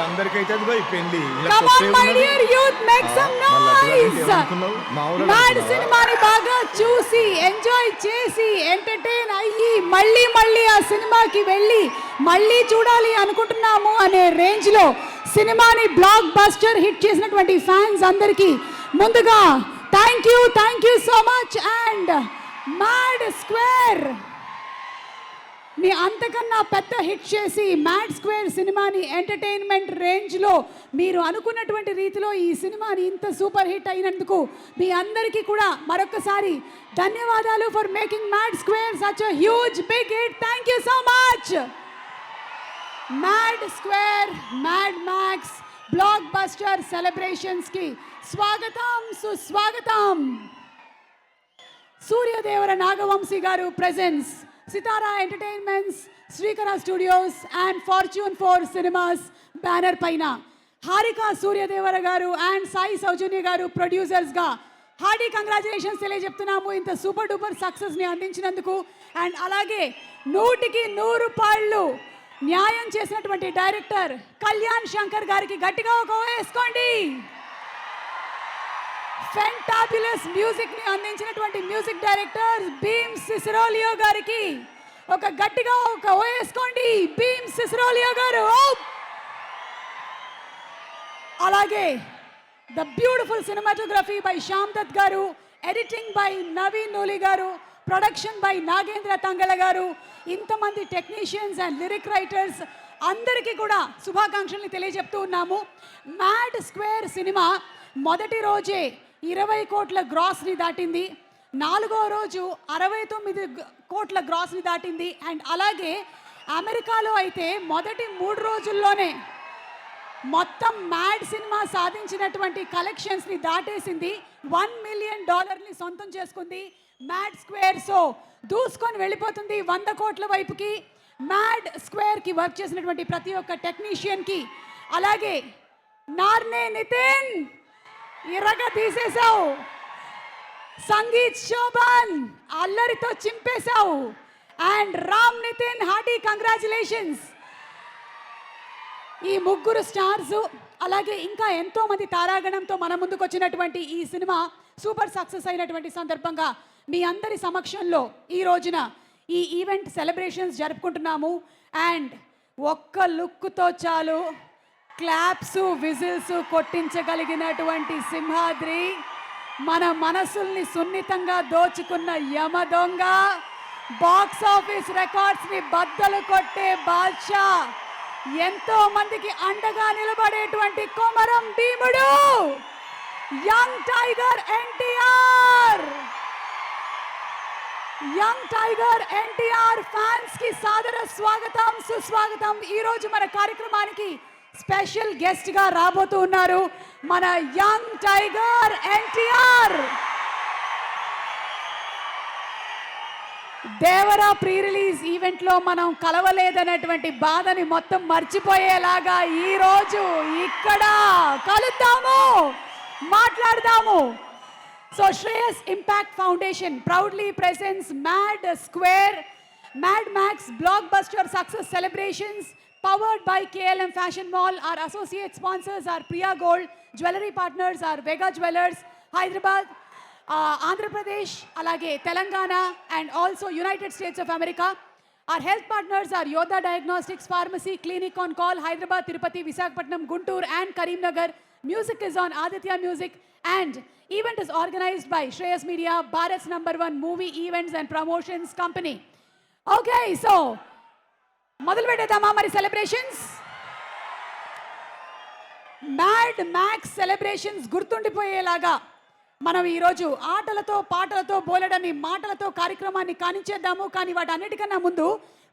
అందరికైతే అది పోయి పెళ్లి Come on my dear youth, make some noise. Mad సినిమాని బాగా చూసి ఎంజాయ్ చేసి ఎంటర్టైన్ అయ్యి మళ్ళీ ఆ సినిమాకి వెళ్ళి మళ్ళీ చూడాలి అనుకుంటున్నాము అనే రేంజ్ లో సినిమాని బ్లాక్ బస్టర్ హిట్ చేసినటువంటి ఫ్యాన్స్ అందరికీ ముందుగా thank you so much. And Mad square ని అంతకన్నా పెద్ద హిట్ చేసి మ్యాడ్ స్క్వేర్ సినిమాని ఎంటర్టైన్మెంట్ రేంజ్లో మీరు అనుకున్నటువంటి రీతిలో ఈ సినిమాని ఇంత సూపర్ హిట్ అయినందుకు మీ అందరికీ కూడా మరొకసారి ధన్యవాదాలు for making mad square such a huge big hit. Thank you so much. Mad square mad max blockbuster సెలబ్రేషన్స్కి స్వాగతం సుస్వాగతం. Suryadevara Nagavamsi garu presence, Sithara entertainments, Srikara studios and fortune 4 cinemas banner పైన హారిక సూర్యదేవర గారు అండ్ సాయి సౌజన్య గారు ప్రొడ్యూసర్స్గా హార్డీ కంగ్రాచులేషన్స్ తెలియజెప్తున్నాము ఇంత సూపర్ డూపర్ సక్సెస్ని అందించినందుకు. And అలాగే 100కి 100 పాళ్ళు న్యాయం చేసినటువంటి డైరెక్టర్ కళ్యాణ్ శంకర్ గారికి గట్టిగా ఒక వేసుకోండి. ఫెంటాబులస్ మ్యూజిక్ ని అందించినటువంటి మ్యూజిక్ డైరెక్టర్ భీమ్ సిసిరోలియో గారికి ఒక గట్టిగా ఒక వేసుకోండి. భీమ్ సిసిరోలియో గారు. అలాగే the beautiful cinematography by Shyam Dutt గారు, ఎడిటింగ్ బై నవీన్ నూలి గారు, ప్రొడక్షన్ బై నాగేంద్ర తంగళ గారు, ఇంతమంది టెక్నీషియన్స్ అండ్ లిరిక్ రైటర్స్ అందరికీ కూడా శుభాకాంక్షల్ని తెలియజెప్తూ ఉన్నాము. మ్యాడ్ స్క్వేర్ సినిమా మొదటి రోజే 20 కోట్ల గ్రాస్ని దాటింది, 4వ రోజు 69 కోట్ల గ్రాస్ని దాటింది. అండ్ అలాగే అమెరికాలో అయితే మొదటి 3 రోజుల్లోనే మొత్తం మ్యాడ్ సినిమా సాధించినటువంటి కలెక్షన్స్ని దాటేసింది. $1 మిలియన్ సొంతం చేసుకుంది మ్యాడ్ స్క్వేర్. సో దూసుకొని వెళ్ళిపోతుంది 100 కోట్ల వైపుకి. మ్యాడ్ స్క్వేర్కి వర్క్ చేసినటువంటి ప్రతి ఒక్క టెక్నీషియన్కి, అలాగే నార్నే నితిన్ ఇరగ తీసేశావు, సంగీత్ శోభన్ అల్లరితో చింపేశావు, and Ram Nithin hearty congratulations. ఈ ముగ్గురు స్టార్స్ అలాగే ఇంకా ఎంతో మంది తారాగణంతో మన ముందుకు వచ్చినటువంటి ఈ సినిమా సూపర్ సక్సెస్ అయినటువంటి సందర్భంగా మీ అందరి సమక్షంలో ఈ రోజున ఈ ఈవెంట్ సెలబ్రేషన్స్ జరుపుకుంటున్నాము. అండ్ ఒక్క లుక్తో చాలు క్లాప్స్ విజిల్స్ కొట్టించగలిగినటువంటి సింహాద్రి, మన మనసుల్ని సున్నితంగా దోచుకున్న యమ దొంగ, బాక్స్ ఆఫీస్ రికార్డ్స్ని బద్దలు కొట్టే బాద్షా, ఎంతో మందికి అండగా నిలబడేటువంటి కొమరం భీముడు, young tiger NTR. Young tiger NTR fans కి సాదర స్వాగతం సుస్వాగతం. ఈ రోజు మన కార్యక్రమానికి స్పెషల్ గెస్ట్ గా రాబోతూ ఉన్నారు మన young tiger NTR. Devara pre release event లో మనం కలవలేదన్నటువంటి బాధని మొత్తం మర్చిపోయేలాగా ఈ రోజు ఇక్కడ కలుద్దాము, మాట్లాడదాము. So Shreyas Impact Foundation proudly presents Mad Square Mad Max Blockbuster Success Celebrations powered by KLM Fashion Mall. Our associate sponsors are Priya Gold, jewelry partners are Vega Jewelers, Hyderabad, Andhra Pradesh, alage Telangana and also United States of America. Our health partners are Yoda Diagnostics Pharmacy, Clinic on Call, Hyderabad, Tirupati, Visakhapatnam, Guntur and Karimnagar. Music is on Aditya Music, and event is organized by Shreyas Media, Bharat's #1 movie events and promotions company. Okay, so మొదలు పెట్టేద్దామా మరి celebrations. Mad max celebrations గుర్తుండిపోయేలాగా మనం ఈరోజు ఆటలతో పాటలతో బోలెడని మాటలతో కార్యక్రమాన్ని కానిచ్చేద్దాము. కానీ వాటన్నిటికన్నా ముందు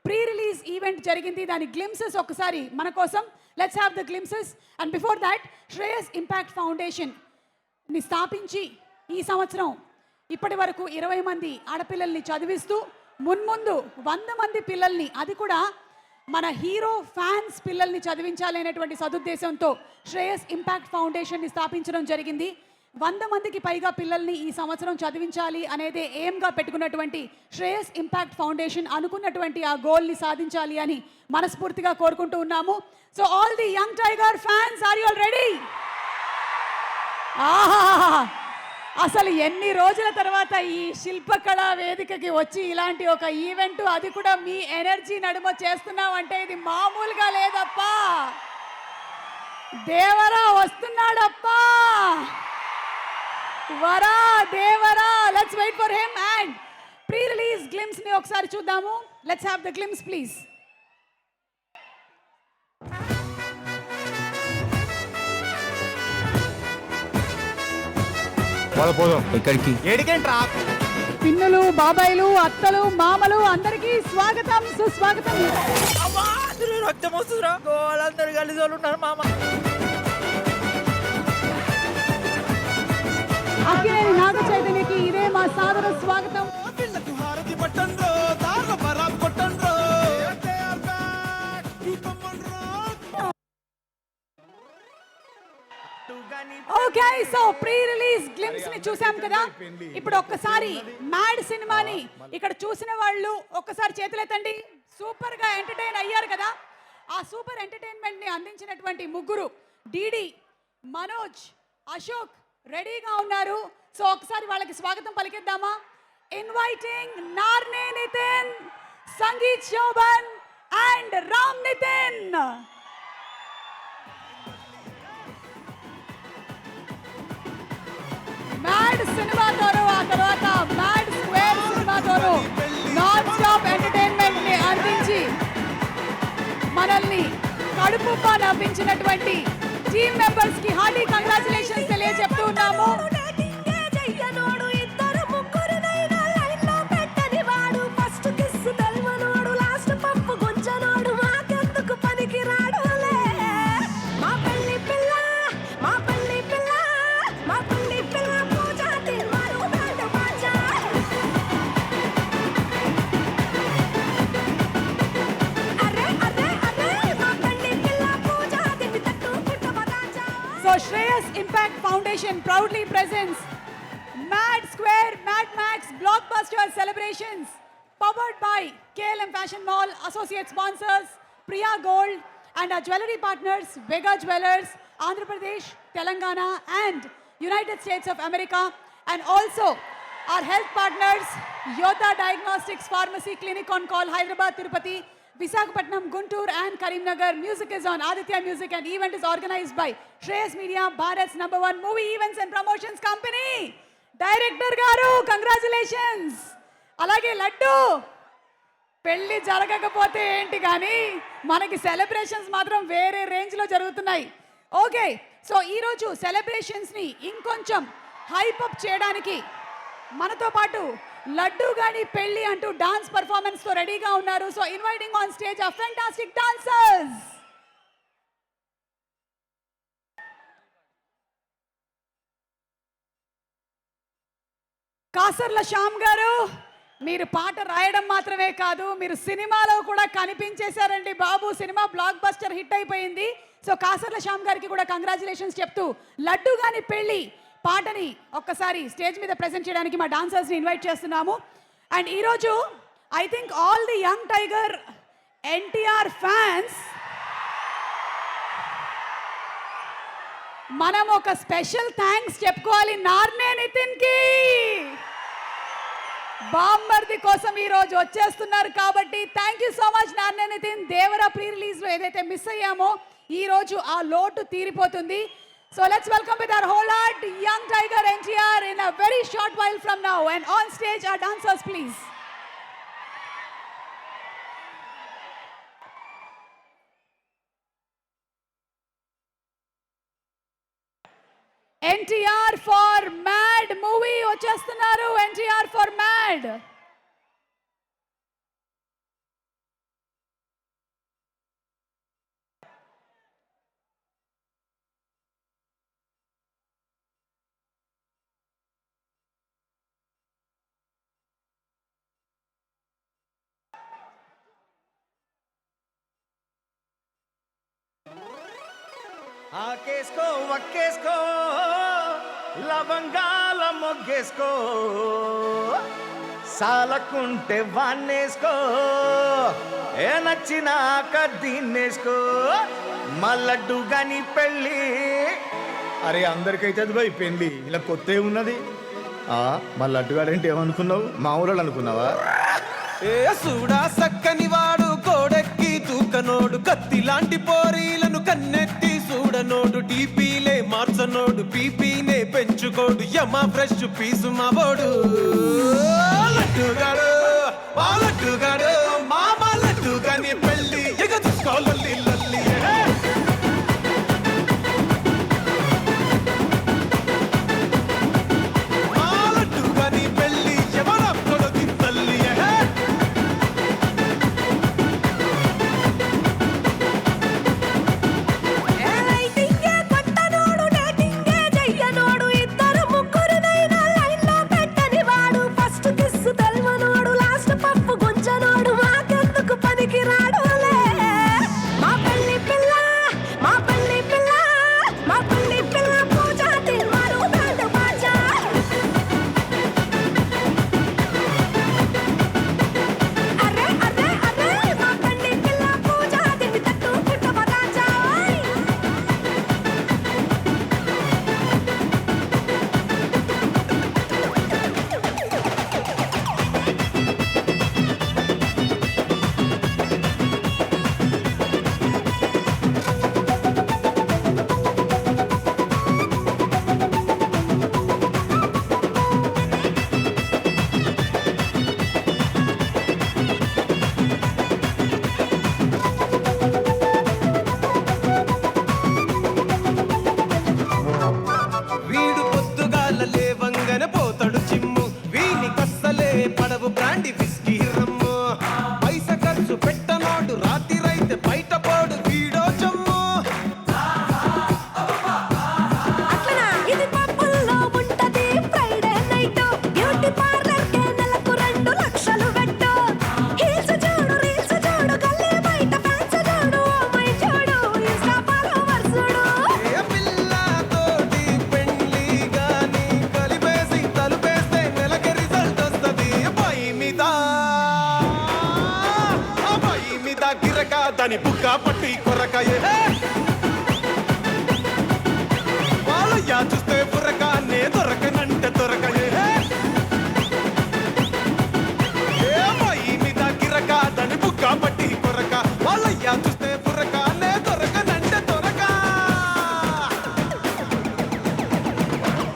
ప్రీ రిలీజ్ ఈవెంట్ జరిగింది, దాని గ్లిమ్సెస్ ఒకసారి మన కోసం. Let's have the glimpses. And before that, Shreyas impact foundation ని స్థాపించి ఈ సంవత్సరం ఇప్పటి వరకు 20 మంది ఆడపిల్లల్ని చదివిస్తూ మున్ముందు 100 మంది పిల్లల్ని, అది కూడా మన హీరో ఫ్యాన్స్ పిల్లల్ని చదివించాలి అనేటువంటి సదుద్దేశంతో శ్రేయస్ ఇంపాక్ట్ ఫౌండేషన్ని స్థాపించడం జరిగింది. 100 మందికి పైగా పిల్లల్ని ఈ సంవత్సరం చదివించాలి అనేది ఎయిమ్గా పెట్టుకున్నటువంటి శ్రేయస్ ఇంపాక్ట్ ఫౌండేషన్ అనుకున్నటువంటి ఆ గోల్ని సాధించాలి అని మనస్ఫూర్తిగా కోరుకుంటూ ఉన్నాము. So all the young tiger fans, are you all ready? ఆహా, అసలు ఎన్ని రోజుల తర్వాత ఈ శిల్పకళా వేదికకి వచ్చి ఇలాంటి ఒక ఈవెంట్, అది కూడా మీ ఎనర్జీ నడుమ చేస్తున్నాం అంటే ఇది మామూలుగా లేదప్పా. దేవరా వస్తున్నాడప్పా, వరా Devara. Let's wait for him. And pre release glimpse ని ఒకసారి చూద్దాము. Let's have the glimpse please. ఎక్కడికి? ఏడికేంట్రా? పిన్నులు, బాబాయిలు, అత్తలు, మామలు అందరికీ స్వాగతం, సుస్వాగతం. రక్తం వస్తుందిరా, వాళ్ళందరూ కలిసి వాళ్ళు ఉన్నారు మామ. అక్కినేని నాగ చైతన్యకి ఇదే మా సాదర స్వాగతం. పిల్లకు హారతి పట్టండ్రో, తాగ బరాబ్ కొట్టండ్రో. Okay, so pre release glimpse ని చూసాం కదా. ఇప్పుడు ఒక్కసారి మ్యాడ్ సినిమాని ఇక్కడ చూసిన వాళ్ళు ఒక్కసారి చేతులెత్తండి. సూపర్ గా ఎంటర్టైన్ అయ్యారు కదా. ఆ సూపర్ ఎంటర్టైన్మెంట్ ని అందించినటువంటి ముగ్గురు డిడి, మనోజ్, అశోక్ రెడీగా ఉన్నారు. సో ఒకసారి వాళ్ళకి స్వాగతం పలికిద్దామా? Inviting Narne Nithiin, Sangeeth Shobhan and Ram Nithin. Mad సినిమాతోనూ, ఆ తర్వాత మ్యాడ్ స్క్వేర్ సినిమాతోనూ నాన్ స్టాప్ ఎంటర్టైన్మెంట్ ని అందించి మనల్ని కడుపుబ్బా నవ్వించినటువంటి టీమ్ మెంబర్స్ కి హార్టీ కంగ్రాచులేషన్స్ తెలియజెప్తూ ఉన్నాము. So Shreyas Impact Foundation proudly presents Mad Square Mad Max Blockbuster Celebrations, powered by KLM Fashion Mall, associate sponsors Priya Gold, and our jewelry partners Vega Jewelers, Andhra Pradesh, Telangana and United States of America, and also our health partners Yodha Diagnostics Pharmacy Clinic on Call, Hyderabad, Tirupati, Visakhapatnam, Guntur and Karimnagar. Music is on Aditya Music and event is organized by Shreyas Media, Bharat's #1 movie events and promotions company. Director garu, congratulations. Alage Laddu, పెళ్లి జరగకపోతే ఏంటి కానీ మనకి celebrations మాత్రం వేరే range లో జరుగుతున్నాయి. Okay, so ఈరోజు సెలబ్రేషన్స్ ని ఇంకొంచెం హైప్ అప్ చేయడానికి మనతో పాటు లడ్డు గాని పెళ్లి అంటూ డాన్స్ పర్ఫార్మెన్స్ తో రెడీగా ఉన్నారు. సో ఇన్వైటింగ్ ఆన్ స్టేజ్ ఆ ఫెంటాస్టిక్ డాన్సర్స్. కాసర్ల శ్యామ్ గారు, మీరు పాట రాయడం మాత్రమే కాదు, మీరు సినిమాలో కూడా కనిపించేశారండి బాబు. సినిమా బ్లాక్ బస్టర్ హిట్ అయిపోయింది. సో కాసర్ల శ్యామ్ గారికి కూడా కంగ్రాచులేషన్స్ చెప్తూ లడ్డు గాని పెళ్లి పాటని ఒక్కసారి స్టేజ్ మీద ప్రెజెంట్ చేయడానికి మా డాన్సర్స్ని ఇన్వైట్ చేస్తున్నాము. అండ్ ఈరోజు I think all the young tiger NTR fans మనం ఒక స్పెషల్ థ్యాంక్స్ చెప్పుకోవాలి నార్నే నితిన్ కి. బాంబర్ది కోసం ఈ రోజు వచ్చేస్తున్నారు కాబట్టి thank you so much Narne Nitin. Devara pre release లో ఏదైతే మిస్ అయ్యామో ఈ రోజు ఆ లోటు తీరిపోతుంది. So let's welcome with our whole heart young tiger NTR in a very short while from now, and on stage our dancers please. NTR for Mad movie వచ్చేస్తున్నారు. NTR for Mad. ఆకేసుకో వక్కేసుకో లవంగాల మొగ్గేసుకో సాలకుంటే వాన్నేసుకో ఏ నచ్చినాక దీన్నేసుకో మల్లడ్డు గని పెళ్ళి. అరే అందరికైతే అది పోయి పెళ్ళి ఇలా కొత్త ఉన్నది. మా లడ్డుగాడంటే ఏమనుకున్నావు, మామూలు అనుకున్నావా? ఏ సూడా సక్కని వాడు కోడెక్కి తూకనోడు కత్తి లాంటి పోరీలను కన్నెత్తి చూడనోడు టీపీలే మార్చనోడు పీపీనే పెంచుకోడు యమ ఫ్రెష్ పీసు మావోడు లడ్డుగాడు మా లడ్డుగాడు మామ లడ్డుగాని పెళ్ళి ఎగ చూసుకోవాలి లల్లి మా లడ్డుగాని పెళ్ళి ఎవరప్పుడు తిన్నల్లి వీడు పొద్దుగాల లేవంగన పోతాడు చిమ్ము వీని కස්සలే పడవు బ్రాండి విస్కీ రమ్ము పైస ఖర్చు పెట్టనోడు రాత్రిరైతే బయట పోడు వీడో జమ్ము ఏ పిల్లతోటి పెండ్లి గాని కలిపేసి తలుపేస్తే నెలకి రిజల్ట్ వస్తది పై మీద గిరక దాని బుక్క పట్టి కొరకాయే వాళ్ళయ్యా చూస్తే బుర్రకానే దొరకనంటే దొరకయే ఏ పై మీద గిరక దాని బుక్క పట్టి కొరక వాళ్ళయ్యా చూస్తే బుర్రకానే దొరకనంటే దొరక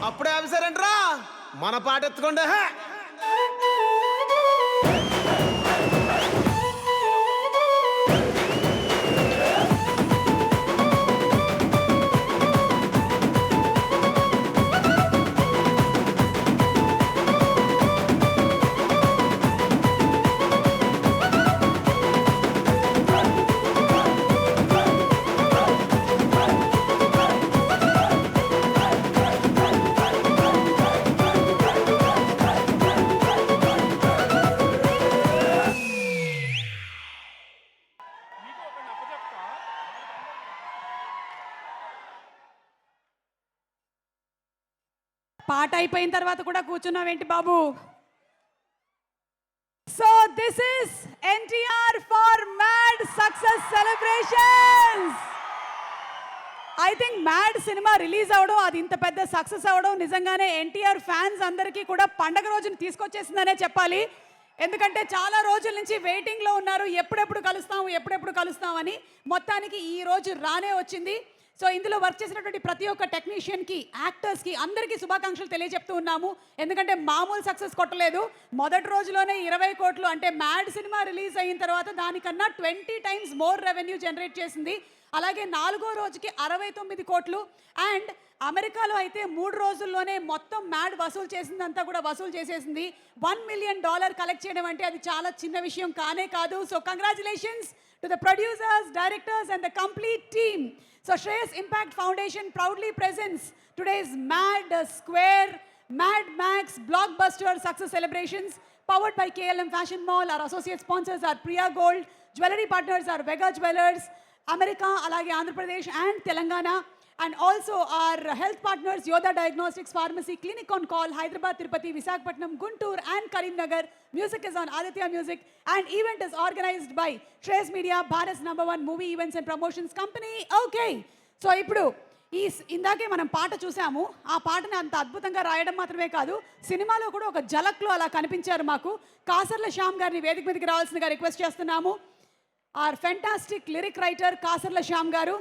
అప్పుడే ఆఫీసరంట్రా మన పాట ఎత్తుకోండి పాట అయిపోయిన తర్వాత కూడా కూర్చున్నావేంటి బాబు? So this is NTR for mad success celebrations. I think mad cinema release అవడం, అది ఇంత పెద్ద సక్సెస్ అవడం నిజంగానే ఎన్టీఆర్ ఫ్యాన్స్ అందరికీ కూడా పండగ రోజుని తీసుకొచ్చేసిందనే చెప్పాలి. ఎందుకంటే చాలా రోజుల నుంచి వెయిటింగ్లో ఉన్నారు, ఎప్పుడెప్పుడు కలుస్తాం అని. మొత్తానికి ఈ రోజు రానే వచ్చింది. సో ఇందులో వర్క్ చేసినటువంటి ప్రతి ఒక్క టెక్నీషియన్కి, యాక్టర్స్కి అందరికీ శుభాకాంక్షలు తెలియజెప్తూ ఉన్నాము. ఎందుకంటే మామూలు సక్సెస్ కొట్టలేదు. మొదటి రోజులోనే 20 కోట్లు, అంటే మ్యాడ్ సినిమా రిలీజ్ అయిన తర్వాత దానికన్నా 20 టైమ్స్ మోర్ రెవెన్యూ జనరేట్ చేసింది. అలాగే 4వ రోజుకి 69 కోట్లు. అండ్ అమెరికాలో అయితే 3 రోజుల్లోనే మొత్తం మ్యాడ్ వసూలు చేసిందంతా కూడా వసూలు చేసేసింది. $1 మిలియన్ కలెక్ట్ చేయడం అంటే అది చాలా చిన్న విషయం కానే కాదు. So congratulations to the producers, directors and the complete team. So Shreyas Impact Foundation proudly presents today's Mad Square Mad Max Blockbuster Success Celebrations, powered by KLM Fashion Mall. Our associate sponsors are Priya Gold, jewelry partners are Vega Jewelers, America, alage Andhra Pradesh and Telangana. And also our health partners, Yoda Diagnostics Pharmacy, Clinic on Call, Hyderabad, Tirupati, Visakhapatnam, Guntur and Karimnagar. Music is on Aditya Music and event is organized by Trace Media, Bharat's #1 movie events and promotions company. Okay, so ఇప్పుడు ఇందాకే మనం పాట చూసాము. ఆ పాటని అంత అద్భుతంగా రాయడం మాత్రమే కాదు, సినిమాలో కూడా ఒక జలక్లో అలా కనిపించారు మాకు. కాసర్ల శ్యామ్ గారిని వేదిక మీదకి రావాల్సిందిగా రిక్వెస్ట్ చేస్తున్నాము. Our fantastic lyric writer Kasarla Shyam garu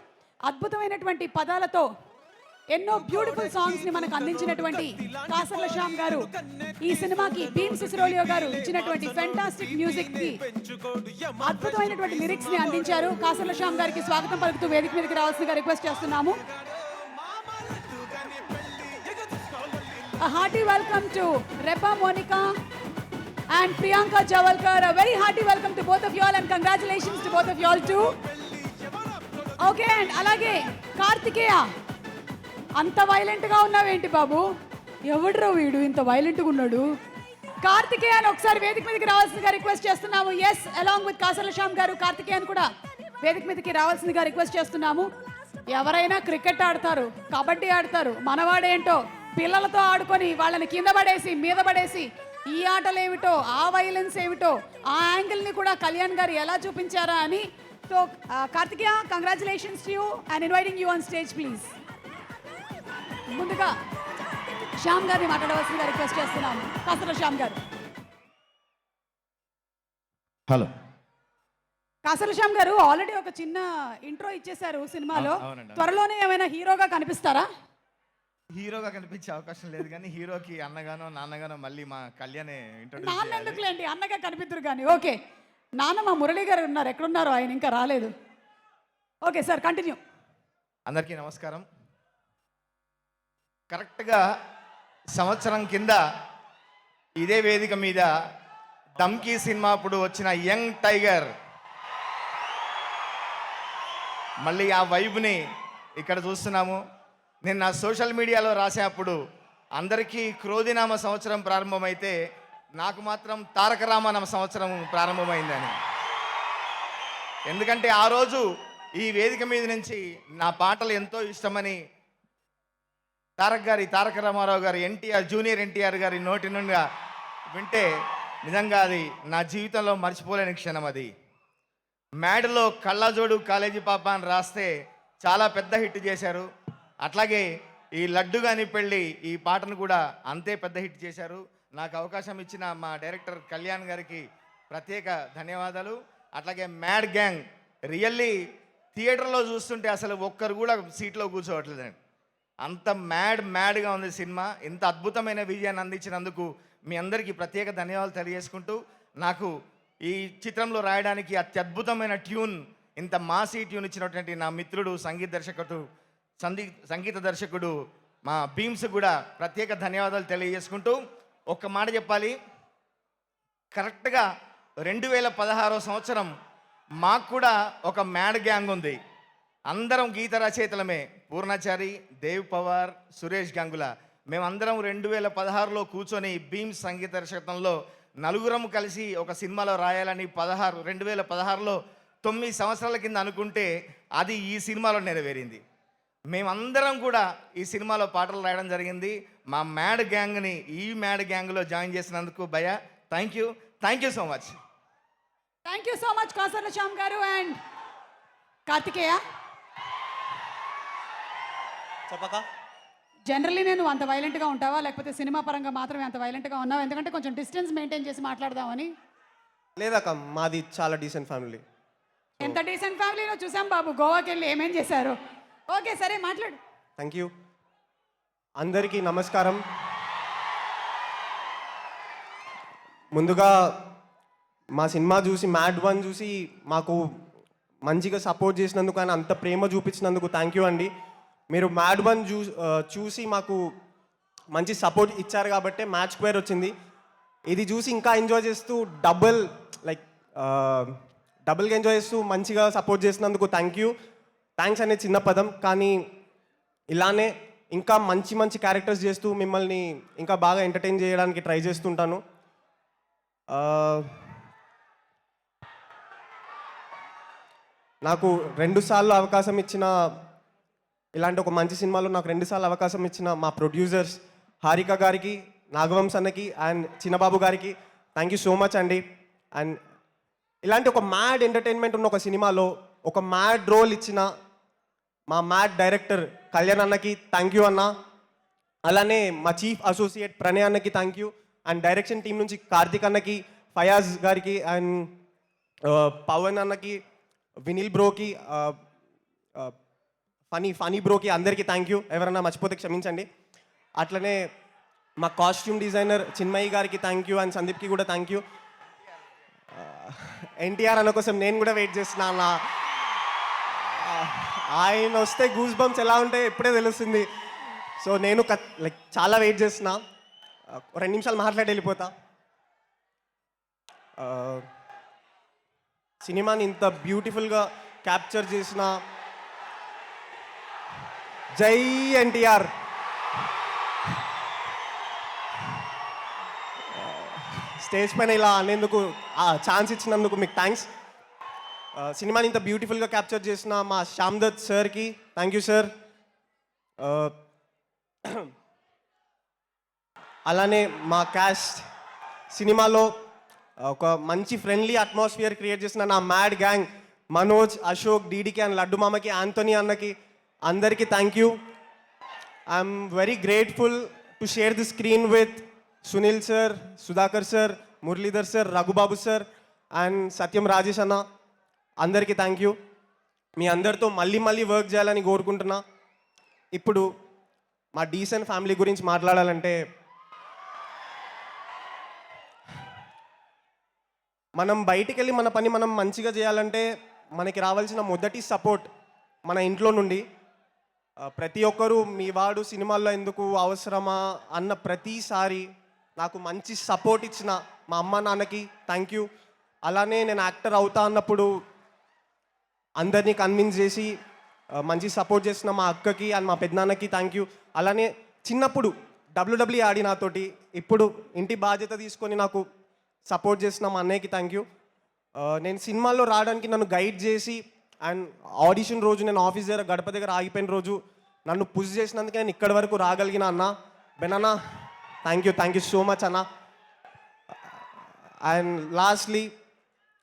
అద్భుతమైనటువంటి పదాలతో ఎన్నో బ్యూటిఫుల్ సాంగ్స్ ని మనకు అందించినటువంటి కాసర్ల శ్యామ్ గారు ఈ సినిమాకి భీమ్ సిసిరోలియో గారు ఇచ్చినటువంటి ఫెంటాస్టిక్ మ్యూజిక్ కి అద్భుతమైనటువంటి లిరిక్స్ ని అందించారు. కాసర్ల శ్యామ్ గారికి స్వాగతం పలుకుతూ వేదిక మీదకి రావాల్సిందిగా రిక్వెస్ట్ చేస్తున్నాము. A hearty welcome to Reba Monica and Priyanka Javalkar. A very hearty welcome to both of y'all and congratulations to both of y'all too. Okay, and alage Kartikeya. అంత వైలెంట్గా ఉన్నావేంటి బాబు? ఎవడ్రో వీడు ఇంత వైలెంట్గా ఉన్నాడు? కార్తికేయన్ ఒకసారి వేదిక మీదకి రావాల్సిందిగా రిక్వెస్ట్ చేస్తున్నాము. Yes, along with Kasarla Shyam garu Karthikeyan కూడా వేదిక మీదకి రావాల్సిందిగా రిక్వెస్ట్ చేస్తున్నాము. ఎవరైనా క్రికెట్ ఆడతారు, కబడ్డీ ఆడతారు, మనవాడేంటో పిల్లలతో ఆడుకొని వాళ్ళని కింద పడేసి మీద పడేసి ఈ ఆటలు ఏమిటో ఆ వైలెన్స్ ఏమిటో ఆ యాంగిల్ని కూడా కళ్యాణ్ గారు ఎలా చూపించారా అని. So Karthikeya, congratulations to you and inviting you on stage please. ముందుగా శ్యామ్ గారిని మాట్లాడవలసిందిగా రిక్వెస్ట్ చేస్తున్నాము. కాసర్ల శ్యామ్ గారు. హలో. కాసర్ల శ్యామ్ గారు ఆల్రెడీ ఒక చిన్న ఇంట్రో ఇచ్చేశారు సినిమాలో. అవునండి. త్వరలోనే ఏమైనా హీరోగా కనిపిస్తారా? హీరోగా కనిపించే అవకాశం లేదు, కానీ హీరోకి అన్నగానో నాన్నగానో మళ్ళీ మా కళ్యాణే ఇంట్రొడ్యూస్ నాన్న చేయాలి. ఎందుకులేండి, అన్నగా కనిపిద్దరు కానీ. ఓకే, నాన్న మా మురళి గారు ఉన్నారు, ఎక్కడున్నారో ఆయన ఇంకా రాలేదు. Okay sir, continue. అందరికీ నమస్కారం. కరెక్ట్గా సంవత్సరం కింద ఇదే వేదిక మీద దమ్కీ సినిమా అప్పుడు వచ్చిన యంగ్ టైగర్ మళ్ళీ ఆ వైబ్ని ఇక్కడ చూస్తున్నాము. నేను నా సోషల్ మీడియాలో రాసేటప్పుడు అందరికీ క్రోధినామ సంవత్సరం ప్రారంభమైతే నాకు మాత్రం తారక రామనామ సంవత్సరం ప్రారంభమైందని. ఎందుకంటే ఆ రోజు ఈ వేదిక మీద నుంచి నా పాటలు ఎంతో ఇష్టమని తారక రామారావు గారు జూనియర్ ఎన్టీఆర్ గారి నోటి నుండి వింటే నిజంగా అది నా జీవితంలో మర్చిపోలేని క్షణం. అది మ్యాడ్లో కళ్ళజోడు కాలేజీ పాప అని రాస్తే చాలా పెద్ద హిట్ చేశారు. అట్లాగే ఈ లడ్డు గాని పెళ్ళి ఈ పాటను కూడా అంతే పెద్ద హిట్ చేశారు. నాకు అవకాశం ఇచ్చిన మా డైరెక్టర్ కళ్యాణ్ గారికి ప్రత్యేక ధన్యవాదాలు. అట్లాగే మ్యాడ్ గ్యాంగ్ రియల్లీ థియేటర్లో చూస్తుంటే అసలు ఒక్కరు కూడా సీట్లో కూర్చోవట్లేదండి. అంత మ్యాడ్గా ఉంది సినిమా. ఇంత అద్భుతమైన విజయాన్ని అందించినందుకు మీ అందరికీ ప్రత్యేక ధన్యవాదాలు తెలియజేసుకుంటూ, నాకు ఈ చిత్రంలో రాయడానికి అత్యద్భుతమైన ట్యూన్, ఇంత మాసీ ట్యూన్ ఇచ్చినటువంటి నా మిత్రుడు సంగీత దర్శకుడు మా భీమ్స్ కూడా ప్రత్యేక ధన్యవాదాలు తెలియజేసుకుంటూ, ఒక్క మాట చెప్పాలి. కరెక్ట్గా 2016 సంవత్సరం మాకు కూడా ఒక మ్యాడ్ గ్యాంగ్ ఉంది. అందరం గీత రచయితలమే. పూర్ణాచారి, దేవ్ పవార్, సురేష్ గంగుల. మేమందరం 2016లో కూర్చొని భీమ్స్ సంగీత దర్శకత్వంలో నలుగురం కలిసి ఒక సినిమాలో రాయాలని 2016లో 9 సంవత్సరాల కింద అనుకుంటే అది ఈ సినిమాలో నెరవేరింది. మేమందరం కూడా ఈ సినిమాలో పాటలు రాయడం జరిగింది. మా మ్యాడ్ గ్యాంగ్ని ఈ మ్యాడ్ గ్యాంగ్లో జాయిన్ చేసినందుకు భయ thank you so much. Thank you so much Kasarla Shyam గారు. అండ్ కార్తికేయ, చెప్పక జనరల్లీ నేను అంత వైలెంట్గా ఉంటావా, లేకపోతే సినిమా పరంగా మాత్రమే అంత వైలెంట్గా ఉన్నావా? ఎందుకంటే కొంచెం డిస్టెన్స్ మెయింటైన్ చేసి మాట్లాడదామని. లేదక్క, మాది చాలా డీసెంట్ ఫ్యామిలీ. ఎంత డీసెంట్ ఫ్యామిలీలో చూసాం బాబు, గోవాకి వెళ్ళి ఏమేం చేశారు. ఓకే సరే, మాట్లాడు. Thank you. అందరికీ నమస్కారం. ముందుగా మా సినిమా చూసి మ్యాడ్ 1 చూసి మాకు మంచిగా సపోర్ట్ చేసినందుకు, ఆయన అంత ప్రేమ చూపించినందుకు థ్యాంక్ యూ అండి. మీరు మ్యాడ్ 1 చూసి మాకు మంచి సపోర్ట్ ఇచ్చారు కాబట్టి మ్యాచ్ స్క్వేర్ వచ్చింది. ఇది చూసి ఇంకా ఎంజాయ్ చేస్తూ డబుల్గా ఎంజాయ్ చేస్తూ మంచిగా సపోర్ట్ చేసినందుకు థ్యాంక్ యూ. థ్యాంక్స్ అనే చిన్న పదం, కానీ ఇలానే ఇంకా మంచి మంచి క్యారెక్టర్స్ చేస్తూ మిమ్మల్ని ఇంకా బాగా ఎంటర్టైన్ చేయడానికి ట్రై చేస్తుంటాను. నాకు 2 సార్లు అవకాశం ఇచ్చిన ఇలాంటి ఒక మంచి సినిమాలో నాకు 2 సార్లు అవకాశం ఇచ్చిన మా ప్రొడ్యూసర్స్ హారిక గారికి, నాగవంశ్ అన్నకి అండ్ చిన్నబాబు గారికి థ్యాంక్ యూ సో మచ్ అండి. అండ్ ఇలాంటి ఒక మ్యాడ్ ఎంటర్టైన్మెంట్ ఉన్న ఒక సినిమాలో ఒక మ్యాడ్ రోల్ ఇచ్చిన మా మ్యాడ్ డైరెక్టర్ కళ్యాణ్ అన్నకి థ్యాంక్ యూ అన్న. అలానే మా చీఫ్ అసోసియేట్ ప్రణయ్ అన్నకి thank you. And direction team నుంచి కార్తిక్ అన్నకి, ఫయాజ్ గారికి అండ్ పవన్ అన్నకి, వినిల్ బ్రోకి, ఫనీ బ్రోకి అందరికీ థ్యాంక్ యూ. ఎవరన్నా మర్చిపోతే క్షమించండి. అట్లనే మా కాస్ట్యూమ్ డిజైనర్ చిన్మయి గారికి థ్యాంక్ యూ అండ్ సందీప్కి కూడా థ్యాంక్ యూ. ఎన్టీఆర్ అన్న కోసం నేను కూడా వెయిట్ చేస్తున్నా అన్న. ఆయన వస్తే గూస్ బంప్స్ ఎలా ఉంటాయో ఇప్పుడే తెలుస్తుంది. సో నేను లైక్ చాలా వెయిట్ చేస్తున్నా. 2 నిమిషాలు మాట్లాడి వెళ్ళిపోతా. సినిమాని ఇంత బ్యూటిఫుల్గా క్యాప్చర్ చేసిన జై ఎన్టీఆర్. స్టేజ్ పైన ఇలా అనేందుకు ఛాన్స్ ఇచ్చినందుకు మీకు థ్యాంక్స్. సినిమాని ఇంత బ్యూటిఫుల్గా క్యాప్చర్ చేసిన మా శ్యామ్ దత్ సార్కి థ్యాంక్ యూ సార్. అలానే మా క్యాస్ట్ సినిమాలో ఒక మంచి ఫ్రెండ్లీ అట్మాస్ఫియర్ క్రియేట్ చేసిన నా మ్యాడ్ గ్యాంగ్ మనోజ్, అశోక్, డీడీకి అండ్ లడ్డు మామకి, ఆంటోనీ అన్నకి అందరికీ thank you. I'm very grateful to share the screen with Sunil sir, Sudhakar sir, Muralidhar sir, Raghubabu sir and Satyam Rajesh అన్న. అందరికీ థ్యాంక్ యూ. మీ అందరితో మళ్ళీ వర్క్ చేయాలని కోరుకుంటున్నా. ఇప్పుడు మా డీసెంట్ ఫ్యామిలీ గురించి మాట్లాడాలంటే మనం బయటికి వెళ్ళి మన పని మనం మంచిగా చేయాలంటే మనకి రావాల్సిన మొదటి సపోర్ట్ మన ఇంట్లో నుండి. ప్రతి ఒక్కరూ మీ వాడు సినిమాల్లో ఎందుకు అవసరమా అన్న ప్రతిసారి నాకు మంచి సపోర్ట్ ఇచ్చిన మా అమ్మ నాన్నకి థ్యాంక్ యూ. అలానే నేను యాక్టర్ అవుతా అన్నప్పుడు అందరినీ కన్విన్స్ చేసి మంచి సపోర్ట్ చేసిన మా అక్కకి అండ్ మా పెద్దనాన్నకి థ్యాంక్ యూ. అలానే చిన్నప్పుడు WWE ఆడి నాతోటి ఇప్పుడు ఇంటి బాధ్యత తీసుకొని నాకు సపోర్ట్ చేసిన మా అన్నయ్యకి థ్యాంక్ యూ. నేను సినిమాల్లో రావడానికి నన్ను గైడ్ చేసి అండ్ ఆడిషన్ రోజు నేను ఆఫీస్ దగ్గర గడప దగ్గర ఆగిపోయిన రోజు నన్ను పుష్ చేసినందుకే నేను ఇక్కడి వరకు రాగలిగిన అన్న బెనన్నా థ్యాంక్ యూ సో మచ్ అన్న. అండ్ లాస్ట్లీ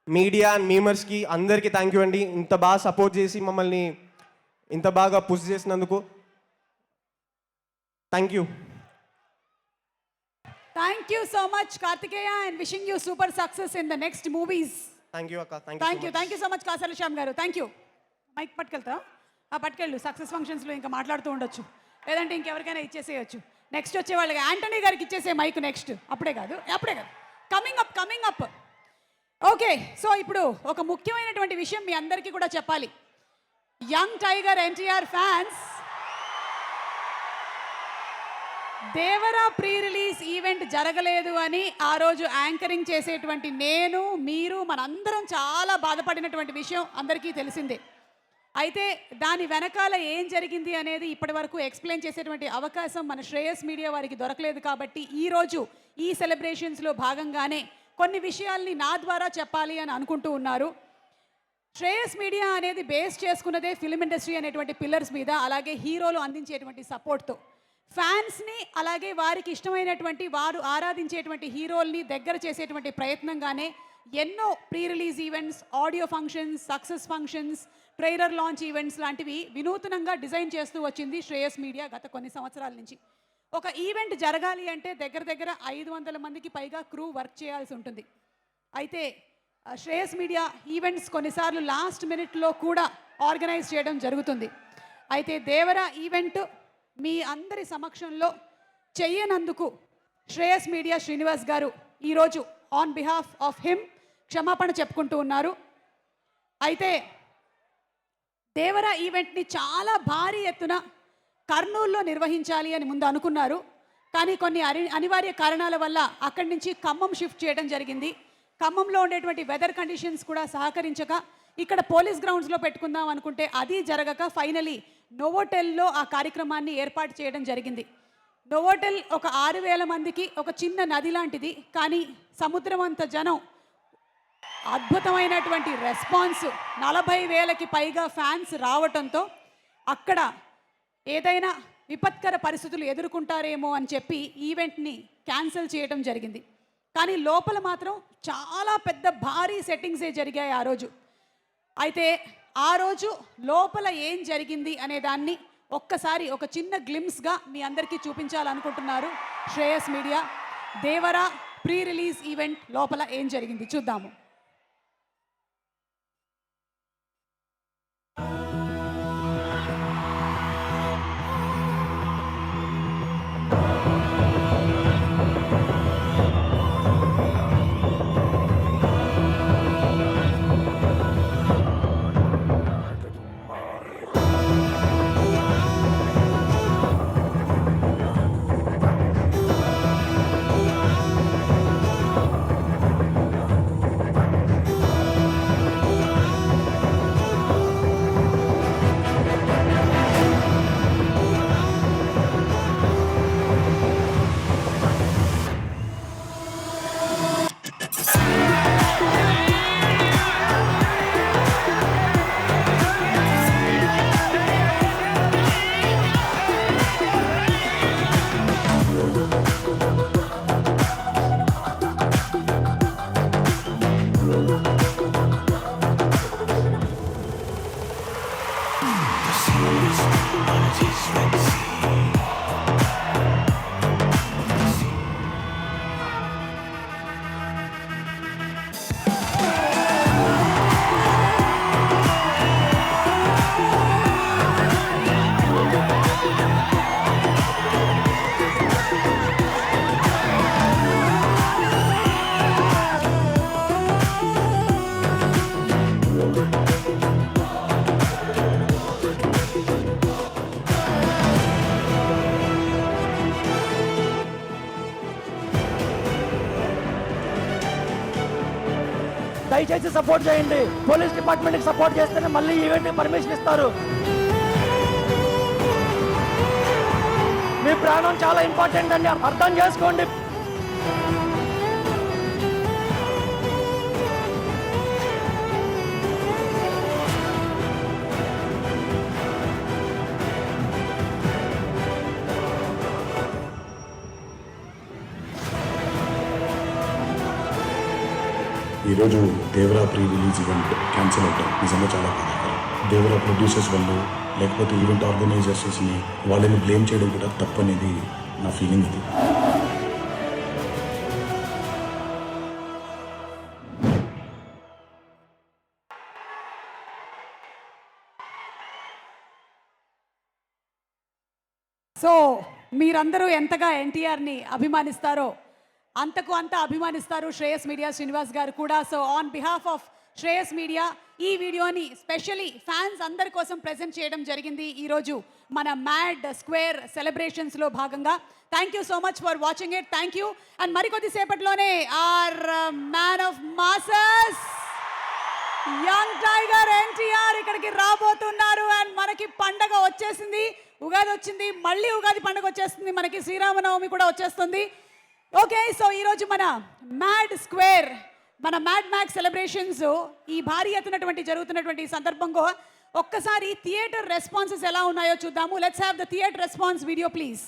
మీడియా అండ్ మీమర్స్కి అందరికీ థ్యాంక్ యూ అండి. ఇంత బాగా సపోర్ట్ చేసి మమ్మల్ని ఇంత బాగా పుష్ చేసినందుకు thank you. Thank you so much, Kartikeya, and wishing you super success in the next movies. Thank you అక్క. Thank you so much, Kasala Shyam garu. Thank you. Mic పట్టుకెళ్తా పట్టుకెళ్ళు. సక్సెస్ ఫంక్షన్స్లో ఇంకా మాట్లాడుతూ ఉండొచ్చు, లేదంటే ఇంకెవరికైనా ఇచ్చేసేయచ్చు. నెక్స్ట్ వచ్చే వాళ్ళకి యాంటనీ గారికి ఇచ్చేసే మైక్ నెక్స్ట్. అప్పుడే కాదు కమింగ్ అప్. ఓకే, సో ఇప్పుడు ఒక ముఖ్యమైనటువంటి విషయం మీ అందరికీ కూడా చెప్పాలి. Young tiger NTR fans, Devara pre release event జరగలేదు అని ఆ రోజు యాంకరింగ్ చేసేటువంటి నేను, మీరు, మనందరం చాలా బాధపడినటువంటి విషయం అందరికీ తెలిసిందే. అయితే దాని వెనకాల ఏం జరిగింది అనేది ఇప్పటి వరకు ఎక్స్ప్లెయిన్ చేసేటువంటి అవకాశం మన శ్రేయస్ మీడియా వారికి దొరకలేదు. కాబట్టి ఈరోజు ఈ సెలబ్రేషన్స్లో భాగంగానే కొన్ని విషయాల్ని నా ద్వారా చెప్పాలి అని అనుకుంటూ ఉన్నారు. శ్రేయస్ మీడియా అనేది బేస్ చేసుకున్నదే ఫిల్మ్ ఇండస్ట్రీ అనేటువంటి పిల్లర్స్ మీద, అలాగే హీరోలు అందించేటువంటి సపోర్ట్తో ఫ్యాన్స్ని, అలాగే వారికి ఇష్టమైనటువంటి వారు ఆరాధించేటువంటి హీరోల్ని దగ్గర చేసేటువంటి ప్రయత్నంగానే ఎన్నో pre release events, audio functions, success functions, trailer launch events లాంటివి వినూతనంగా డిజైన్ చేస్తూ వచ్చింది శ్రేయస్ మీడియా గత కొన్ని సంవత్సరాల నుంచి. ఒక ఈవెంట్ జరగాలి అంటే దగ్గర 500 మందికి పైగా క్రూ వర్క్ చేయాల్సి ఉంటుంది. అయితే శ్రేయస్ మీడియా ఈవెంట్స్ కొన్నిసార్లు లాస్ట్ మినిట్లో కూడా ఆర్గనైజ్ చేయడం జరుగుతుంది. అయితే దేవరా ఈవెంట్ మీ అందరి సమక్షంలో చెయ్యనందుకు శ్రేయస్ మీడియా శ్రీనివాస్ గారు ఈరోజు ఆన్ బిహాఫ్ ఆఫ్ హిమ్ క్షమాపణ చెప్పుకుంటూ ఉన్నారు. అయితే దేవరా ఈవెంట్ని చాలా భారీ ఎత్తున కర్నూలులో నిర్వహించాలి అని ముందు అనుకున్నారు. కానీ కొన్ని అనివార్య కారణాల వల్ల అక్కడి నుంచి ఖమ్మం షిఫ్ట్ చేయడం జరిగింది. ఖమ్మంలో ఉండేటువంటి వెదర్ కండిషన్స్ కూడా సహకరించక ఇక్కడ పోలీస్ గ్రౌండ్స్లో పెట్టుకుందాం అనుకుంటే అది జరగక ఫైనలీ నోవోటెల్లో ఆ కార్యక్రమాన్ని ఏర్పాటు చేయడం జరిగింది. నోవోటెల్ ఒక 6000 మందికి ఒక చిన్న నది లాంటిది, కానీ సముద్రం అంత జనం, అద్భుతమైనటువంటి రెస్పాన్స్, 40,000కి పైగా ఫ్యాన్స్ రావటంతో అక్కడ ఏదైనా విపత్కర పరిస్థితులు ఎదుర్కొంటారేమో అని చెప్పి ఈవెంట్ని క్యాన్సిల్ చేయడం జరిగింది. కానీ లోపల మాత్రం చాలా పెద్ద భారీ సెట్టింగ్సే జరిగాయి ఆ రోజు. అయితే ఆ రోజు లోపల ఏం జరిగింది అనే దాన్ని ఒక్కసారి ఒక చిన్న గ్లిమ్స్గా మీ అందరికీ చూపించాలనుకుంటున్నారు Shreyas media. Devara pre release event లోపల ఏం జరిగింది చూద్దాము. దయచేసి సపోర్ట్ చేయండి. పోలీస్ డిపార్ట్మెంట్కి సపోర్ట్ చేస్తేనే మళ్ళీ ఈవెంట్కి పర్మిషన్ ఇస్తారు. మీ ప్రాణం చాలా ఇంపార్టెంట్ అండి, అర్థం చేసుకోండి. ఈరోజు Devara pre release event cancel అవటం నిజంగా చాలా బాధాకరం. దేవరా ప్రొడ్యూసర్స్ వాళ్ళు లేకపోతే ఈవెంట్ ఆర్గనైజర్స్ని వాళ్ళని బ్లేమ్ చేయడం కూడా తప్పనేది నా ఫీలింగ్ ఇది. సో మీరందరూ ఎంతగా ఎన్టీఆర్ని అభిమానిస్తారో అంతకు అంత అభిమానిస్తారు శ్రేయస్ మీడియా శ్రీనివాస్ గారు కూడా. So on behalf of Shreyas media ఈ వీడియోని స్పెషలీ ఫ్యాన్స్ అందరి కోసం ప్రెజెంట్ చేయడం జరిగింది ఈరోజు మన మ్యాడ్ స్క్వేర్ సెలబ్రేషన్స్లో భాగంగా. Thank you so much for watching it. Thank you. And మరికొద్ది సేపట్లోనే our man of masses young tiger NTR ఇక్కడికి రాబోతున్నారు. అండ్ మనకి పండగ వచ్చేసింది, ఉగాది వచ్చింది, మళ్ళీ ఉగాది పండుగ వచ్చేస్తుంది, మనకి శ్రీరామనవమి కూడా వచ్చేస్తుంది. ఓకే, సో ఈరోజు మన మ్యాడ్ స్క్వేర్, మన మ్యాడ్ మ్యాక్స్ సెలబ్రేషన్స్ ఈ భారీ ఎత్తునటువంటి జరుగుతున్నటువంటి సందర్భంగా ఒక్కసారి థియేటర్ రెస్పాన్సెస్ ఎలా ఉన్నాయో చూద్దాము. Let's have the theatre response video please.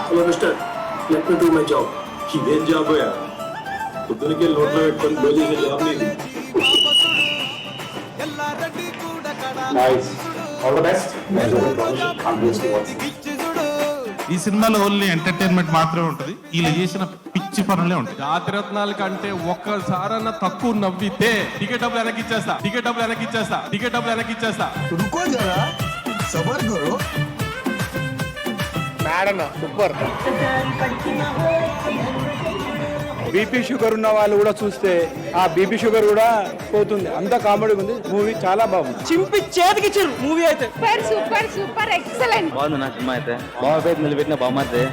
Hello mister, let me do my job. ఇదేం జాబ్ అయ్యా? పొద్దునకి నోట్లో పెట్టుకొని భోజనం జాబ్ నీది. ఈ సినిమాలో ఓన్లీ ఎంటర్టైన్మెంట్ మాత్రమే ఉంటుంది. వీళ్ళు చేసిన పిచ్చి పనులే ఉంటాయి. జాతిరత్నాల కంటే ఒక్కసారన్నా తక్కువ నవ్వితే టికెట్ డబ్బులు వెనక్కి ఇచ్చేస్తా, టికెట్ డబ్బులు వెనక్కి ఇచ్చేస్తా, టికెట్ డబ్బులు వెనక్కి ఇచ్చేస్తా. బీపీ షుగర్ ఉన్న వాళ్ళు కూడా చూస్తే ఆ బీపీ షుగర్ కూడా పోతుంది. అంత కామెడీ ఉంది. మూవీ చాలా బాగుంది. చింపి చేతికి ఇచ్చారు మూవీ అయితే. Super super excellent. బాగుంది నా సినిమా అయితే. బాగా నిలబెట్టిన బాగుంది.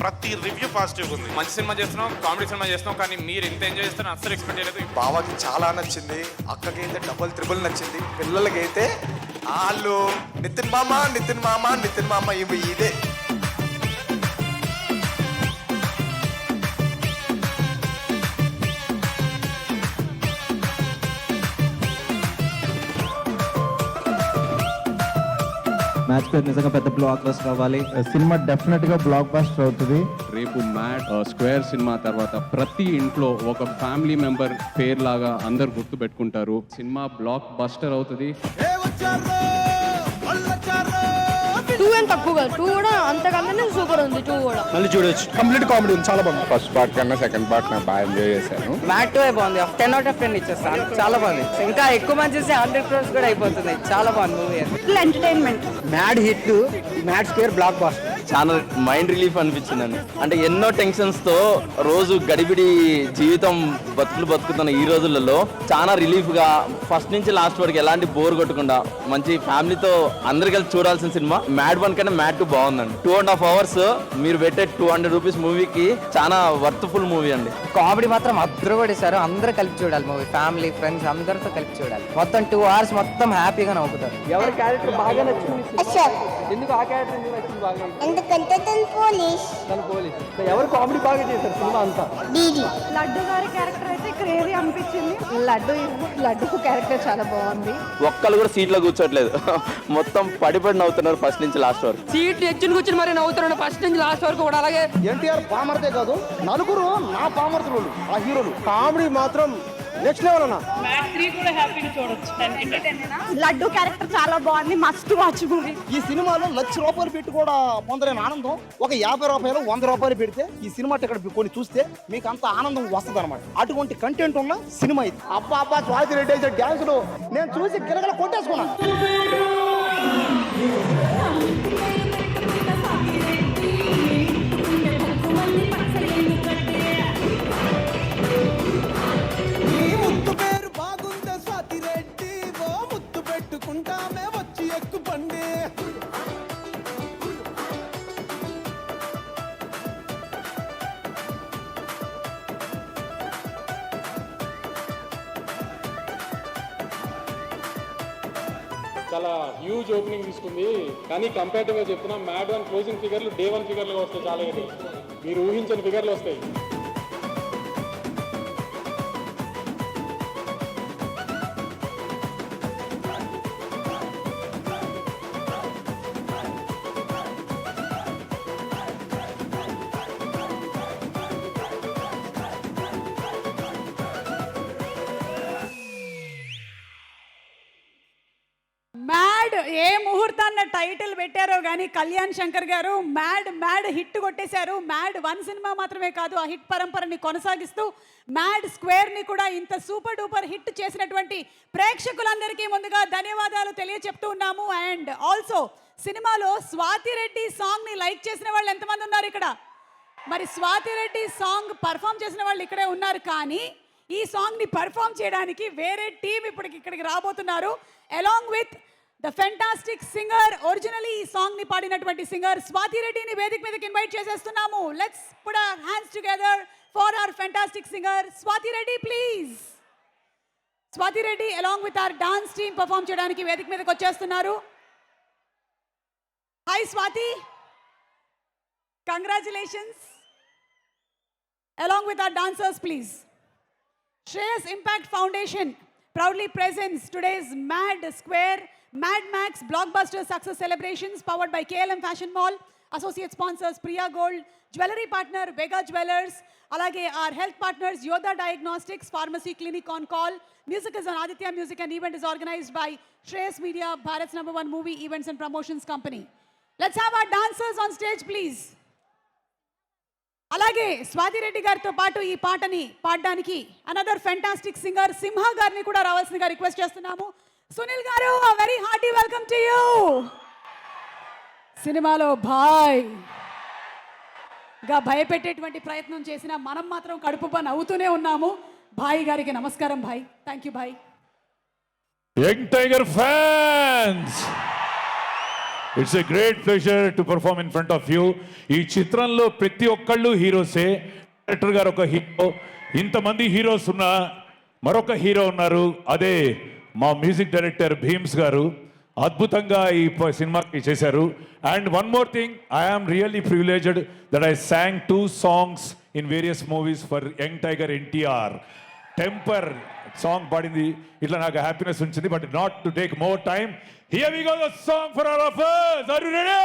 ప్రతి రివ్యూ పాజిటివ్ ఉంది. మంచి సినిమా చేస్తున్నాం, కామెడీ సినిమా చేస్తున్నాం, కానీ మీరు ఎంత ఎంజాయ్ చేస్తారో అస్సలు ఎక్స్పెక్ట్ చేయలేదు. బావకి చాలా నచ్చింది, అక్కకి అయితే డబుల్ త్రిబుల్ నచ్చింది, పిల్లలకైతే వాళ్ళు నితిన్ మామ ఇవి ఇదే. మ్యాచ్ పేరు నిజంగా పెద్ద బ్లాక్ బస్టర్ అవ్వాలి. సినిమా డెఫినెట్ గా బ్లాక్ బస్టర్ అవుతుంది. రేపు మ్యాడ్ స్క్వేర్ సినిమా తర్వాత ప్రతి ఇంట్లో ఒక ఫ్యామిలీ మెంబర్ పేరు లాగా అందరు గుర్తు పెట్టుకుంటారు. సినిమా బ్లాక్ బస్టర్ అవుతుంది. 2 ఏం తక్కువ కాదు, 2 కూడా అంతకంటే సూపర్ ఉంది. 2 కూడా మళ్ళీ చూడొచ్చు, కంప్లీట్ కామెడీ ఉంది, చాలా బాగుంది. ఫస్ట్ పార్ట్ కన్నా సెకండ్ పార్ట్ నాకు బాగా ఎంజాయ్ చేశాను. మ్యాట్ 2 బాగుంది, 10 out of 10 ఇచ్చేస్తాను. చాలా బాగుంది, ఇంకా ఎక్కువ మంది చేస్తే 100 crores కూడా అయిపోతుంది. చాలా బాగుంది movie, entertainment. Mad hit, mad square block buster. చాలా మైండ్ రిలీఫ్ అనిపించిందండి. అంటే ఎన్నో టెన్షన్స్ తో రోజు గడిబిడి జీవితం బతుకుతున్న ఈ రోజులలో చాలా రిలీఫ్ గా ఫస్ట్ నుంచి లాస్ట్ వరకు ఎలాంటి బోర్ కొట్టకుండా మంచి ఫ్యామిలీతో అందరు కలిసి చూడాల్సిన సినిమా. మ్యాడ్ 1 కన్నా మ్యాడ్ 2 బాగుందండి. 2.5 hours మీరు పెట్టే 200 రూపీస్ మూవీకి చాలా వర్త్ఫుల్ మూవీ అండి. కామెడీ మాత్రం అద్దరు కొట్టేశారు. అందరూ కలిపి చూడాలి మూవీ, ఫ్యామిలీ ఫ్రెండ్స్ అందరితో కలిపి చూడాలి. మొత్తం 2 hours మొత్తం హ్యాపీగా నవ్వుతారు. ఎవరి క్యారెక్టర్ బాగా నచ్చింది? ఎందుకు ఆ క్యారెక్టర్ ఎందుకు నచ్చింది బాగా? ఎందుకంటే తను పోలీస్. ఎవరు కామెడీ బాగా చేశారు సినిమా అంతా? లడ్డు గారి క్యారెక్టర్ అయితే క్రేజీ అనిపించింది. లడ్డు క్యారెక్టర్ చాలా బాగుంది. ఒక్కళ్ళు కూడా సీట్లో కూర్చోట్లేదు, మొత్తం పడి నవ్వుతున్నారు ఫస్ట్ నుంచి లాస్ట్ వరకు. సీట్లు ఎచ్చుని కూర్చుని మరి నవ్వుతున్నాడు ఫస్ట్ నుంచి లాస్ట్ వరకు కూడా. అలాగే ఎన్టీఆర్ పామర్తే కాదు, నలుగురు నా పామర్తులు ఆ హీరోలు. కామెడీ మాత్రం నెక్స్ట్ లెవెల్ అన్న. లడ్డు క్యారెక్టర్ చాలా బాగుంది, మస్ట్ వాచ్ మూవీ. ఈ సినిమాలో ₹1,00,000 పెట్టి కూడా పొందలేని ఆనందం ఒక ₹50 ₹100 పెడితే ఈ సినిమా టికెట్ కొన్ని చూస్తే మీకు అంత ఆనందం వస్తుంది అనమాట. అటువంటి కంటెంట్ ఉన్న సినిమా ఇది. అబ్బా స్వాతి రెడ్డి అయితే డ్యాన్సులు నేను చూసి గిలగల కొట్టేసుకున్నాను. పెట్టుకుంటామే వచ్చి ఎక్కుపండి. చాలా హ్యూజ్ ఓపెనింగ్ తీసుకుంది, కానీ కంపేటివ్ గా చెప్తున్నా మ్యాడ్ 1 క్లోజింగ్ ఫిగర్లు Day 1 ఫిగర్లుగా వస్తాయి. చాలా మీరు ఊహించని ఫిగర్లు వస్తాయి. మ్యాడ్ ఏ ముహూర్తాన్న టైటిల్ పెట్టారో కానీ కళ్యాణ్ శంకర్ గారు మ్యాడ్ హిట్ కొట్టేశారు. మ్యాడ్ 1 సినిమా మాత్రమే కాదు, ఆ హిట్ పరంపరని కొనసాగిస్తూ మ్యాడ్ స్క్వేర్ని కూడా ఇంత సూపర్ డూపర్ హిట్ చేసినటువంటి ప్రేక్షకులందరికీ ముందుగా ధన్యవాదాలు తెలియచెప్తూ ఉన్నాము. అండ్ ఆల్సో సినిమాలో స్వాతి రెడ్డి సాంగ్ని లైక్ చేసిన వాళ్ళు ఎంతమంది ఉన్నారు ఇక్కడ? మరి స్వాతి రెడ్డి సాంగ్ పర్ఫామ్ చేసిన వాళ్ళు ఇక్కడే ఉన్నారు, కానీ ఈ సాంగ్ని పర్ఫామ్ చేయడానికి వేరే టీం ఇక్కడికి రాబోతున్నారు. Along with the fantastic singer, originally ఈ సాంగ్ ని పాడినటువంటి సింగర్ స్వాతి రెడ్డిని వేదిక మీదకి ఇన్వైట్ చేసేస్తున్నాము. Let's put our hands together for our fantastic singer Swathi Reddy please. Swathi Reddy along with our dance team perform చేయడానికి వేదిక మీదకి వచ్చేస్తున్నారు. Hi Swathi, congratulations. Along with our dancers please. Shreyas Impact Foundation proudly presents today's Mad Square Mad Max Blockbuster Success Celebrations powered by KLM Fashion Mall. Associate sponsors Priya Gold, Jewelry partner Vega Jewelers, alage our health partners Yoda Diagnostics, Pharmacy Clinic on Call. Music is on Aditya Music and event is organized by Shreyas Media, Bharat's #1 movie events and promotions company. Let's have our dancers on stage please. అలాగే స్వాతి రెడ్డి గారితో పాటు ఈ పాటని పాడడానికి another fantastic singer సింహ గారిని కూడా రావాల్సిందిగా request చేస్తున్నాము. సునీల్ గారు, very hearty welcome to you. సినిమాలో భాయ్ గా భయపెట్టేటువంటి ప్రయత్నం చేసిన మనం మాత్రం కడుపుబ్బ నవ్వుతూనే ఉన్నాము. భాయ్ గారికి నమస్కారం. భాయ్, థ్యాంక్ యూ భాయ్. Young tiger fans it's a great pleasure to perform in front of you. ఈ చిత్రంలో ప్రతి ఒక్కళ్ళు హీరోసే. డైరెక్టర్ గారు ఒక హీరో, ఇంతమంది హీరోస్ ఉన్న మరొక హీరో ఉన్నారు, అదే మా మ్యూజిక్ డైరెక్టర్ భీమ్స్ గారు. అద్భుతంగా ఈ సినిమాకి చేశారు. And one more thing, I'm really privileged that I sang 2 songs in various movies for young tiger NTR. Temper song పాడింది, ఇట్లా నాకు హ్యాపీనెస్ ఉంచింది. But not to take more time, here we go the song for all of us. Are you ready?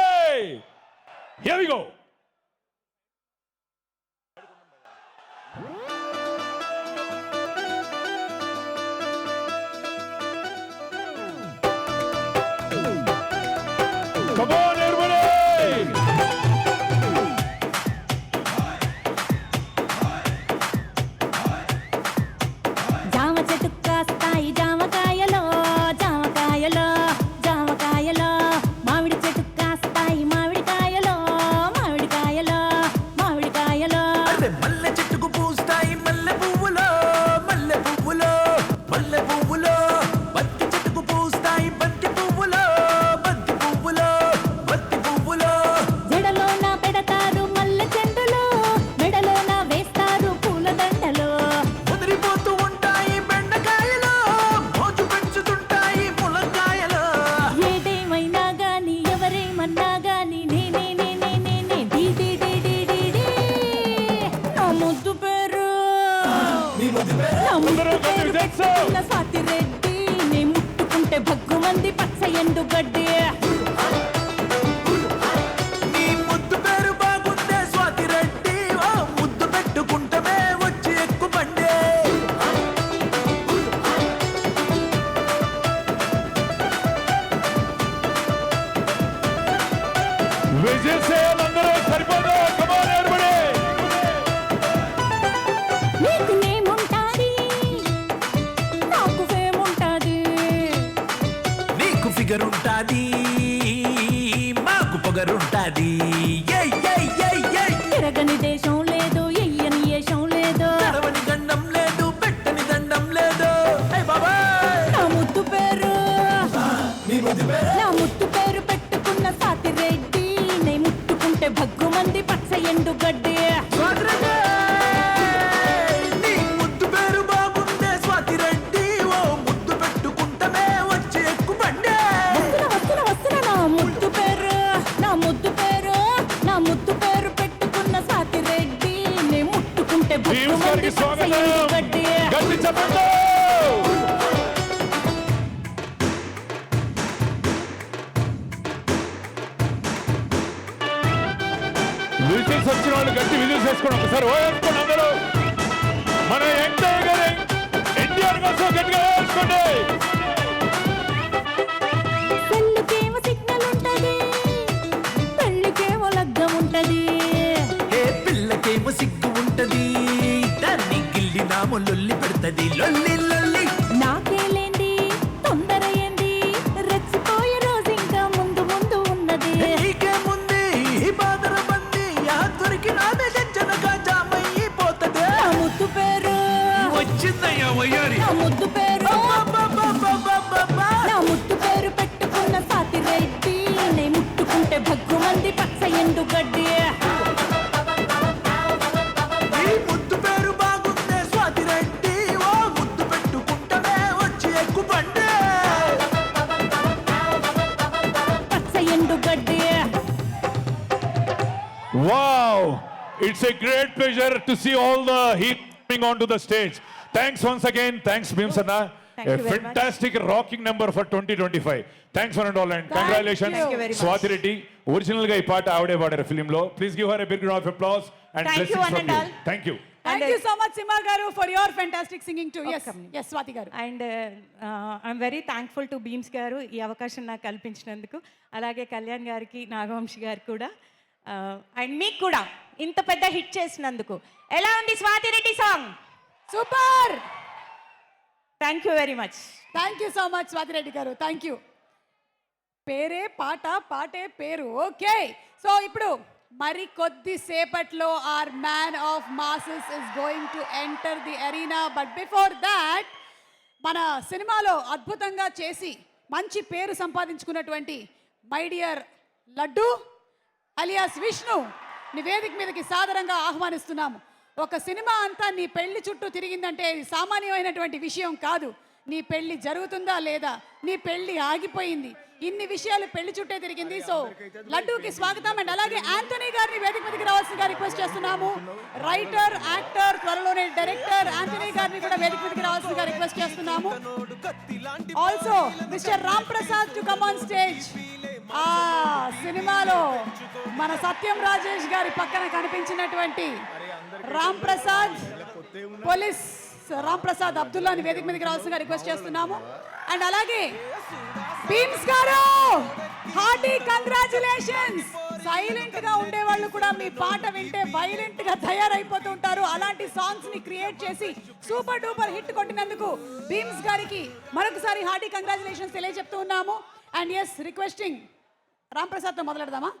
Here we go. Come on everybody! జామ చెట్టు కాస్తాయి జామకాయలో జామకాయలో జామకాయలో, మామిడి చెట్టు కాస్తాయి మామిడికాయలో మామిడికాయలో మామిడికాయలో, మల్లె చెట్టుకు పూస్తాయి మల్లె పువ్వులో మల్లె పువ్వులో మల్లె పువ్వులో, బంతి చెట్టుకు పూస్తాయి బంతి పువ్వులో బంతి పువ్వులో బంతి పువ్వులో, జడలోన పెడతారు మల్లె చెండులో మెడలోన వేస్తారు పూల దండలో, ముదిరిపోతూ ఉంటాయి బెండకాయలో మోజు పెంచుతుంటాయి ములక్కాయలో. ఏదేమైనా గాని ఎవరేమన్నా గాని నేనే నేనే నేనే డి డి డి డి డి డి. నా ముద్దు పేరు నా ముద్దు పేరు పెట్టుకున్న స్వాతి రెడ్డి, నే ముట్టుకుంటే భగ్గుమంది పచ్చ ఎండు గడ్డి. నీ ముద్దు పేరు బాగుందే స్వాతి రెడ్డి, ఓ ముద్దు పెట్టుకుంటమే వచ్చి ఎక్కు బండే. విజయ్ సేల్ అందరూ సరిపోదు. Come on everybody! నీకు నేముంటాది నాకు ఫేముంటాది, నీకు ఫిగర్ ఉంటాది మాకు పొగరుంటాది. ఏయ్ ఏయ్ ఏయ్ ఏయ్, తిరగని దేశం లేదు ఎయ్యని ఏషం లేదు, నడవని గండం లేదు పెట్టని దండం లేదు. ఏయ్ బాబాయ్, నా ముద్దు పేరు నీ ముద్దు పేరు నా ముద్దు పేరు పెట్టుకున్న సాతి రెడ్డి, నే ముట్టుకుంటే భగ్గుమంది పచ్చ ఎండు గడ్డి. స్వాతి రెడ్డి. నీ ముద్దు పేరు బాగుందే స్వాతి రెడ్డి, ఓ ముద్దు పెట్టుకుంటమే వచ్చి ఎక్కు బండే. వస్తున్న వస్తున్న వస్తున్న నా ముద్దు పేరు నా ముద్దు పేరు నా ముద్దు పేరు పెట్టుకున్న సాతి రెడ్డి, నే ముట్టుకుంటే భీమ్స్ భగ్గుమంది గారికి పచ్చ స్వాగతం. ఎండు గడ్డి. గట్టి చెప్పండి. విజిల్స్ వచ్చిన వాళ్ళు గట్టి విజిల్స్ వేసుకోండి. ఒకసారి వేసుకోండి అందరూ. మన యంగ్ టైగర్ ఎన్టీఆర్ కోసం గట్టిగా వేసుకోండి. సెల్లుకేమో సిగ్నల్ ఉంటది పెళ్ళికేమో లగ్గం ఉంటది, ఏ పిల్లకేమో సిగ్గు ఉంటది దాన్ని గిల్లి నాము లొల్లి పెడతది లొల్లి లొల్లి. నాకేలేంది తొందర ఏంది రెచ్చిపోయే రోజు ఇంకా ముందు ముందు ఉన్నది. నీకే ముందే ఈ బాదర బంది యా దొరికినాదే జంజనగా జామయ్యిపోతదే. నా ముద్దు పేరు వచ్చిందయ్యా వయ్యారి. నా ముద్దు పేరు అబ్బబ్బబ్బబ్బబ్బబ్బా. నా ముద్దు పేరు పెట్టుకున్న సాతి రెడ్డి, నే ముట్టుకుంటే భగ్గుమంది పచ్చ ఎండు గడ్డి. ఈ ముద్దు పేరు బాగుందే స్వాతి రెడ్డి, ఓ ముద్దు పెట్టుకుంటమే వచ్చి ఎక్కు బండే. పచ్చ ఎండు గడ్డి. Wow! It's a great pleasure to see all the heat coming onto the stage. Thanks once again. Thanks, Bhims Anna. Thank A you very fantastic rocking number for 2025. Thanks one and all and congratulations. Thank you very much. Swati Reddy. Original ga ee paata avade paadaru film lo. Please give her a big round of applause and Thank you, blessings one from and you. all. Thank you. Thank you so much Sima garu for your fantastic singing too. Yes yes Swathi garu. And I'm very thankful to Bheems garu ఈ అవకాశం నాకు కల్పించినందుకు, అలాగే కళ్యాణ్ గారికి నాగవంశి గారికి కూడా, and మీకు కూడా ఇంత పెద్ద హిట్ చేసినందుకు. ఎలా ఉంది Swathi Reddy song? Super. Thank you very much. Thank you so much Swathi Reddy garu. Thank you. పేరే పాట పాటే పేరు. ఓకే, సో ఇప్పుడు మరి కొద్దిసేపట్లో our man of masses is going to enter the arena. But before that మన సినిమాలో అద్భుతంగా చేసి మంచి పేరు సంపాదించుకున్నటువంటి my dear Laddu alias Vishnu నీ వేదిక మీదకి సాదరంగా ఆహ్వానిస్తున్నాము. ఒక సినిమా అంతా నీ పెళ్లి చుట్టూ తిరిగిందంటే ఇది సామాన్యమైనటువంటి విషయం కాదు. నీ పెళ్లి జరుగుతుందా లేదా, నీ పెళ్లి ఆగిపోయింది, ఇన్ని విషయాలు పెళ్లి చుట్టే తిరిగింది. సో లడ్డూకి స్వాగతం. అండ్ అలాగే యాంటనీ గారిని వేదిక మీదకి రావాల్సిందిగా రిక్వెస్ట్ చేస్తున్నాము. రైటర్, యాక్టర్, త్వరలోనే డైరెక్టర్ యాంటనీ గారిని కూడా వేదిక మీదకి రావాల్సిందిగా రిక్వెస్ట్ చేస్తున్నాము. Also mister Ram Prasad to come on stage. ఆ సినిమాలో మన సత్యం రాజేష్ గారి పక్కన కనిపించినటువంటి రామ్ ప్రసాద్, పోలీస్ రామ్ ప్రసాద్ అబ్దుల్లాని వేదిక మీదకి రావాల్సిందిగా రిక్వెస్ట్ చేస్తున్నాము. అండ్ అలాగే భీమ్స్ గారు, హార్టీ కంగ్రాచులేషన్స్. సైలెంట్ గా ఉండేవాళ్ళు కూడా మీ పాట వింటే వైలెంట్ గా తయారైపోతూ ఉంటారు. అలాంటి సాంగ్స్ ని క్రియేట్ చేసి సూపర్ డూపర్ హిట్ కొట్టినందుకు భీమ్స్ గారికి మరొకసారి హార్టీ కంగ్రాచులేషన్స్ తెలియజెప్తూ ఉన్నాము. And yes, requesting Ram Prasad తో మొదలెడదామా?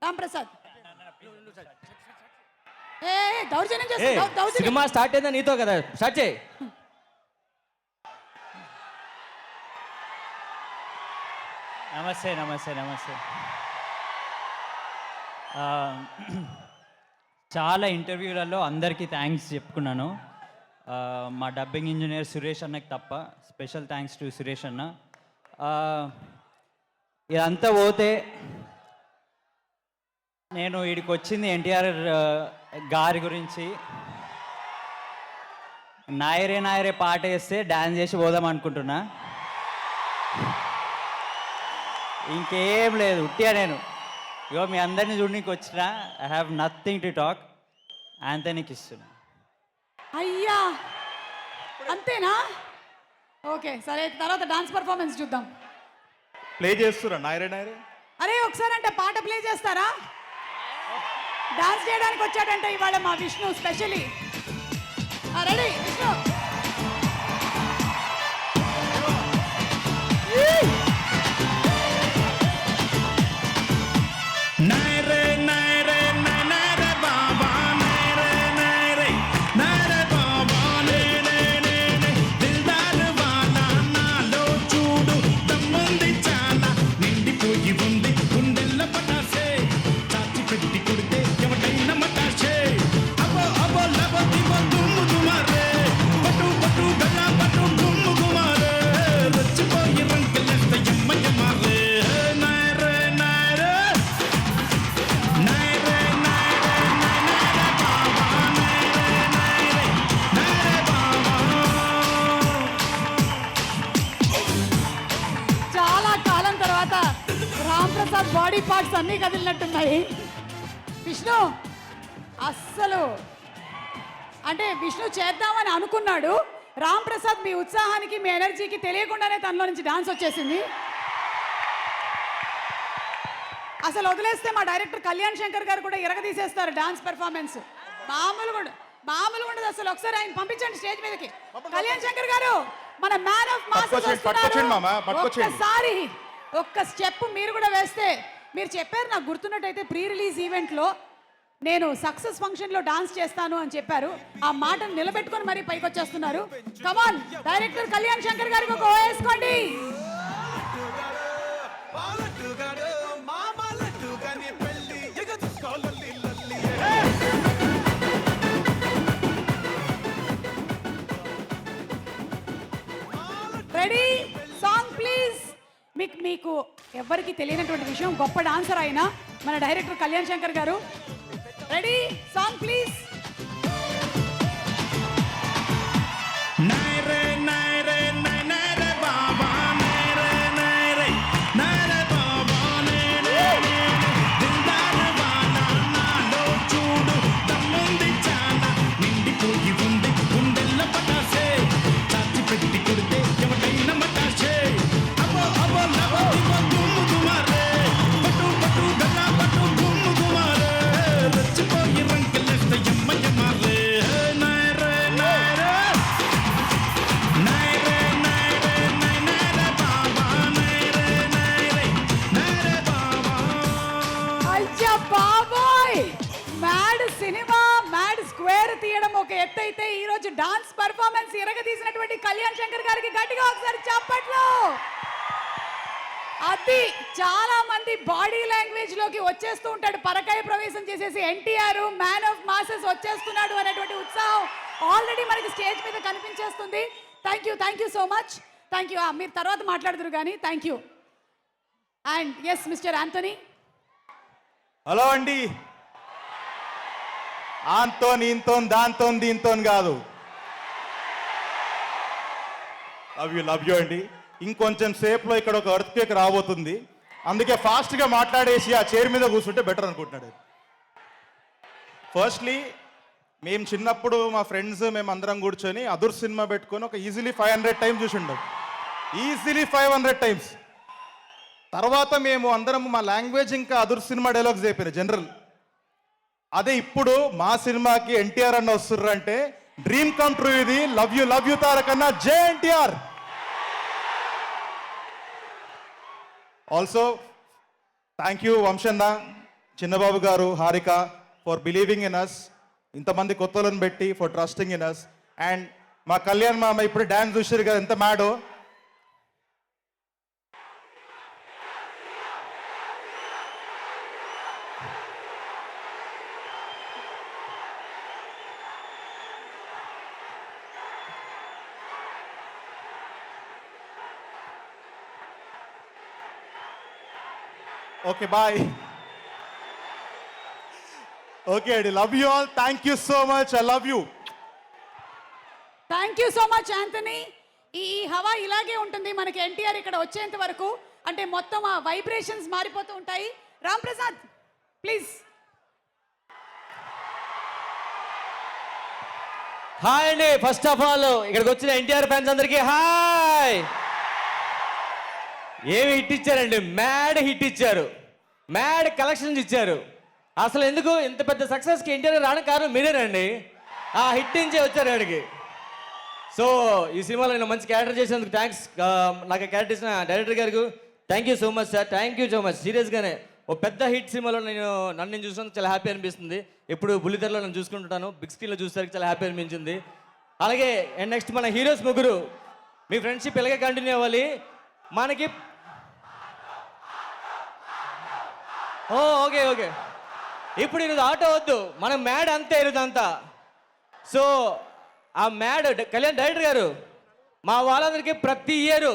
రామ్ ప్రసాద్, దౌర్జన్యం చేస్తా. సినిమా స్టార్ట్ అయిందా నీతో కదా, స్టార్ట్ చేయి. నమస్తే నమస్తే నమస్తే. చాలా ఇంటర్వ్యూలలో అందరికీ థ్యాంక్స్ చెప్పుకున్నాను. మా డబ్బింగ్ ఇంజనీర్ సురేష్ అన్నకి తప్ప స్పెషల్ థ్యాంక్స్ టు సురేష్ అన్న. ఇదంతా పోతే నేను వీడికి వచ్చింది ఎన్టీఆర్ గారి గురించి. నాయరే నాయరే పాట వేస్తే డ్యాన్స్ చేసి పోదాం అనుకుంటున్నా. ఇంకేం లేదు, ఉట్టిగా నేను ఇగో మీ అందరినీ చూడడానికి వచ్చిన. I have nothing to talk. యాంథనీకి ఇస్తున్నా. అయ్యా అంతేనా? ఓకే సరే, తర్వాత డాన్స్ పర్ఫార్మెన్స్ చూద్దాం. ప్లే చేస్తురా నాయరే నాయరే? అరే ఒకసారి అంటే పాట ప్లే చేస్తారా? డాన్స్ చేయడానికి వచ్చాడంటే ఇవాళ మా విష్ణు స్పెషలీ. రెడీ విష్ణు? నాయరే నాయరే నాయరే బాబా, నాయరే నాయరే నాయరే బాబా, నేనే నేనే దిల్దార్ వాలా, నాలో చూడు దమ్ముంది చాలా, నిండిపోయి ఉంది గుండెల్ల పటాసే, చాచి పెట్టి కొడితే ఎవడైనా మటాసే, అబో అబో లబో దిబో దుమ్ము దుమారే, పట్టు పట్టు గల్లా పట్టు గుమ్ము గుమారే, రెచ్చిపోయి రంకెలేస్తే ఎమ్మ ఎమ్మారే. నాయరే నాయరే చాలా కాలం తర్వాత రామ్ ప్రసాద్ బాడీ పార్ట్స్ అన్నీ కదిలినట్టున్నాయి. విష్ణు అస్సలు అంటే విష్ణు చేద్దామని అనుకున్నాడు. రామ్ ప్రసాద్ మీ ఉత్సాహానికి మీ ఎనర్జీకి తెలియకుండానే తనలో నుంచి డాన్స్ వచ్చేసింది. అసలు వదిలేస్తే మా డైరెక్టర్ కళ్యాణ్ శంకర్ గారు కూడా ఇరగదీసేస్తారు డాన్స్ పెర్ఫార్మెన్స్. మామూలుగా ఉండదు అసలు. ఒకసారి ఆయన పంపించండి స్టేజ్ మీదకి. కళ్యాణ్ శంకర్ గారు, మన మ్యాన్ ఆఫ్ మాసెస్ వస్తున్నారు. ఒక్కసారి ఒక్క స్టెప్ మీరు కూడా వేస్తే. మీరు చెప్పారు, నాకు గుర్తున్నట్టయితే ప్రీ రిలీజ్ ఈవెంట్లో నేను సక్సెస్ ఫంక్షన్లో డాన్స్ చేస్తాను అని చెప్పారు. ఆ మాటను నిలబెట్టుకొని మరీ పైకి వచ్చేస్తున్నారు. కమాన్ డైరెక్టర్ కళ్యాణ్ శంకర్ గారికి ఒక ఓ వేసుకోండి. Ready, song please. మీకు ఎవరికి తెలియనటువంటి విషయం, గొప్ప డాన్సర్ అయినా మన director Kalyan Shankar garu. Ready, song please. నాయరే నాయరే నాయరే బాబా, నాయరే నాయరే నాయరే బాబా, నేనే నేనే దిల్దార్ వాలా, నాలో చూడు దమ్ముంది చాలా, నిండిపోయి ఉంది గుండెల్ల పటాసే, చాచి పెట్టి కొడితే ఎవడైనా మటాసే, అబో అబో లబో దిబో గుమ్ము గుమారే, పట్టు పట్టు గల్లా పట్టు గుమ్ము గుమారే, రెచ్చిపోయి రంకెలేస్తే ఎమ్మ ఎమ్మారే. నాయరే నాయరే నాయరే నాయరే నాయరే బాబా, నాయరే నాయరే నాయరే బాబా. అయ్యా బాబోయ్, మ్యాడ్ సినిమా, మ్యాడ్ స్క్వేర్ తీయడం ఒక ఎత్తు అయితే, ఈ రోజు డాన్స్ పర్ఫార్మెన్స్ ఇరగదీసినటువంటి కళ్యాణ్ శంకర్ గారికి గట్టిగా ఒకసారి చప్పట్లు. అది చాలా మంది బాడీ లాంగ్వేజ్ లోకి వచ్చేస్తూ ఉంటాడు, పరకాయ ప్రవేశం చేసేసి ఎన్టీఆర్ మ్యాన్ ఆఫ్ మాసెస్ వచ్చేస్తున్నాడు అనేటువంటి ఉత్సాహం ఆల్రెడీ మనకి స్టేజ్ మీద కనిపించేస్తుంది. Thank you so much. Thank you. మీరు తర్వాత మాట్లాడుతురు కానీ thank you. And yes mister Anthony. Hello అండి. ఆంతో నీంతో దాంతో దీంతో కాదు. లవ్ యూ అండి. ఇంకొంచెం సేపులో ఇక్కడ ఒక ఎర్త్క్వేక్ రాబోతుంది, అందుకే ఫాస్ట్గా మాట్లాడేసి ఆ చైర్ మీద కూర్చుంటే బెటర్ అనుకుంటున్నాడు. ఫస్ట్లీ మేము చిన్నప్పుడు మా ఫ్రెండ్స్ మేము అందరం కూర్చొని అదుర్ సినిమా పెట్టుకొని ఒక ఈజీలీ 500 టైమ్స్ చూసి ఉంటాం. Easily 500 times. తర్వాత మేము అందరం మా లాంగ్వేజ్ ఇంకా అదుర్ సినిమా డైలాగ్స్ చెప్పారు జనరల్. అదే ఇప్పుడు మా సినిమాకి ఎన్టీఆర్ అన్న వస్తుర్రు అంటే డ్రీమ్ కమ్ ట్రూ ఇది. లవ్ యూ తారకన్నా. జై ఎన్టీఆర్. ఆల్సో థ్యాంక్ యూ వంశన్న, Chinnababu garu, Haarika for believing in us. ఇంతమంది కొత్తలను పెట్టి for trusting in us. And మా కళ్యాణ్ మామ ఇప్పుడు డ్యాన్స్ చూసారు కదా ఎంత మ్యాడో. Okay bye. ఓకే అండి. Love you all. Thank you so much. I love you. Thank you so much Anthony. ఈ హవా ఇలాగే ఉంటుంది మనకి ఎన్టీఆర్ ఇక్కడ వచ్చేంత వరకు. అంటే మొత్తం ఆ వైబ్రేషన్స్ మారిపోతూ ఉంటాయి. రామ్ ప్రసాద్ ప్లీజ్. హాయ్ అండి. ఫస్ట్ ఆఫ్ ఆల్ ఇక్కడికి వచ్చిన ఎన్టీఆర్ ఫ్యాన్స్ అందరికీ హాయ్. ఏమి హిట్ ఇచ్చారండి, మ్యాడ్ హిట్ ఇచ్చారు, మ్యాడ్ కలెక్షన్స్ ఇచ్చారు. అసలు ఎందుకు ఇంత పెద్ద సక్సెస్కి ఎన్టీఆర్ రావడం కారణం మీరేనండి. ఆ హిట్ నుంచే వచ్చారు ఆడికి. సో ఈ సినిమాలో నేను మంచి క్యారెక్టర్ చేసినందుకు థ్యాంక్స్. నాకు క్యారెక్టర్ ఇచ్చిన డైరెక్టర్ గారికి thank you so much sir. Thank you so much. సీరియస్గానే ఓ పెద్ద హిట్ సినిమాలో నన్ను చూసినందుకు చాలా హ్యాపీ అనిపిస్తుంది. ఎప్పుడు బుల్లితెరలో నేను చూసుకుంటుంటాను, బిగ్ స్క్రీన్లో చూసేసరికి చాలా హ్యాపీ అనిపించింది. అలాగే అండ్ నెక్స్ట్ మన హీరోస్ ముగ్గురు మీ ఫ్రెండ్షిప్ ఇలాగే కంటిన్యూ అవ్వాలి. మనకి ఓకే ఇప్పుడు ఈరోజు ఆటో వద్దు, మనం మ్యాడ్ అంతే ఈరోజు అంతా. సో ఆ మ్యాడ్ కళ్యాణ్ డైరెక్టర్ గారు మా వాళ్ళందరికీ ప్రతి ఇయర్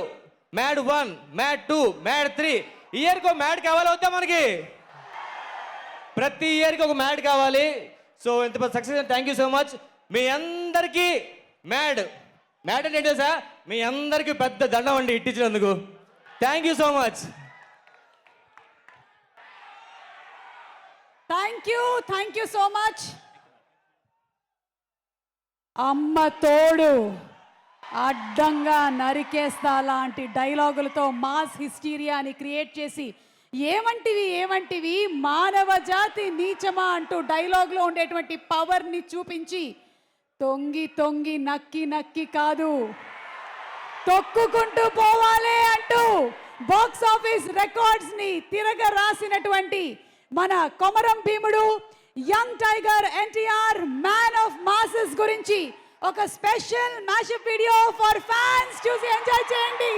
మ్యాడ్ 1, మ్యాడ్ 2, మ్యాడ్ 3 ఇయర్కి ఒక మ్యాడ్ కావాలి వద్దా మనకి? ప్రతి ఇయర్కి ఒక మ్యాడ్ కావాలి. సో ఇంత పెద్ద success thank you so much. మీ అందరికీ మ్యాడ్ అంటే ఏంటో సార్, మీ అందరికీ పెద్ద దండం అండి ఇట్టించినందుకు. Thank you so much. Thank you so much. అమ్మ తోడు అడ్డంగా నరికేస్తా లాంటి డైలాగులతో మాస్ హిస్టీరియాని క్రియేట్ చేసి ఏమంటివి మానవ జాతి నీచమా అంటూ డైలాగ్లో ఉండేటువంటి పవర్ని చూపించి తొంగి నక్కి కాదు తొక్కుకుంటూ పోవాలి అంటూ బాక్స్ ఆఫీస్ రికార్డ్స్ని తిరగ రాసినటువంటి మన కొమరం భీముడు young tiger NTR man of masses గురించి ఒక special mashup video for fans చూసి ఎంజాయ్ చేయండి.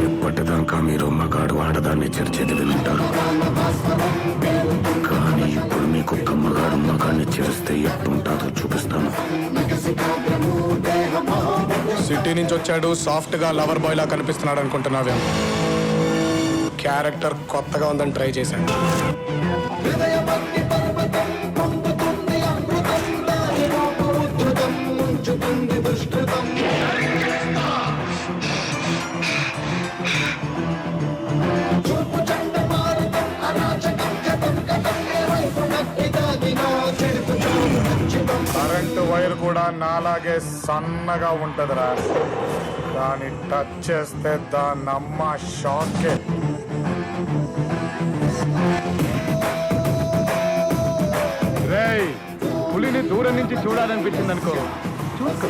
ఇప్పటిదాకా మీరు మగాడు ఆడదాన్ని చర్చేది వింటారు, కానీ ఇప్పుడు మీకు ఒక్క మగాడు మగాడిని చేస్తే ఎట్టుంటాదో చూపిస్తాను. సిటీ నుంచి వచ్చాడు, సాఫ్ట్ గా లవర్ బాయ్ లా కనిపిస్తున్నాడు అనుకుంటున్నావే. క్యారెక్టర్ కొత్తగా ఉందని ట్రై చేశాను. కరెంటు వైర్ కూడా నాలాగే సన్నగా ఉంటదిరా, దాన్ని టచ్ చేస్తే దాన్ని అమ్మ షాకే. రేయ్, పులిని నుంచి చూడాలనిపించింది అనుకో చూసుకో.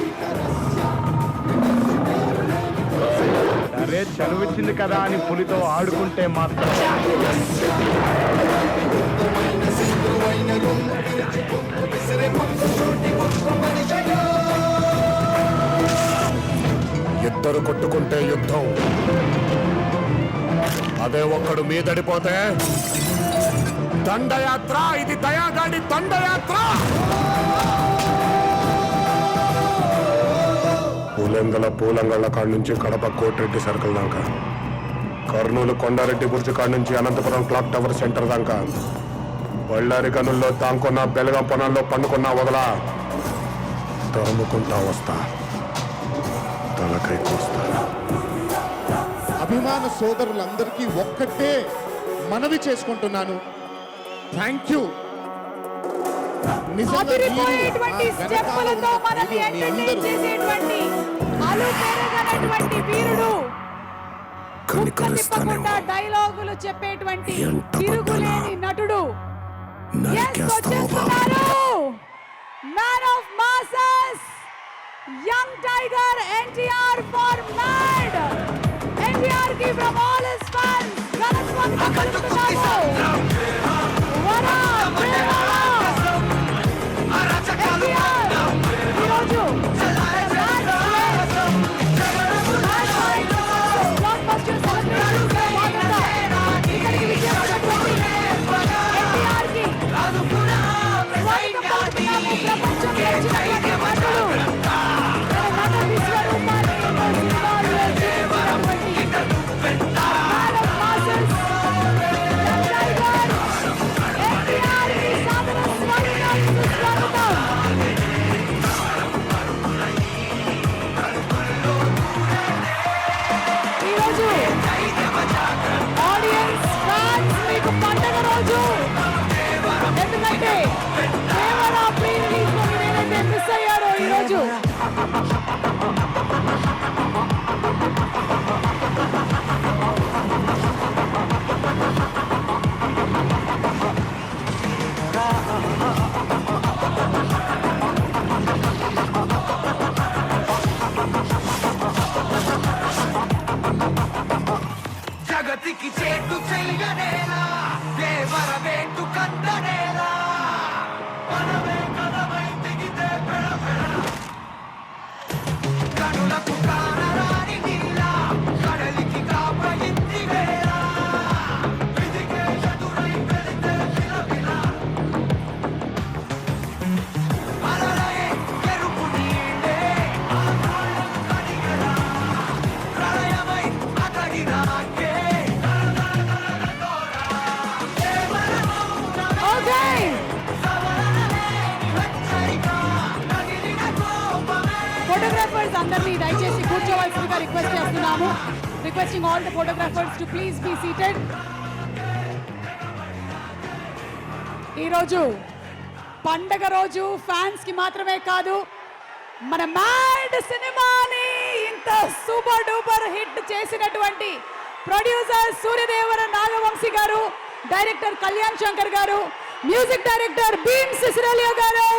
అరే చనువిచ్చింది కదా అని పులితో ఆడుకుంటే మాత్రం ఇద్దరు కొట్టుకుంటే యుద్ధం, అదే ఒక్కడు మీదడిపోతే దండయాత్ర. ఇది దయాగాడి దండయాత్ర. పూలంగళ్ళ కాడ నుంచి కడప కోటిరెడ్డి సర్కిల్ దాకా, కర్నూలు కొండారెడ్డి బుర్జు కాడ నుంచి అనంతపురం క్లాక్ టవర్ సెంటర్ దాకా, బళ్ళారి గనుల్లో తాంకున్న బెలగం పొలంలో పండుకున్నా వదలా, తరుముకుంటా వస్తా, తలకై కోస్తా. అభిమాన సోదరులందరికీ ఒక్కటే మనవి చేసుకుంటున్నాను, థ్యాంక్ యూ. అదిరిపోయేటువంటి స్టెప్పులతో మనల్ని ఎంటర్టైన్ చేసేటువంటి అలుపెరగనటువంటి వీరుడు, తిప్పకుండా డైలాగులు చెప్పేటువంటి తిరుగులేని నటుడు. వచ్చేస్తున్నారు man of masses, young tiger NTR for mad. NTR కి ఫ్రమ్ ఆల్ హిస్ ఫ్యాన్స్ ఘనస్వాగతం పలుకుతున్నాము. ఈరోజు ఆడియన్స్ ఫ్యాన్స్ మీకు పండగ రోజు, ఎందుకంటే దేవరా ప్రీ రిలీజ్ లో మీరేదైతే మిస్ అయ్యారో ఈరోజు జగతికి చేటు చెయ్యనేలా, దేవర వేటు కందనేలా, మనమే కదమై దిగితే కనులకు కానరాని నీలా, కడలికి కాపయింది వేళ, విధికే ఎదురై వెళితే విలవిల, అలలే ఎరుపు నీళ్ళే ఆకాళ్ళను కడిగెలా, ప్రళయమై అతడినాకే. ఫోటోగ్రాఫర్స్ అందరినీ దయచేసి కూర్చోవలసిందిగా రిక్వెస్ట్ చేస్తున్నాము. Requesting all the photographers to please be seated. ఈరోజు పండగ రోజు ఫ్యాన్స్ కి మాత్రమే కాదు, మన మ్యాడ్ సినిమాని ఇంత సూపర్ డూపర్ హిట్ చేసినటువంటి ప్రొడ్యూసర్ సూర్యదేవర నాగవంశీ గారు, డైరెక్టర్ కళ్యాణ్ శంకర్ గారు, మ్యూజిక్ డైరెక్టర్ భీమ్ సిసిరోలియో గారు,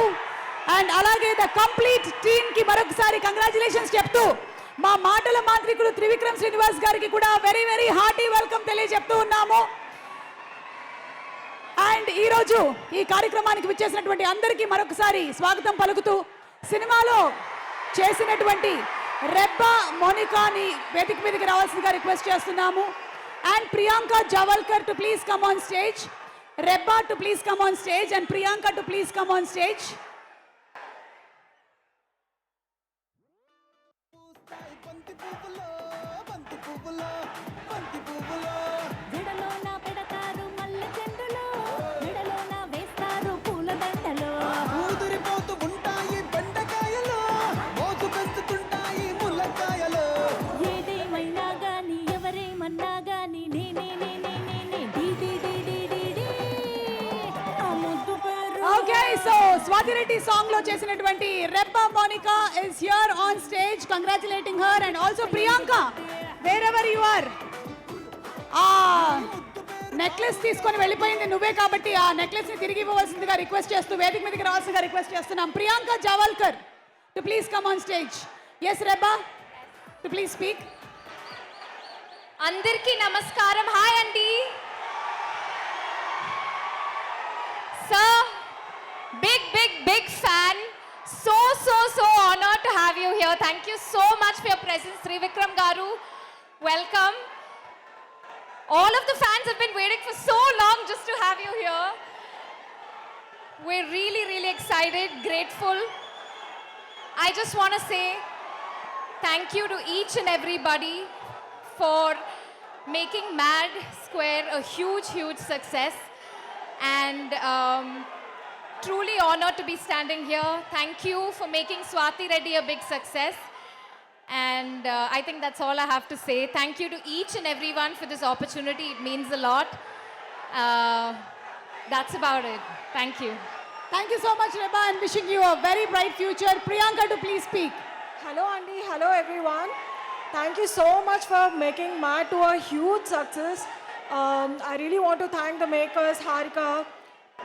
అండ్ అలాగే ద కంప్లీట్ టీమ్ కి మరొకసారి కంగ్రాచులేషన్స్ చెప్తూ, మా మాటల మాంత్రికుడు త్రివిక్రమ్ శ్రీనివాస్ గారికి కూడా వెరీ వెరీ హార్టీ వెల్కమ్ తెలియజెప్తూ ఉన్నాము. అండ్ ఈరోజు ఈ కార్యక్రమానికి విచ్చేసినటువంటి అందరికీ మరొకసారి స్వాగతం పలుకుతూ, సినిమాలో చేసినటువంటి రెబ్బా మోనికాని వేదిక మీదకి రావాల్సిందిగా రిక్వెస్ట్ చేస్తున్నాము. And Priyanka Jawalkar too please come on stage, Reba to please come on stage, and Priyanka too please come on stage. So Swathi Reddy song లో చేసినటువంటి Reba Monica is here on stage, congratulating her, and also Priyanka, wherever you are. Necklace తీసుకొని వెళ్ళిపోయింది నువ్వే కాబట్టి ఆ necklace ని తిరిగి ఇవ్వవలసిందిగా request చేస్తూ వేదిక మీదకి రావాల్సిందిగా రిక్వెస్ట్ చేస్తున్నాం. Priyanka Jawalkar to please come on stage. Yes Reba to please speak. అందరికీ నమస్కారం. హాయ్ అండి. Sir, big fan. So honored to have you here. Thank you so much for your presence. Trivikram garu, welcome. All of the fans have been waiting for so long just to have you here. We're really excited, grateful. I just want to say thank you to each and everybody for making Mad Square a huge success, and truly honored to be standing here. Thank you for making Swati Reddy a big success, and I think that's all I have to say. Thank you to each and everyone for this opportunity. It means a lot. That's about it. Thank you. Thank you so much, Reba, and wishing you a very bright future. Priyanka to please speak. Hello Andy, hello everyone. Thank you so much for making Mad to a huge success. I really want to thank the makers, Harika,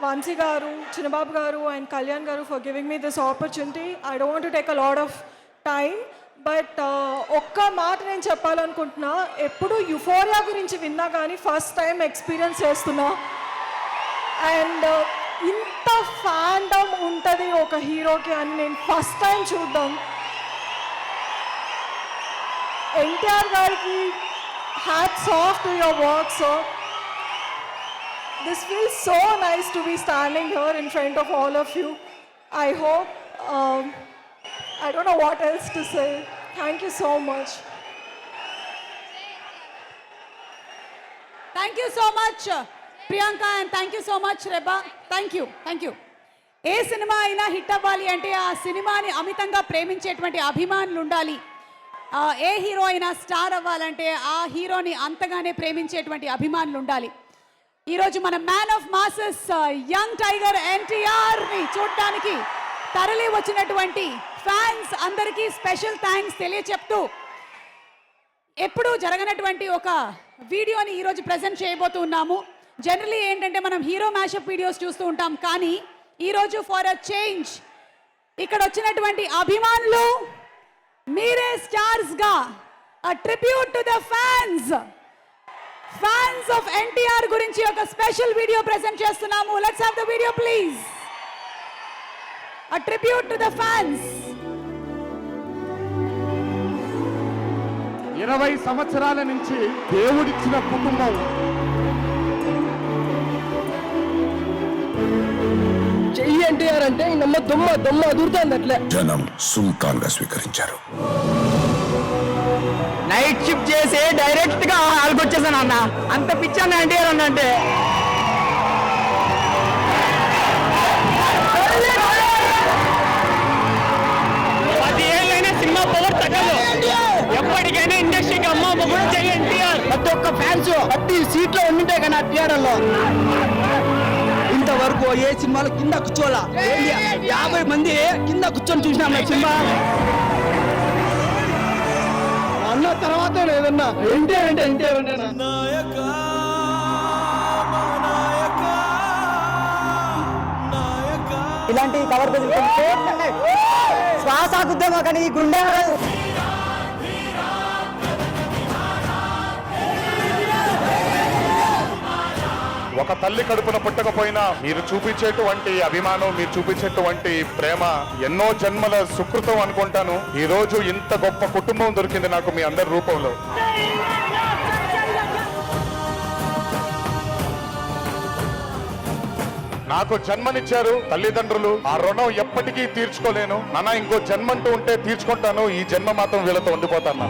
Vansi garu, Chinababu garu and Kalyan garu for giving me this opportunity. I don't want to take a lot of time, but ఒక్క మాట నేను చెప్పాలనుకుంటున్నా. ఎప్పుడు euphoria గురించి విన్నా కానీ first time experience చేస్తున్నా. And ఇంత fandom ఉంటుంది ఒక హీరోకి అని నేను ఫస్ట్ టైం చూద్దాం. ఎన్టీఆర్ గారికి hats off to your work sir. This feels so nice to be standing here in front of all of you. I hope, I don't know what else to say. Thank you so much. Thank you so much, Priyanka, and thank you so much, Reba. Thank you. A cinema అయినా hit అవ్వాలి అంటే ఆ సినిమాని అమితంగా ప్రేమించేటువంటి అభిమానులు ఉండాలి. ఏ hero అయినా star అవ్వాలంటే ఆ హీరోని అంతగానే ప్రేమించేటువంటి అభిమానులు ఉండాలి. ఈరోజు మన man of masses young tiger ఎన్టీఆర్ని చూడటానికి తరలి వచ్చినటువంటి ఫ్యాన్స్ అందరికీ స్పెషల్ థ్యాంక్స్ తెలియచెప్తూ ఎప్పుడూ జరగనటువంటి ఒక వీడియోని ఈరోజు ప్రజెంట్ చేయబోతున్నాము. జనరలీ ఏంటంటే మనం హీరో మ్యాషప్ వీడియోస్ చూస్తూ ఉంటాం, కానీ ఈరోజు ఫర్ అ చేంజ్ ఇక్కడ వచ్చినటువంటి అభిమానులు మీరే స్టార్స్గా a tribute to the fans of NTR గురించి ఒక స్పెషల్ వీడియో ప్రెజెంట్ చేస్తున్నాము. Let's have the video please. A tribute to the fans. 20 సంవత్సరాల నుంచి దేవుడిచ్చిన కుటుంబం చెయ్యి ఎన్టీఆర్ అంటే నమ్మ దొమ్మ అదురుతుంది అట్లే. జనం సుల్తాన్గా స్వీకరించారు. నైట్ షిఫ్ట్ చేసి డైరెక్ట్ గా హాల్కి వచ్చేసాను అన్న. అంత పిచ్చాను ఎన్టీఆర్ అన్న అంటే. సినిమా పవర్ తగ్గదు. ఎప్పటికైనా ఇండస్ట్రీకి అమ్మ కూడా చెయ్యి ఎన్టీఆర్. ప్రతి ఒక్క ఫ్యాన్స్ ప్రతి సీట్లో ఉండింటే కానీ ఆ థియేటర్లో ఇంతవరకు ఏ సినిమాలో కింద కూర్చోలా. 50 మంది కింద కూర్చొని చూసినాం సినిమా అన్న. తర్వాత లేదన్నా ఎన్టీఆర్ అంటే ఎన్టీఆర్ అంటే ఇలాంటి కవర్ శ్వాస ఆగుద్దామా కానీ ఈ గుండె ఒక తల్లి కడుపున పుట్టకపోయినా మీరు చూపించేటువంటి అభిమానం, మీరు చూపించేటువంటి ప్రేమ ఎన్నో జన్మల సుకృతం అనుకుంటాను. ఈ రోజు ఇంత గొప్ప కుటుంబం దొరికింది నాకు మీ అందరి రూపంలో. నాకు జన్మనిచ్చారు తల్లిదండ్రులు. ఆ రుణం ఎప్పటికీ తీర్చుకోలేను. నాన్న ఇంకో జన్మంటూ ఉంటే తీర్చుకుంటాను. ఈ జన్మ మాత్రం వీళ్ళతో ఉండిపోతాను.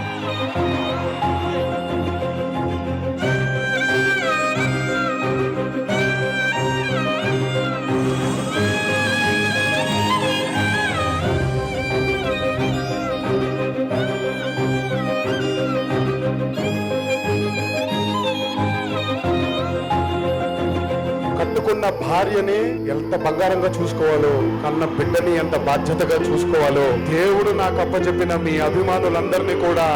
కట్టుకున్న భార్యని ఎంత బంగారంగా చూసుకోవాలో, కన్న బిడ్డని ఎంత బాధ్యతగా చూసుకోవాలో దేవుడు నాకు అప్పచెప్పిన మీ అభిమానులందరినీ కూడా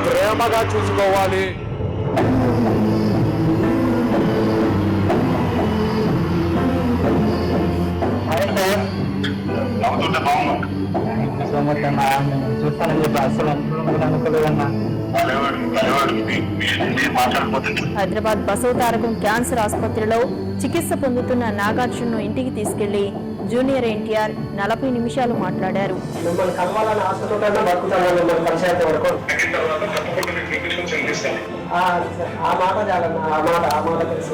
ప్రేమగా చూసుకోవాలి. సో మచ్ అన్న, చూస్తానని చెప్పి అసలు అనుకోలేదన్నా. హైదరాబాద్ బసవతారకం క్యాన్సర్ ఆసుపత్రిలో చికిత్స పొందుతున్న నాగార్జున్ను ఇంటికి తీసుకెళ్లి జూనియర్ ఎన్టీఆర్ 40 నిమిషాలు మాట్లాడారు. మిమ్మల్ని కలవాలని ఆశతో బతుకుతాను, మిమ్మల్ని కలిసేంత వరకు ఆ మాట చాలన్న, ఆ మాట తెలుసు.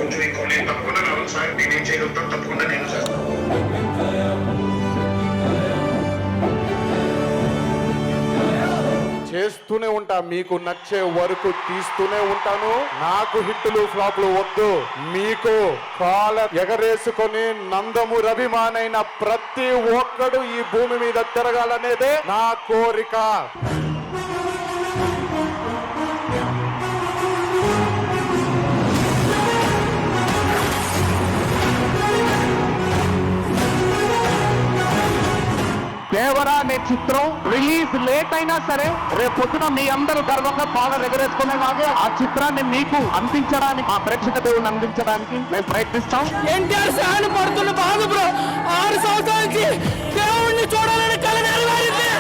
చేస్తూనే ఉంటా, మీకు నచ్చే వరకు తీస్తూనే ఉంటాను. నాకు హిట్టులు ఫ్లాప్లు వద్దు. మీకు కాలర్ ఎగరేసుకొని నందమూరి అభిమానైన ప్రతి ఒక్కడు ఈ భూమి మీద తిరగాలనేదే నా కోరిక. దేవరా అనే చిత్రం రిలీజ్ లేట్ అయినా సరే రేపు పొద్దున మీ అందరూ గర్వంగా కాలర్ ఎగరేసుకునేలాగే ఆ చిత్రాన్ని మీకు అందించడానికి, ఆ ప్రేక్షక దేవుడిని అందించడానికి మేము ప్రయత్నిస్తాం. ఎన్టీఆర్ ఫ్యాన్ పడుతున్న బాధ బ్రో, 6 సంవత్సరాల నుంచి దేవుడిని చూడాలని కల నెరవేరింది.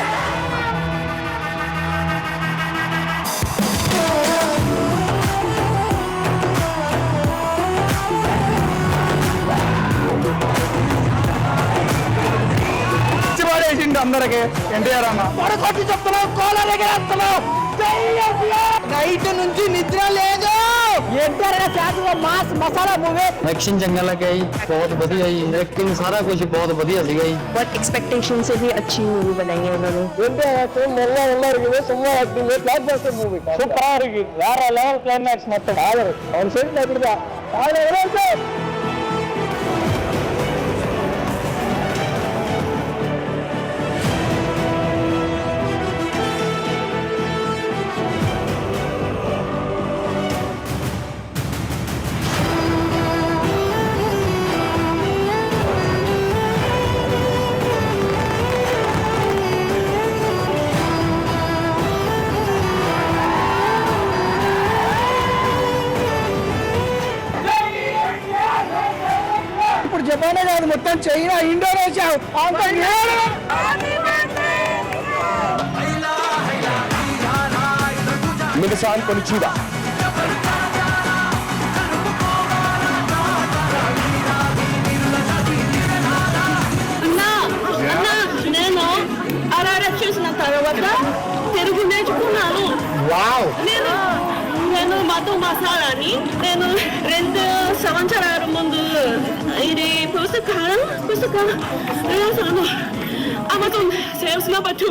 అందరికి ఎన్టీఆర్ అన్న కొట్టి చెప్తున్నావు, కోలర్ ఎగరేస్తున్నావు. నైట్ నుంచి నిద్ర లేదు. मास मसाला मूवी एक्शन जंगल गई, बहुत बढ़िया ही एक्टिंग सारा कुछ बहुत बढ़िया सी गई. बट एक्सपेक्टेशन से भी अच्छी मूवी बनाई है उन्होंने. मूवी सूपर వేరే లెవెల్ క్లైమాక్స్ మొత్తం ఆడరు అవును సెట్ అయిపోయిందా జపానే కాదు మొత్తం చైనా ఇండోనేషియా మిగసాన్ కొనిచూడా నేను ఆర్ఆర్ఎఫ్ చూసిన తర్వాత తెలుగు నేర్చుకున్నాను. నేను మధు మసాలాని నేను 2 సంవత్సరాల ముందు ఇది పుస్తకాలు రాసాను. అమెజాన్ సేల్స్లో పట్టు.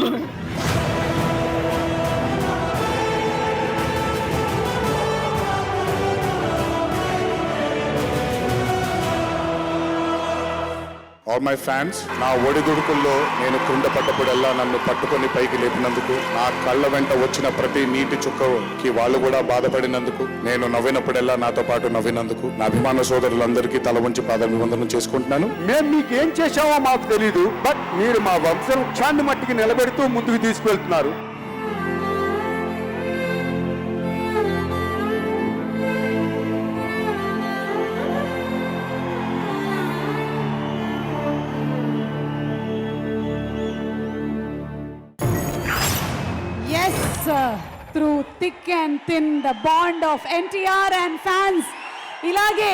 ఆల్ మై ఫ్యాన్స్, నా ఒడిదుడుకుల్లో నేను క్రింద పడ్డప్పుడల్లా నన్ను పట్టుకొని పైకి లేపినందుకు, నా కళ్ళ వెంట వచ్చిన ప్రతి నీటి చుక్కకి వాళ్ళు కూడా బాధపడినందుకు, నేను నవ్వినప్పుడల్లా నాతో పాటు నవ్వినందుకు నా అభిమాన సోదరులందరికీ తల వంచి పాదాభివందనం చేసుకుంటున్నాను. మేము మీకు ఏం చేశామో మాకు తెలీదు, బట్ మీరు మా వంశాన్ని మట్టికి నిలబెడుతూ ముందుకు తీసుకెళ్తున్నారు. Through thick and thin, the bond of NTR and fans ఇలాగే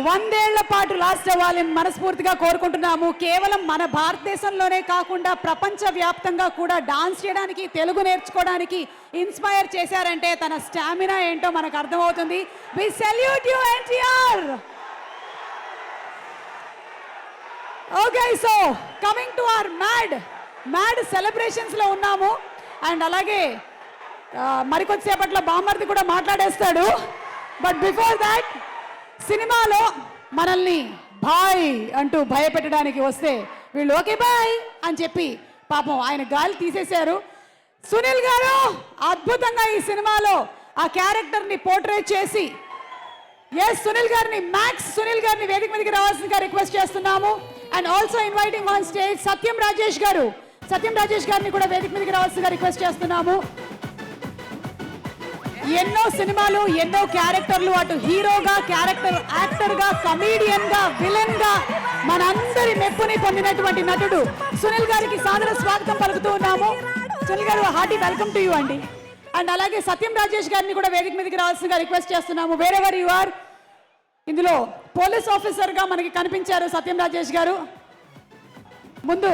100 ఏళ్ల పాటు లాస్ట్ అవ్వాలని మనస్ఫూర్తిగా కోరుకుంటున్నాము. కేవలం మన భారతదేశంలోనే కాకుండా ప్రపంచవ్యాప్తంగా కూడా డాన్స్ చేయడానికి, తెలుగు నేర్చుకోవడానికి ఇన్స్పైర్ చేశారంటే తన స్టామినా ఏంటో మనకు అర్థమవుతుంది. We salute you NTR. Okay, so coming to our mad సెలబ్రేషన్స్లో ఉన్నాము. అండ్ అలాగే మరికొద్దిసేపట్లో బామ్మర్ది కూడా మాట్లాడేస్తాడు. బట్ బిఫోర్ దాట్, సినిమాలో మనల్ని బాయ్ అంటూ భయపెట్టడానికి వస్తే వీళ్ళు ఓకే బాయ్ అని చెప్పి పాపం ఆయన గాలి తీసేశారు. సునీల్ గారు అద్భుతంగా ఈ సినిమాలో ఆ క్యారెక్టర్ని పోర్ట్రేట్ చేసి, సునీల్ గారిని సునీల్ గారిని వేదిక మీదకి రావాల్సిందిగా రిక్వెస్ట్ చేస్తున్నాము. And also inviting on stage Satyam Rajesh గారిని కూడా వేదిక మీదకి రావాల్సిందిగా రిక్వెస్ట్ చేస్తున్నాము. ఎన్నో సినిమాలు, ఎన్నో క్యారెక్టర్లు, అటు హీరోగా, యాక్టర్గా గా, కమీడియన్ గా, విలన్ గా మనందరి మెప్పుని పొందినటువంటి నటుడు సునీల్ గారికి సాదర స్వాగతం పలుకుతూ ఉన్నాము. సునీల్ గారు, హార్టీ వెల్కమ్ టు యూ అండి. అండ్ అలాగే సత్యం రాజేష్ గారిని కూడా వేదిక మీదకి రావాల్సిందిగా రిక్వెస్ట్ చేస్తున్నాము. Wherever you are. ఇందులో పోలీస్ ఆఫీసర్ గా మనకి కనిపించారు సత్యం రాజేష్ గారు. ముందు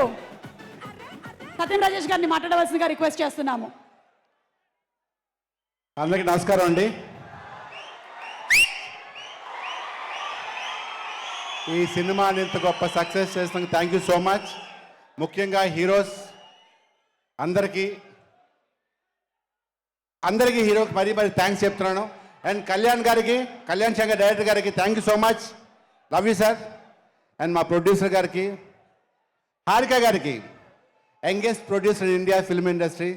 సత్యం రాజేష్ గారిని మాట్లాడవలసిందిగా రిక్వెస్ట్ చేస్తున్నాము. అందరికీ నమస్కారం అండి. ఈ సినిమాని ఇంత గొప్ప సక్సెస్ చేసినందుకు థ్యాంక్ యూ సో మచ్. ముఖ్యంగా హీరోస్ అందరికీ హీరోకి మరీ థ్యాంక్స్ చెప్తున్నాను. అండ్ కళ్యాణ్ శంకర్ డైరెక్టర్ గారికి thank you so much. Love you sir. And మా ప్రొడ్యూసర్ గారికి, హారిక గారికి, youngest producer in India film industry,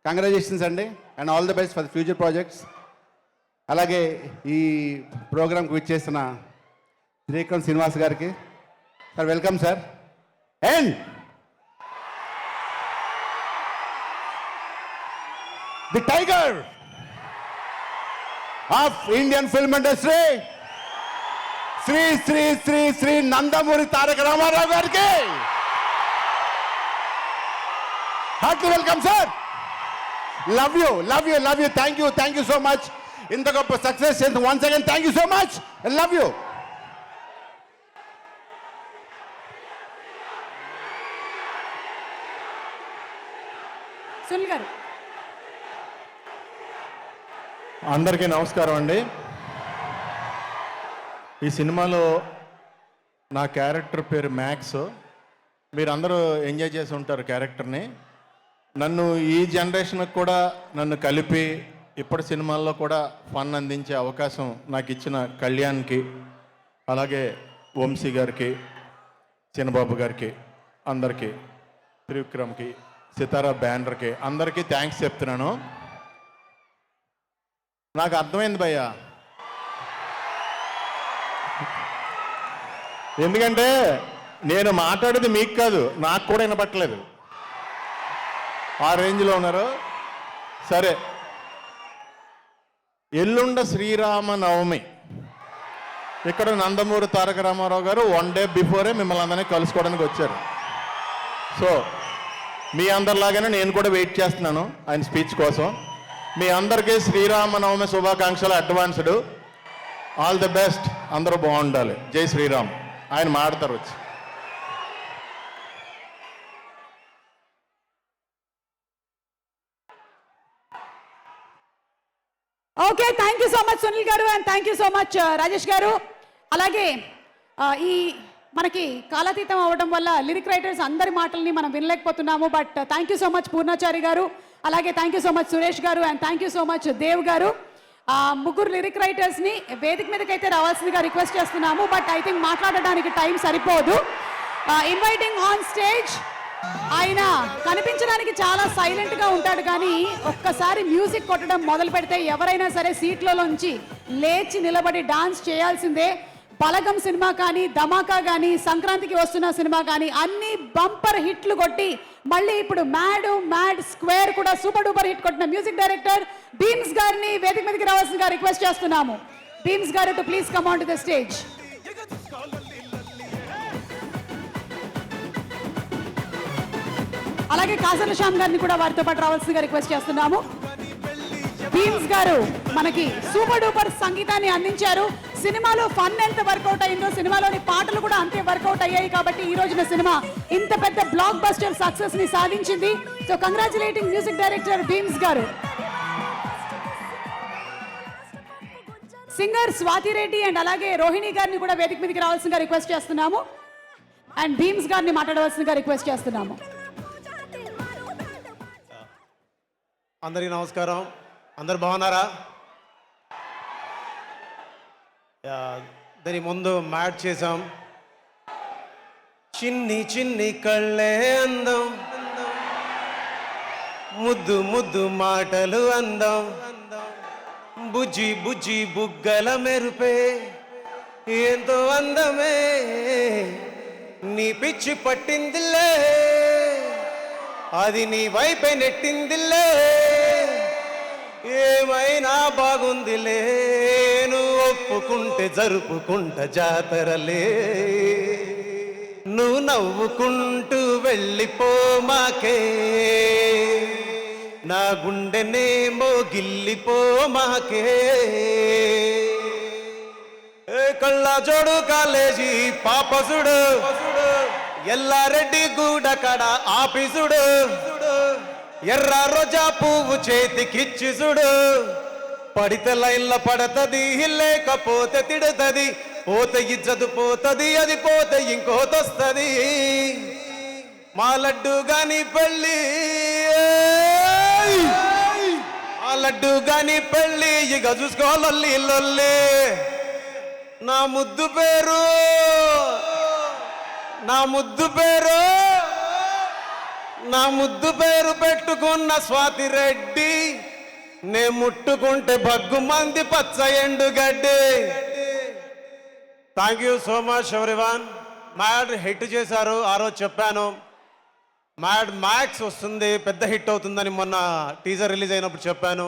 congratulations అండి. And all the best for the future projects. అలాగే ఈ ప్రోగ్రామ్కి విచ్చేసిన త్రివిక్రమ్ శ్రీనివాస్ గారికి sir welcome sir. And the tiger of Indian film industry Shri Shri Shri Shri Nandamuri Taraka Rama Rao గారికి heartly welcome sir. Love you love you love you. Thank you so much. ఇంత గొప్ప success once again thank you so much. Love you. Sunil garu. అందరికీ నమస్కారం అండి. ఈ సినిమాలో నా character పేరు మ్యాక్స్. మీరు అందరూ ఎంజాయ్ చేసి ఉంటారు క్యారెక్టర్ని. నన్ను ఈ జనరేషన్కి కూడా నన్ను కలిపి ఇప్పటి సినిమాల్లో కూడా ఫన్ అందించే అవకాశం నాకు ఇచ్చిన కళ్యాణ్కి, అలాగే వంశీ గారికి, చిన్నబాబు గారికి, అందరికీ, త్రివిక్రమ్కి, సితారా బ్యానర్కి అందరికీ థ్యాంక్స్ చెప్తున్నాను. నాకు అర్థమైంది భయ్యా, ఎందుకంటే నేను మాట్లాడేది మీకు కాదు, నాకు కూడా వినపట్టలేదు. ఆ రేంజ్లో ఉన్నారు. సరే, ఎల్లుండ శ్రీరామనవమి. ఇక్కడ నందమూరి తారక రామారావు గారు 1 డే బిఫోరే మిమ్మల్ని అందరినీ కలుసుకోవడానికి వచ్చారు. సో మీ అందరిలాగానే నేను కూడా వెయిట్ చేస్తున్నాను ఆయన స్పీచ్ కోసం. మీ అందరికీ శ్రీరామనవమి శుభాకాంక్షలు అడ్వాన్స్డ్. All the best. అందరూ బాగుండాలి. జై శ్రీరామ్. ఆయన మాడతారు వచ్చి. Okay, thank you so much Sunil garu and thank you so much Rajesh garu. అలాగే ఈ మనకి కాలాతీతం అవ్వడం వల్ల లిరిక్ రైటర్స్ అందరి మాటల్ని మనం వినలేకపోతున్నాము. But thank you so much Purnachari garu, అలాగే thank you so much Suresh garu and thank you so much Dev garu. ముగ్గురు లిరిక్ రైటర్స్ని వేదిక మీదకైతే రావాల్సిందిగా రిక్వెస్ట్ చేస్తున్నాము. బట్ ఐ థింక్ మాట్లాడడానికి టైం సరిపోదు. Inviting on stage. ఆయన కనిపించడానికి చాలా సైలెంట్గా ఉంటాడు, కానీ ఒక్కసారి మ్యూజిక్ కొట్టడం మొదలు పెడితే ఎవరైనా సరే సీట్లలోంచి లేచి నిలబడి డాన్స్ చేయాల్సిందే. బలగం సినిమా కానీ, ధమాకా కానీ, సంక్రాంతికి వస్తున్న సినిమా కానీ అన్ని బంపర్ హిట్లు కొట్టి మళ్ళీ ఇప్పుడు మ్యాడ్ స్క్వేర్ కూడా సూపర్ డూపర్ హిట్ కొట్టిన మ్యూజిక్ డైరెక్టర్ బీమ్స్ గారిని వేదిక మీదకి రావాల్సిందిగా రిక్వెస్ట్ చేస్తున్నాము. బీమ్స్ గారు to please come on to the stage. అలాగే కాసర్ల శ్యామ్ గారిని కూడా వారితో పాటు రావాల్సిందిగా రిక్వెస్ట్ చేస్తున్నాము. బీమ్స్ గారు మనకి సూపర్ డూపర్ సంగీతాన్ని అందించారు. సినిమాలో ఫన్ ఎంత వర్కౌట్ అయిందో సినిమాలోని పాటలు కూడా అంతే వర్కౌట్ అయ్యాయి. కాబట్టి ఈ రోజున సినిమా ఇంత పెద్ద బ్లాక్ బస్టర్ సక్సెస్ ని సాధించింది. So congratulating music director Bheems గారు. సింగర్ స్వాతి రెడ్డి అండ్ అలాగే రోహిణి గారిని కూడా వేదిక మీదకి రావాల్సిందిగా రిక్వెస్ట్ చేస్తున్నాము. అండ్ బీమ్స్ గారిని మాట్లాడవలసిందిగా రిక్వెస్ట్ చేస్తున్నాము. అందరికీ నమస్కారం. అందరు బాగున్నారా? దాని ముందు మ్యాట్ చేసాం. చిన్ని చిన్ని కళ్ళే అందం, ముద్దు ముద్దు మాటలు అందం, బుజ్జి బుజ్జి బుగ్గల మెరుపే ఎంతో అందమే, నీ పిచ్చి పట్టిందిలే, అది నీ వైపే నెట్టిందిలే, ఏమైనా బాగుందిలే, నువ్వు ఒప్పుకుంటే జరుపుకుంట జాతరలే నువ్వు నవ్వుకుంటూ వెళ్ళిపో మాకే నా గుండెనేమో గిల్లిపో మాకే ఏ కళ్ళ జోడు కాలేజీ పాపసుడు ఎల్లారెడ్డి గూడ కడ ఆఫీసుడు ఎర్ర రోజా పువ్వు చేతికిచ్చిసుడు పడితే లైన్ల పడతది లేకపోతే తిడతది పోతే ఇజ్జతు పోతది అది పోతే ఇంకోతొస్తది మా లడ్డు గాని పెళ్ళి ఆ లడ్డు గాని పెళ్ళి ఇక చూసుకోవాలి లొల్లి నా ముద్దు పేరు నా ముద్దు పేరు నా ముద్దు పేరు పెట్టుకున్న స్వాతి రెడ్డి నే ముట్టుకుంటే భగ్గు మంది పచ్చ ఎండుగడ్డి thank you so much everyone mad hit చేశారు ఆ రోజు చెప్పాను మ్యాడ్ మ్యాక్స్ వస్తుంది పెద్ద హిట్ అవుతుందని మొన్న టీజర్ రిలీజ్ అయినప్పుడు చెప్పాను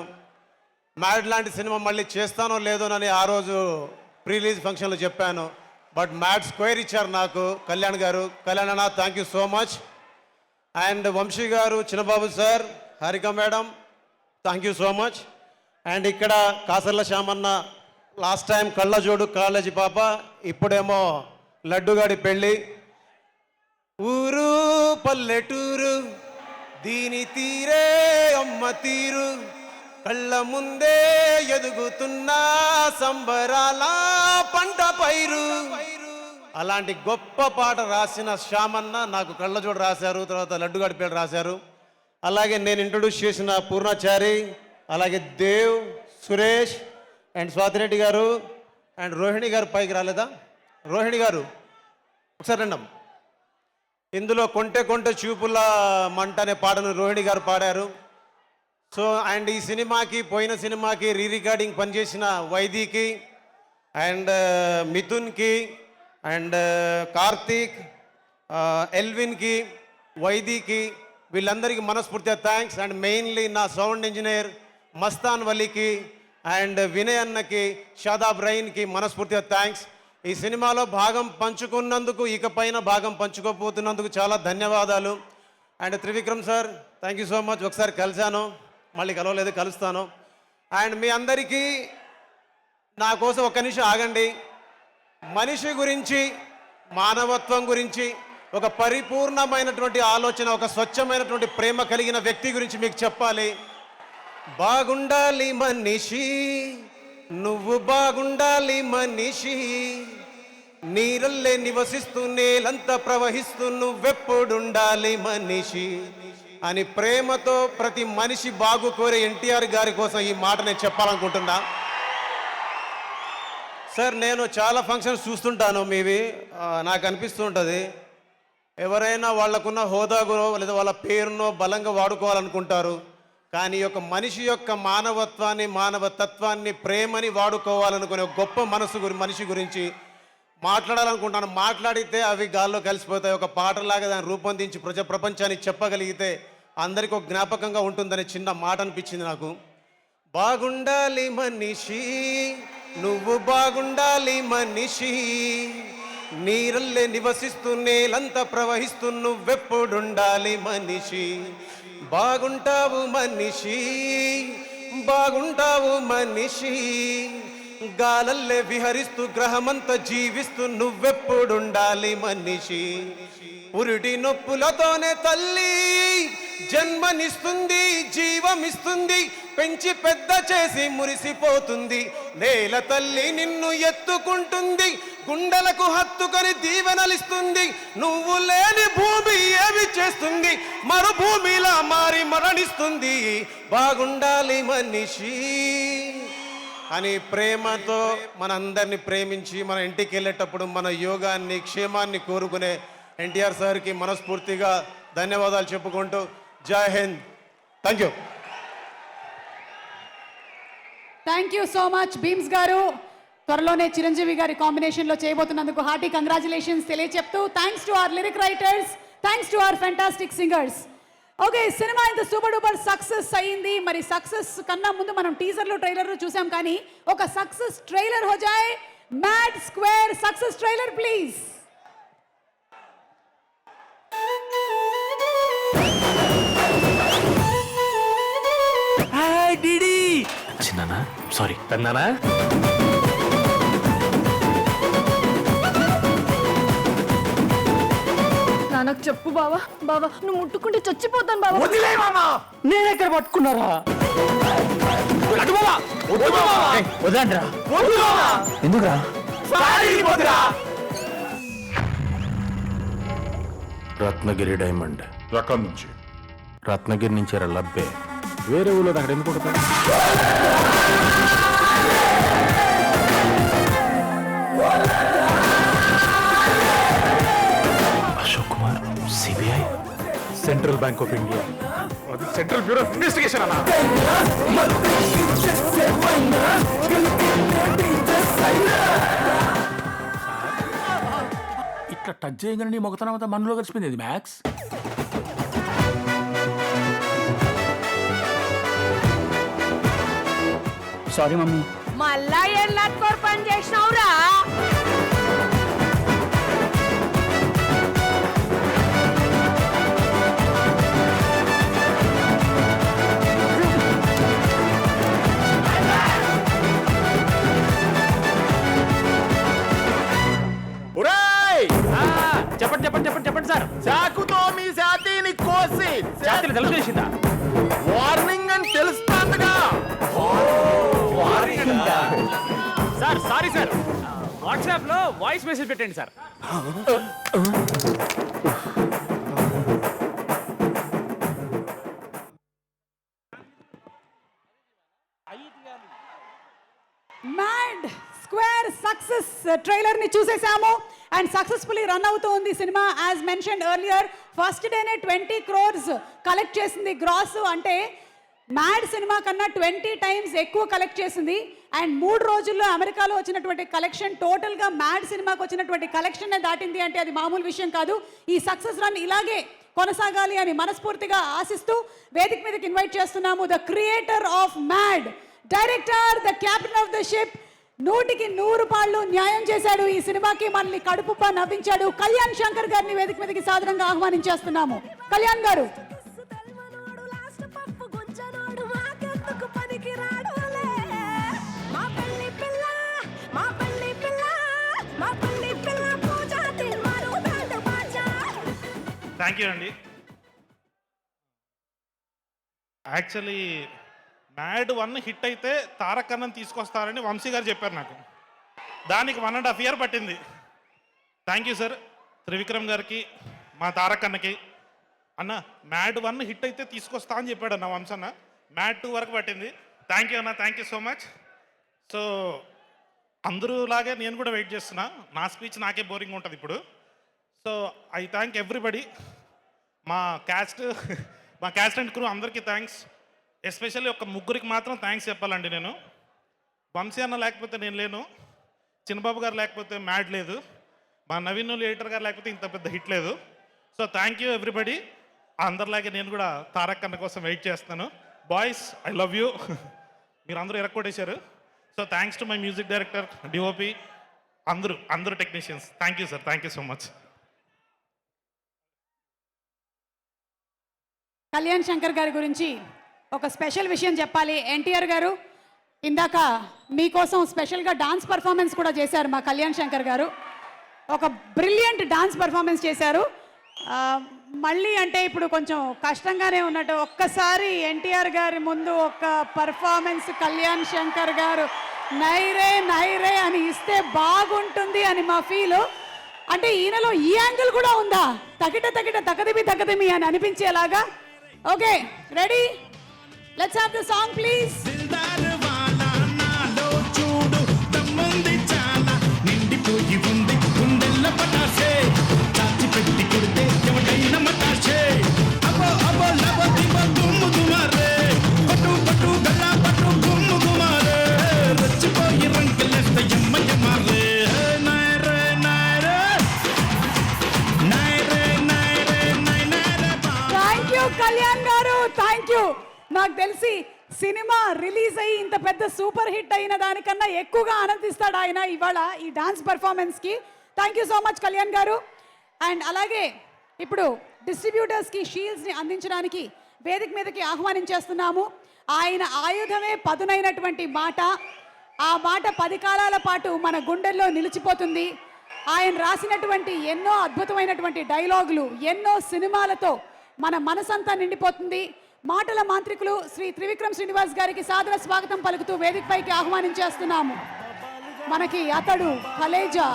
మ్యాడ్ లాంటి సినిమా మళ్ళీ చేస్తానో లేదోనని ఆ రోజు ప్రీ రిలీజ్ ఫంక్షన్లో చెప్పాను బట్ మ్యాడ్ స్క్వేర్ ఇచ్చారు నాకు కళ్యాణ్ గారు కళ్యాణ్ అన్న thank you so much and Vamsi garu Chinnababu sir Haarika madam thank you so much and ఇక్కడ కాసర్ల శ్యామన్న లాస్ట్ టైం కళ్ళజోడు కాలేజీ పాప ఇప్పుడేమో లడ్డుగాడి పెళ్ళి ఊరు పల్లెటూరు దీని తీరే అమ్మ తీరు కళ్ళ ముందే ఎదుగుతున్న సంబరాల పంట పైరు అలాంటి గొప్ప పాట రాసిన శ్యామన్న నాకు కళ్ళజోడు రాశారు తర్వాత లడ్డుగాడి పేరు రాశారు అలాగే నేను ఇంట్రొడ్యూస్ చేసిన పూర్ణాచారి అలాగే దేవ్ సురేష్ అండ్ స్వాతిరెడ్డి గారు అండ్ రోహిణి గారు పైకి రాలేదా రోహిణి గారు ఒకసారి రండి ఇందులో కొంటె కొంటె చూపుల మంట అనే పాటను రోహిణి గారు పాడారు సో అండ్ ఈ సినిమాకి పోయిన సినిమాకి రీ రికార్డింగ్ పనిచేసిన వైదీకి అండ్ మిథున్కి అండ్ కార్తీక్ ఎల్విన్కి వైదీకి వీళ్ళందరికీ మనస్ఫూర్తిగా థ్యాంక్స్ అండ్ మెయిన్లీ నా సౌండ్ ఇంజనీర్ మస్తాన్ వలీకి అండ్ వినయ్ అన్నకి షాదాబ్ రైన్కి మనస్ఫూర్తిగా థ్యాంక్స్ ఈ సినిమాలో భాగం పంచుకున్నందుకు ఇకపైన భాగం పంచుకోపోతున్నందుకు చాలా ధన్యవాదాలు and Trivikram sir thank you so much ఒకసారి కలిశాను మళ్ళీ కలవలేదు కలుస్తాను అండ్ మీ అందరికీ నా కోసం ఒక్క నిమిషం ఆగండి మనిషి గురించి మానవత్వం గురించి ఒక పరిపూర్ణమైనటువంటి ఆలోచన ఒక స్వచ్ఛమైనటువంటి ప్రేమ కలిగిన వ్యక్తి గురించి మీకు చెప్పాలి బాగుండాలి మనిషి నువ్వు బాగుండాలి మనిషి నీరల్లే నివసిస్తూ నేలంతా ప్రవహిస్తూ నువ్వెప్పుడుండాలి మనిషి అని ప్రేమతో ప్రతి మనిషి బాగు కోరే ఎన్టీఆర్ గారి కోసం ఈ మాట నేను చెప్పాలనుకుంటున్నా సార్ నేను చాలా ఫంక్షన్స్ చూస్తుంటాను మీవి నాకు అనిపిస్తూ ఉంటుంది ఎవరైనా వాళ్ళకున్న హోదాగునో లేదా వాళ్ళ పేరునో బలంగా వాడుకోవాలనుకుంటారు కానీ ఒక మనిషి యొక్క మానవత్వాన్ని మానవతత్వాన్ని ప్రేమని వాడుకోవాలనుకునే ఒక గొప్ప మనిషి గురించి మాట్లాడాలనుకుంటాను మాట్లాడితే అవి గాల్లో కలిసిపోతాయి ఒక పాటలాగా దాన్ని రూపొందించి ప్రపంచానికి చెప్పగలిగితే అందరికీ ఒక జ్ఞాపకంగా ఉంటుందనే చిన్న మాట అనిపించింది నాకు బాగుండాలి మనిషి నువ్వు బాగుండాలి మనిషి నీరల్లే నివసిస్తూ నేలంతా ప్రవహిస్తూ నువ్వెప్పుడుండాలి మనిషి బాగుంటావు మనిషి బాగుంటావు మనిషి గాలల్లే విహరిస్తూ గ్రహమంతా జీవిస్తూ నువ్వెప్పుడుండాలి మనిషి పురిటి నొప్పులతోనే తల్లి జన్మనిస్తుంది జీవమిస్తుంది పెంచి పెద్ద చేసి మురిసిపోతుంది నేల తల్లి నిన్ను ఎత్తుకుంటుంది గుండెలకు హత్తుకొని దీవెనలిస్తుంది నువ్వు లేని భూమి ఏమి చేస్తుంది మరుభూమిలా మారి మరణిస్తుంది బాగుండాలి మనిషి అని ప్రేమతో మనందరినీ ప్రేమించి మన ఇంటికి వెళ్ళేటప్పుడు మన యోగాన్ని క్షేమాన్ని కోరుకునే ఎన్టీఆర్ సార్కి మనస్ఫూర్తిగా ధన్యవాదాలు చెప్పుకుంటూ జై హింద్ thank you thank you so much Bheems garu త్వరలోనే చిరంజీవి గారి కాంబినేషన్లో చేయబోతున్నందుకు హార్టీ కంగ్రాచులేషన్స్ తెలియచెప్తూ thanks to our lyric writers thanks to our fantastic singers okay, cinema ఇంత సూపర్ డూపర్ సక్సెస్ అయ్యింది. మరి సక్సెస్ కన్నా ముందు మనం టీజర్లు ట్రైలర్లు చూసాం, కానీ ఒక సక్సెస్ ట్రైలర్ హో జాయే. Mad square success trailer please. Hi DD. చిన్నానా, సారీ పెద్దనానా. నాన్నకు చెప్పు బావా. బావా నువ్వు ముట్టుకుంటే చచ్చిపోతాను బావా. వదిలే మామా, నేను ఎక్కడ పట్టుకున్నారా? వదలండిరా. ఎందుకురా? రత్నగిరి డైమండ్ రకం నుంచి రత్నగిరి నుంచి లబ్బే వేరే ఊళ్ళో అక్కడ ఎందుకు కొడతారు? Ashok Kumar, CBI, central bank of India, central bureau of investigation అన్నా. ఇట్లా టచ్ చేయగానే నీ మొగతనం అంతా మనలో కలిసిపోయింది మ్యాక్స్. Sorry mummy. మళ్ళా ఏం లట్కోర్ పని చేసినావురా? చెప్పండి చెప్పండి చెప్పండి చెప్పండి సార్. చాకుతో మీ జాతిని కోసి జాతిని తెలుసు చేసిందా? వార్నింగ్ అని తెలుస్తాందిగా. సార్ సారీ సార్, వాట్సాప్ లో వాయిస్ మెసేజ్ పెట్టండి sir. Mad square success trailer ని చూసేసాము అండ్ సక్సెస్ఫుల్లీ రన్ అవుతుంది cinema. As mention earlier, first డేనే 20 crores కలెక్ట్ చేసింది గ్రాస్. అంటే మ్యాడ్ సినిమా కన్నా 20 times ఎక్కువ కలెక్ట్ చేసింది. అండ్ 3 రోజుల్లో అమెరికాలో వచ్చినటువంటి కలెక్షన్ టోటల్గా మ్యాడ్ సినిమాకి వచ్చినటువంటి కలెక్షన్నే దాటింది. అంటే అది మామూలు విషయం కాదు. ఈ సక్సెస్ రన్ ఇలాగే కొనసాగాలి అని మనస్ఫూర్తిగా ఆశిస్తూ వేదిక మీదకి ఇన్వైట్ చేస్తున్నాము the creator of mad, director, the captain of the ship, 100కి 100 పాళ్ళు న్యాయం చేశాడు ఈ సినిమాకి, మనల్ని కడుపుబ్బా నవ్వించాడు. కళ్యాణ్ శంకర్ గారిని వేదిక మీదకి సాదరంగా ఆహ్వానించేస్తున్నాము. కళ్యాణ్ గారు. థ్యాంక్ యూ అండి. యాక్చువల్లీ మ్యాడ్ 1 హిట్ అయితే తారక్ అన్నని తీసుకొస్తారని వంశీ గారు చెప్పారు నాకు. దానికి 1.5 years పట్టింది. థ్యాంక్ యూ సార్ త్రివిక్రమ్ గారికి, మా తారక్ అన్నకి. అన్న మ్యాడ్ 1 హిట్ అయితే తీసుకొస్తా అని చెప్పాడు అన్న వంశన్న. మ్యాడ్ 2 వరకు పట్టింది. థ్యాంక్ యూ అన్న, thank you so much. So అందరూలాగే నేను కూడా వెయిట్ చేస్తున్నా. నా స్పీచ్ నాకే బోరింగ్ ఉంటుంది ఇప్పుడు. So I thank everybody. మా క్యాస్ట్ అండ్ క్రూ అందరికీ థ్యాంక్స్. ఎస్పెషల్లీ ఒక ముగ్గురికి మాత్రం థ్యాంక్స్ చెప్పాలండి నేను. వంశీ అన్న లేకపోతే నేను లేను, చిన్నబాబు గారు లేకపోతే మ్యాడ్ లేదు, మా నవీన్ ఎడిటర్ గారు లేకపోతే ఇంత పెద్ద హిట్ లేదు. So thank you everybody. అందరిలాగే నేను కూడా తారక్ అన్న కోసం వెయిట్ చేస్తాను. Boys I love you. మీరు అందరూ ఎరక్కొట్టేశారు. So thanks to my music director, DOP, అందరూ technicians. Thank you sir, thank you so much. Kalyan Shankar గారి గురించి ఒక స్పెషల్ విషయం చెప్పాలి. ఎన్టీఆర్ గారు ఇందాక మీకోసం స్పెషల్గా డాన్స్ పర్ఫార్మెన్స్ కూడా చేశారు మా కళ్యాణ్ శంకర్ గారు. ఒక బ్రిలియంట్ డాన్స్ పర్ఫార్మెన్స్ చేశారు. మళ్ళీ అంటే ఇప్పుడు కొంచెం కష్టంగానే ఉన్నట్టు ఒక్కసారి ఎన్టీఆర్ గారి ముందు ఒక పర్ఫార్మెన్స్ కళ్యాణ్ శంకర్ గారు నైరే నైరే అని ఇస్తే బాగుంటుంది అని మా ఫీలు. అంటే ఈయనలో ఈ యాంగిల్ కూడా ఉందా, తకిట తకిట తకదిమి తకదిమి అని అనిపించేలాగా. Okay ready, let's have the song please. Kalyan garu, thank you. నాకు తెలిసి సినిమా రిలీజ్ అయ్యి ఇంత పెద్ద సూపర్ హిట్ అయిన దానికన్నా ఎక్కువగా ఆనందిస్తాడు ఆయన ఇవాళ ఈ డాన్స్ పర్ఫార్మెన్స్కి. Thank you so much Kalyan garu. And అలాగే ఇప్పుడు డిస్ట్రిబ్యూటర్స్కి షీల్డ్స్ని అందించడానికి వేదిక మీదకి ఆహ్వానించేస్తున్నాము. ఆయన ఆయుధమే పదునైనటువంటి మాట, ఆ మాట 10 కాలాల పాటు మన గుండెల్లో నిలిచిపోతుంది. ఆయన రాసినటువంటి ఎన్నో అద్భుతమైనటువంటి డైలాగులు ఎన్నో సినిమాలతో మన మనసంతా నిండిపోతుంది. మాటల మాంత్రికులు శ్రీ త్రివిక్రమ్ శ్రీనివాస్ గారికి సాదర స్వాగతం పలుకుతూ వేదికపైకి ఆహ్వానించేస్తున్నాము. మనకి అతడు కలేజా,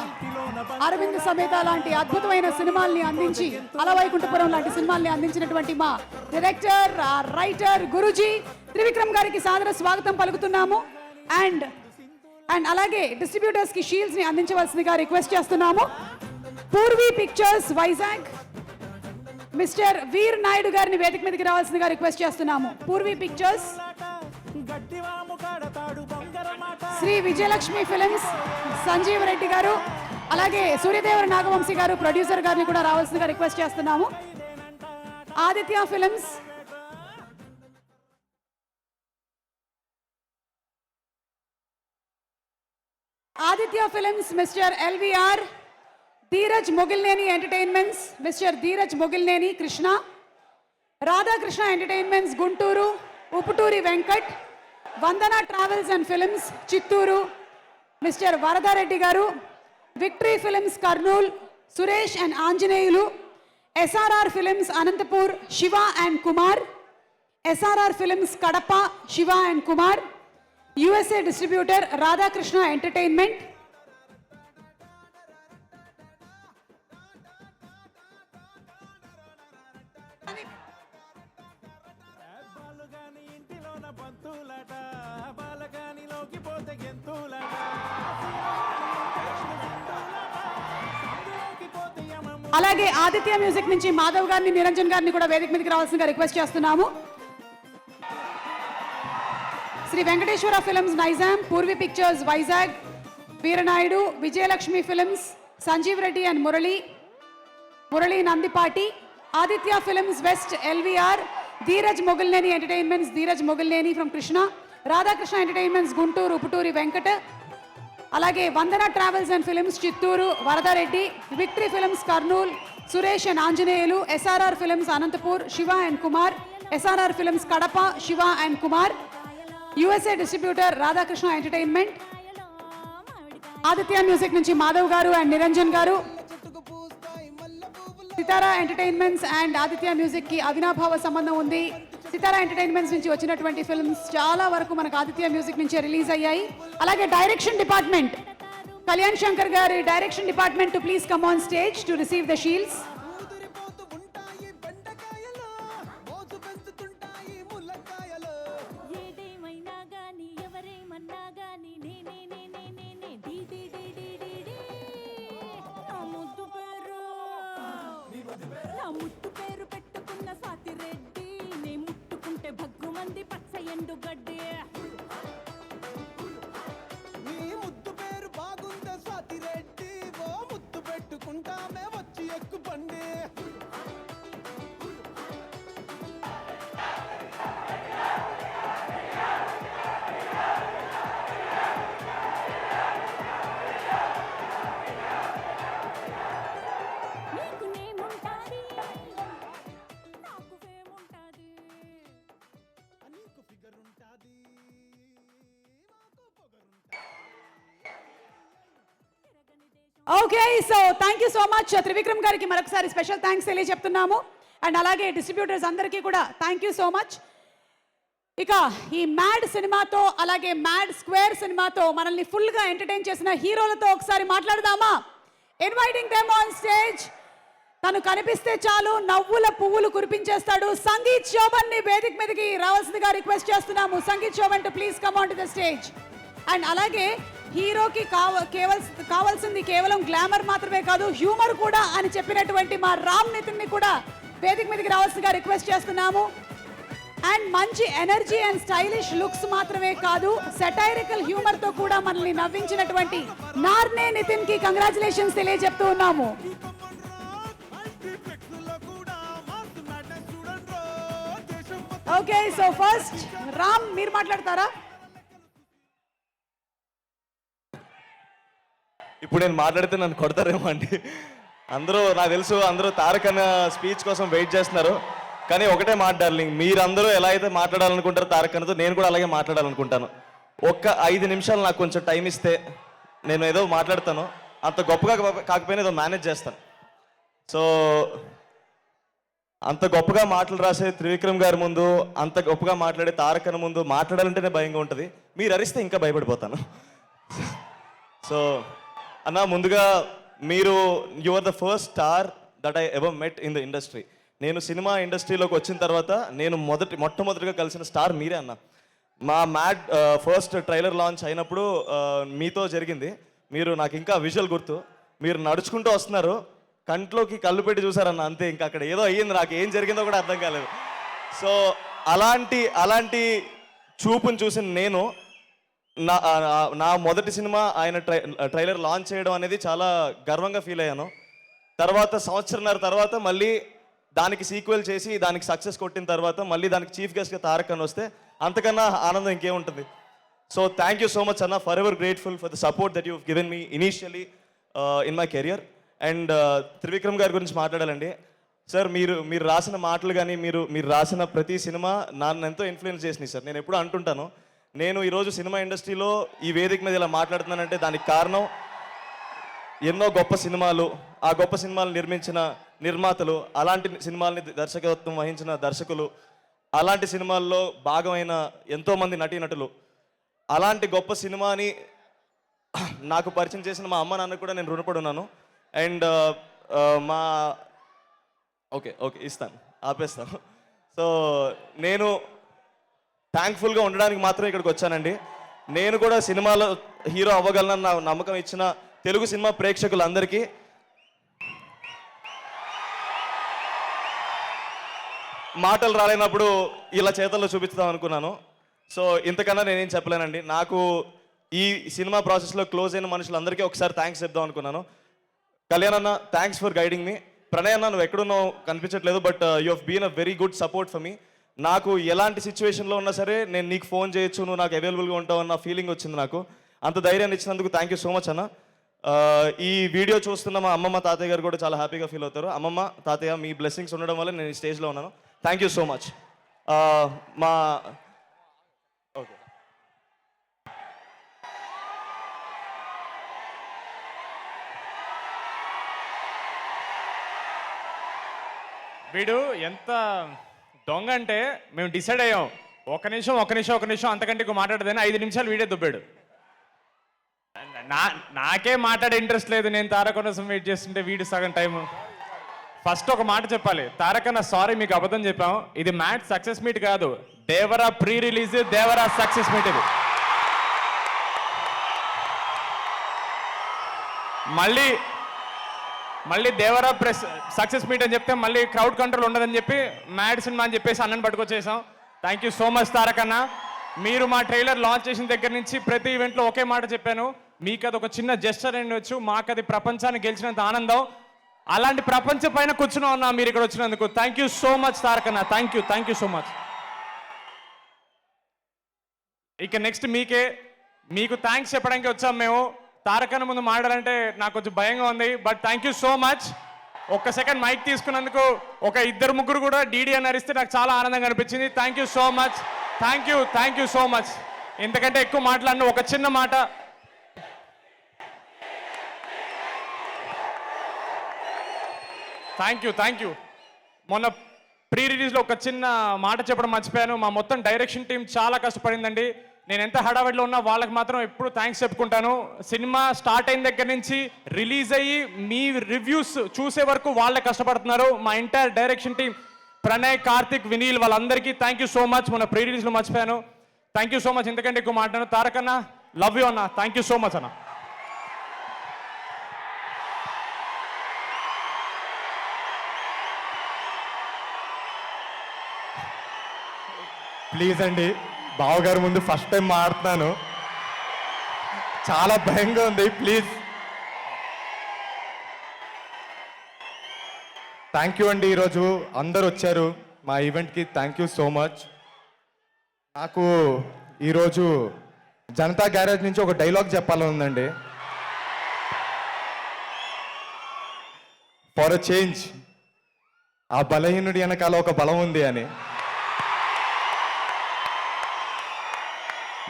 అరవింద్ సమేత లాంటి అద్భుతమైన సినిమాల్ని అందించి, అలవైకుంఠపురం లాంటి సినిమాల్ని అందించినటువంటి మా డైరెక్టర్ రైటర్ గురూజీ త్రివిక్రమ్ గారికి సాదర స్వాగతం పలుకుతున్నాము. అండ్ అలాగే డిస్ట్రిబ్యూటర్స్కి షీల్డ్స్ని అందించవలసిందిగా రిక్వెస్ట్ చేస్తున్నాము. పూర్వీ పిక్చర్స్ వైజాగ్ మిస్టర్ వీర్ నాయుడు గారిని వేదిక మీదకి రావాల్సిందిగా రిక్వెస్ట్ చేస్తున్నాము. పూర్వీ పిక్చర్స్, శ్రీ విజయలక్ష్మి ఫిలిమ్స్ సంజీవ్ రెడ్డి గారు, అలాగే సూర్యదేవర నాగవంశీ గారు ప్రొడ్యూసర్ గారిని కూడా రావాల్సిందిగా రిక్వెస్ట్ చేస్తున్నాము. Aditya films, mister LVR, Dheeraj Mogilineni entertainments mister Dheeraj Mogilineni Krishna, Radhakrishna entertainments Guntur Uputuri Venkat, Vandana travels and films Chittoor mister Varadareddy garu, victory films Kurnool Suresh and Anjaneyulu, SRR films Anantapur Shiva and Kumar, SRR films Kadapa Shiva and Kumar, USA distributor Radhakrishna entertainment, అలాగే ఆదిత్య మ్యూజిక్ నుంచి మాధవ్ గారిని నిరంజన్ గారిని కూడా వేదిక మీదకి రావాల్సిందిగా రిక్వెస్ట్ చేస్తున్నాము. Shri Venkateswara films Nizam, Poorvi pictures Vizag Veeranaidu, Vijayalakshmi films Sanjeev Reddy and Murali Nandipati, Aditya films west LVR, Dheeraj Mogilineni entertainments Dheeraj Mogilineni from Krishna, Radhakrishna entertainments Guntur Uputuri Venkat, అలాగే Vandana travels and films Chittoor Varadareddy, victory films Kurnool Suresh and Anjaneyulu, SRR films Anantapur Shiva and Kumar, SRR films Kadapa Shiva and Kumar, USA distributor Radhakrishna entertainment, Aditya music నుంచి మాధవ్ గారు అండ్ నిరంజన్ గారు, సితారా ఎంటర్టైన్మెంట్స్ అండ్ ఆదిత్య మ్యూజిక్ కి అవినాభావ సంబంధం ఉంది. సితారా entertainments నుంచి వచ్చినటువంటి films చాలా వరకు మనకు ఆదిత్య మ్యూజిక్ నుంచి రిలీజ్ అయ్యాయి. అలాగే డైరెక్షన్ డిపార్ట్మెంట్, కళ్యాణ్ శంకర్ గారి direction department to please come on stage to receive the shields. ముట్టు పేరు పెట్టుకున్న సాతిరెడ్డి, నే ముట్టుకుంటే భగ్గుమంది పచ్చ ఎండు గడ్డి. నీ ముద్దు పేరు బాగుందా సాతిరెడ్డి, ఓ ముద్దు పెట్టుకుంటామే వచ్చి ఎక్కు బండి. Okay, so thank you so much Trivikram గారికి మరొకసారి స్పెషల్ థ్యాంక్స్ తెలియజెప్తున్నాము. అండ్ అలాగే డిస్ట్రిబ్యూటర్స్ అందరికీ కూడా థ్యాంక్ యూ సో మచ్. ఇక ఈ మ్యాడ్ సినిమాతో అలాగే మ్యాడ్ స్క్వేర్ సినిమాతో మనల్ని ఫుల్గా ఎంటర్టైన్ చేసిన హీరోలతో ఒకసారి మాట్లాడదామా? Inviting them on stage. తను కనిపిస్తే చాలు నవ్వుల పువ్వులు కురిపించేస్తాడు. సంగీత్ శోభన్ ని వేదిక మీదకి రావాల్సిందిగా రిక్వెస్ట్ చేస్తున్నాము. Sangeeth Shobhan to please come on to the stage. And అలాగే హీరోకి కావాల్సింది కేవలం గ్లామర్ మాత్రమే కాదు, హ్యూమర్ కూడా అని చెప్పినటువంటి మా రామ్ నితిన్ ని కూడా వేదిక మీదకి రావాల్సిందిగా రిక్వెస్ట్ చేస్తున్నాము. అండ్ మంచి ఎనర్జీ అండ్ స్టైలిష్ లుక్స్ మాత్రమే కాదు, సెటైరికల్ హ్యూమర్ తో కూడా మనల్ని నవ్వించినటువంటి నార్నే నితిన్ కి కంగ్రాచులేషన్స్ తెలియజెప్తూ ఉన్నాము. ఓకే, సో ఫస్ట్ రామ్ మీరు మాట్లాడతారా? ఇప్పుడు నేను మాట్లాడితే నన్ను కొడతారేమో అండి. అందరూ నాకు తెలుసు, అందరూ తారక్ అన్న స్పీచ్ కోసం వెయిట్ చేస్తున్నారు. కానీ ఒకటే మాట డార్లింగ్, మీరందరూ ఎలా అయితే మాట్లాడాలనుకుంటారో తారక్ అన్నతో నేను కూడా అలాగే మాట్లాడాలనుకుంటాను. ఒక్క 5 నిమిషాలు నాకు కొంచెం టైం ఇస్తే నేను ఏదో మాట్లాడతాను. అంత గొప్పగా కాకపోయినా ఏదో మేనేజ్ చేస్తాను. సో అంత గొప్పగా మాటలు రాసే త్రివిక్రమ్ గారి ముందు, అంత గొప్పగా మాట్లాడే తారక్ అన్న ముందు మాట్లాడాలంటేనే భయంగా ఉంటుంది. మీరు అరిస్తే ఇంకా భయపడిపోతాను. సో అన్న, ముందుగా మీరు you are the first star that I ever met in the industry. నేను సినిమా ఇండస్ట్రీలోకి వచ్చిన తర్వాత నేను మొట్టమొదటిగా కలిసిన స్టార్ మీరే అన్న. మా మ్యాడ్ ఫస్ట్ ట్రైలర్ లాంచ్ అయినప్పుడు మీతో జరిగింది. మీరు నాకు ఇంకా విజువల్ గుర్తు. మీరు నడుచుకుంటూ వస్తున్నారు, కంట్లోకి కళ్ళు పెట్టి చూసారన్న, అంతే. ఇంకా అక్కడ ఏదో అయ్యింది, నాకు ఏం జరిగిందో కూడా అర్థం కాలేదు. సో అలాంటి చూపుని చూసిన నేను నా మొదటి సినిమా ఆయన ట్రైలర్ లాంచ్ చేయడం అనేది చాలా గర్వంగా ఫీల్ అయ్యాను. తర్వాత సంవత్సరంన్నర తర్వాత మళ్ళీ దానికి సీక్వెల్ చేసి దానికి సక్సెస్ కొట్టిన తర్వాత మళ్ళీ దానికి చీఫ్ గెస్ట్గా తారక్ అన్న వస్తే అంతకన్నా ఆనందం ఇంకేముంటుంది. So thank you so much అన్న, forever grateful for the support that you given me initially in my career. And Trivikram గారి గురించి మాట్లాడాలండి. సార్, మీరు రాసిన మాటలు కానీ మీరు రాసిన ప్రతి సినిమా నన్ను ఎంతో ఇన్ఫ్లుయెన్స్ చేసినాయి సార్. నేను ఎప్పుడూ అంటుంటాను, నేను ఈరోజు సినిమా ఇండస్ట్రీలో ఈ వేదిక మీద ఇలా మాట్లాడుతున్నానంటే దానికి కారణం ఎన్నో గొప్ప సినిమాలు, ఆ గొప్ప సినిమాలు నిర్మించిన నిర్మాతలు, అలాంటి సినిమాల్ని దర్శకత్వం వహించిన దర్శకులు, అలాంటి సినిమాల్లో భాగమైన ఎంతోమంది నటీనటులు, అలాంటి గొప్ప సినిమాని నాకు పరిచయం చేసిన మా అమ్మ నాన్న కూడా నేను రుణపడి ఉన్నాను. అండ్ ఓకే ఇస్తాను, ఆపేస్తాను. సో నేను థ్యాంక్ఫుల్గా ఉండడానికి మాత్రం ఇక్కడికి వచ్చానండి. నేను కూడా సినిమాలో హీరో అవ్వగలనని నా నమ్మకం ఇచ్చిన తెలుగు సినిమా ప్రేక్షకులందరికీ మాటలు రాలేనప్పుడు ఇలా చేతల్లో చూపిస్తాం అనుకున్నాను. సో ఇంతకన్నా నేనేం చెప్పలేనండి. నాకు ఈ సినిమా ప్రాసెస్లో క్లోజ్ అయిన మనుషులందరికీ ఒకసారి థ్యాంక్స్ చెప్దాం అనుకున్నాను. కళ్యాణ్ అన్న, thanks for guiding me. Pranay అన్న, నువ్వు ఎక్కడున్నావు కనిపించట్లేదు, but you have been a very good support for me. నాకు ఎలాంటి సిచ్యువేషన్లో ఉన్నా సరే నేను నీకు ఫోన్ చేయొచ్చు, నువ్వు నాకు అవైలబుల్గా ఉంటావు అన్న ఫీలింగ్ వచ్చింది నాకు. అంత ధైర్యాన్ని ఇచ్చినందుకు థ్యాంక్ యూ సో మచ్ అన్న. ఈ వీడియో చూస్తున్న మా అమ్మమ్మ తాతయ్య గారు కూడా చాలా హ్యాపీగా ఫీల్ అవుతారు. అమ్మమ్మ తాతయ్య, మీ బ్లెస్సింగ్స్ ఉండడం వల్ల నేను ఈ స్టేజ్లో ఉన్నాను. Thank you so much. Okay, వీడు ఎంత దొంగ అంటే మేము డిసైడ్ అయ్యాం, ఒక నిమిషం అంతకంటే ఎక్కువ మాట్లాడదని 5 నిమిషాలు వీడే దుబ్బాడు. నాకే మాట్లాడే ఇంట్రెస్ట్ లేదు, నేను తారక్ కోసం వెయిట్ చేస్తుంటే వీడు సగం టైము. ఫస్ట్ ఒక మాట చెప్పాలి, తారక్ అన్న సారీ మీకు అబద్ధం చెప్పాం, ఇది మ్యాట్ సక్సెస్ మీట్ కాదు, Devara pre release, Devara success meet. ఇది మళ్ళీ దేవరా ప్రెస్ సక్సెస్ మీట్ అని చెప్తే మళ్ళీ క్రౌడ్ కంట్రోల్ ఉండదని చెప్పి మ్యాడ్ సినిమా అని చెప్పేసి అన్నని పట్టుకొచ్చేసాం. Thank you so much Tarak అన్న. మీరు మా ట్రైలర్ లాంచ్ చేసిన దగ్గర నుంచి ప్రతి ఈవెంట్లో ఒకే మాట చెప్పాను, మీకు అది ఒక చిన్న జెస్చర్ ఉండొచ్చు, మాకు అది ప్రపంచాన్ని గెలిచినంత ఆనందం. అలాంటి ప్రపంచం పైన కూర్చున్నాం అన్న మీరు ఇక్కడ వచ్చినందుకు. Thank you so much Tarak అన్న, థ్యాంక్ యూ సో మచ్. ఇక నెక్స్ట్ మీకు థ్యాంక్స్ చెప్పడానికి వచ్చాం మేము. తారక్ అన్న ముందు మాట్లాడాలంటే నాకు కొంచెం భయంగా ఉంది, but thank you so much. ఒక్క సెకండ్ మైక్ తీసుకున్నందుకు ఒక 2-3 కూడా డీడీ అని అరిస్తే నాకు చాలా ఆనందంగా అనిపించింది. Thank you so much, thank you so much. ఇంతకంటే ఎక్కువ మాట్లాడిన ఒక చిన్న మాట, థ్యాంక్ యూ. మొన్న ప్రీ రిలీజ్లో ఒక చిన్న మాట చెప్పడం మర్చిపోయాను. మా మొత్తం డైరెక్షన్ టీం చాలా కష్టపడిందండి. నేను ఎంత హడావిడిలో ఉన్నా వాళ్ళకి మాత్రం ఎప్పుడు థ్యాంక్స్ చెప్పుకుంటాను. సినిమా స్టార్ట్ అయిన దగ్గర నుంచి రిలీజ్ అయ్యి మీ రివ్యూస్ చూసే వరకు వాళ్ళే కష్టపడుతున్నారు. మా entire direction team, Pranay, Karthik, Vineel, వాళ్ళందరికీ థ్యాంక్ యూ సో మచ్. మన ప్రీ రిలీజ్లో మర్చిపోయాను. Thank you so much. ఎందుకంటే ఎక్కువ మాట్లాడాను. తారక్ అన్న, లవ్ యూ అన్న, థ్యాంక్ యూ సో మచ్ అన్న. ప్లీజ్ అండి, బావగారు ముందు ఫస్ట్ టైం మాట్లాడుతున్నాను, చాలా భయంగా ఉంది. ప్లీజ్. థ్యాంక్ యూ అండి. ఈరోజు అందరు వచ్చారు మా ఈవెంట్కి, థ్యాంక్ యూ సో మచ్. నాకు ఈరోజు జనతా గ్యారేజ్ నుంచి ఒక డైలాగ్ చెప్పాలని ఉందండి. ఫర్ అ చేంజ్, ఆ బలహీనుడి వెనకాల ఒక బలం ఉంది అని.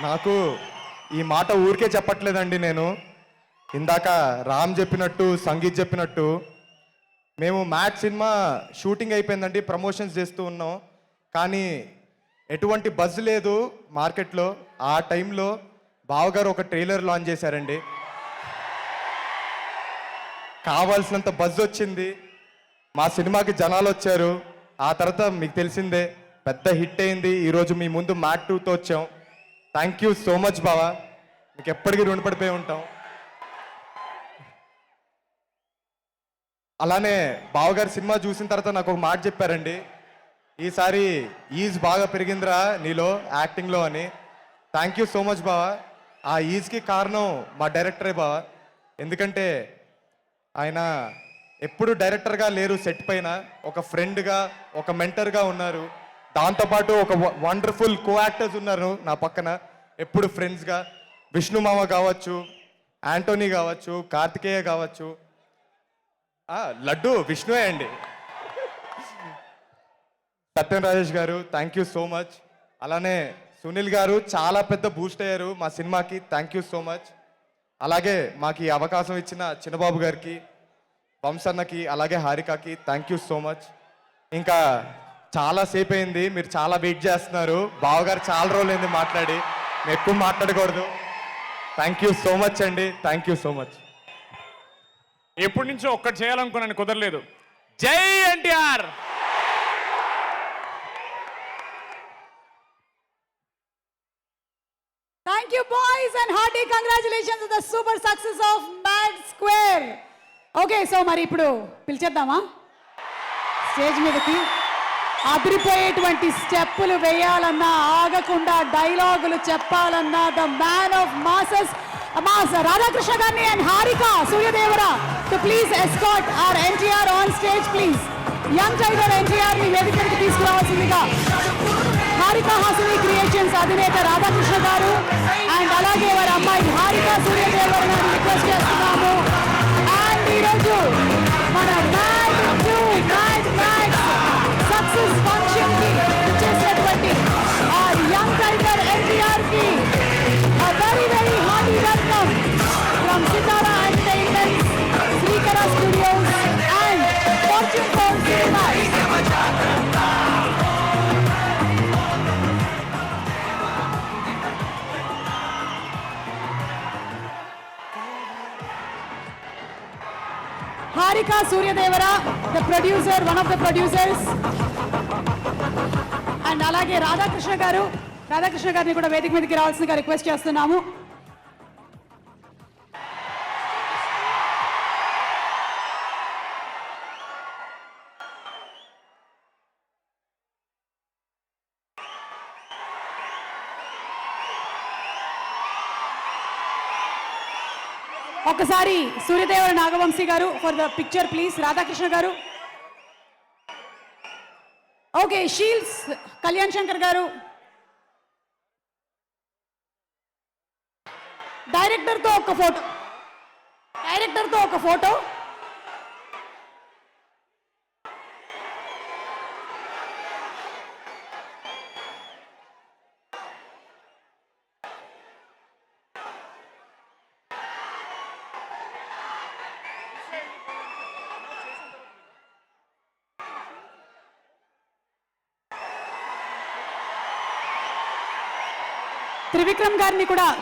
నాకు ఈ మాట ఊరికే చెప్పట్లేదండి. నేను ఇందాక రామ్ చెప్పినట్టు, సంగీత్ చెప్పినట్టు, మేము మ్యాట్ సినిమా షూటింగ్ అయిపోయిందండి, ప్రమోషన్స్ చేస్తూ ఉన్నాం. కానీ ఎటువంటి బజ్ లేదు మార్కెట్లో. ఆ టైంలో బావగారు ఒక ట్రైలర్ లాంచ్ చేశారండి. కావాల్సినంత బజ్ వచ్చింది, మా సినిమాకి జనాలు వచ్చారు. ఆ తర్వాత మీకు తెలిసిందే పెద్ద హిట్ అయింది. ఈరోజు మీ ముందు మ్యాట్ 2తో వచ్చాం. థ్యాంక్ యూ సో మచ్ బావా, మీకు ఎప్పటికీ రుణపడిపోయి ఉంటాం. అలానే బావగారు సినిమా చూసిన తర్వాత నాకు ఒక మాట చెప్పారండి, ఈసారి ఈజ్ బాగా పెరిగిందిరా నీలో యాక్టింగ్లో అని. థ్యాంక్ యూ సో మచ్ బావా. ఆ ఈజ్కి కారణం మా డైరెక్టరే బావా. ఎందుకంటే ఆయన ఎప్పుడు డైరెక్టర్గా లేరు, సెట్ పైన ఒక ఫ్రెండ్గా, ఒక మెంటర్గా ఉన్నారు. దాంతోపాటు ఒక వండర్ఫుల్ కో యాక్టర్స్ ఉన్నారు నా పక్కన, ఎప్పుడు ఫ్రెండ్స్గా. విష్ణు మామ కావచ్చు, యాంటోనీ కావచ్చు, కార్తికేయ కావచ్చు, లడ్డు విష్ణువే అండి. సత్యం రాజేష్ గారు థ్యాంక్ యూ సో మచ్. అలానే సునీల్ గారు చాలా పెద్ద బూస్ట్ అయ్యారు మా సినిమాకి, థ్యాంక్ యూ సో మచ్. అలాగే మాకు ఈ అవకాశం ఇచ్చిన చిన్నబాబు గారికి, వంశన్నకి, అలాగే హారికకి థ్యాంక్ యూ సో మచ్. ఇంకా చాలా సేపు అయింది, మీరు చాలా వెయిట్ చేస్తున్నారు. బావగారు చాలా రోజులైంది మాట్లాడి, మేము ఎక్కువ మాట్లాడకూడదు. థ్యాంక్ యూ సో మచ్ అండి, థ్యాంక్ యూ సో మచ్. ఎప్పటి నుంచో ఒక్కటి చేయాలనుకున్నాను, కుదరలేదు. జై NTR. Thank you, boys, and hearty congratulations on the super success of Mad Square. Okay, so మరి ఇప్పుడు పిలిచేద్దామా స్టేజ్ మీదకి? అదిరిపోయేటువంటి స్టెప్పులు వేయాలన్నా, ఆగకుండా డైలాగులు చెప్పాలన్నా, the man of masses mass Radhakrishna గారిని and Harika Suryadevara to please escort our NTR on stage please. Young tiger NTR ని వేదికకి తీసుకురావాల్సిందిగా హారిక హాసిని క్రియేషన్స్ అధినేత రాధాకృష్ణ గారు అండ్ అలాగే వారి అమ్మాయి హారిక సూర్యదేవర గారిని రిక్వెస్ట్ చేస్తున్నాము. అండ్ ఈరోజు మన సక్సెస్ ఫంక్షన్ కి చేసినటువంటి ఆ యంగ్ టైగర్ ఎన్టీఆర్ కి very very hearty welcome from Sithara entertainments, Srikara studios and fortune four cinemas. Haarika Suryadevara, the producer, one of the producers. And అలాగే రాధాకృష్ణ గారు, రాధాకృష్ణ గారిని కూడా వేదిక మీదకి రావాల్సిందిగా రిక్వెస్ట్ చేస్తున్నాము. ఒకసారి సూర్యదేవర నాగవంశీ గారు for the picture please. Radhakrishna గారు. ఓకే, షీల్డ్స్ కళ్యాణ్ శంకర్ గారు. డైరెక్టర్తో ఒక ఫోటో, డైరెక్టర్తో ఒక ఫోటో.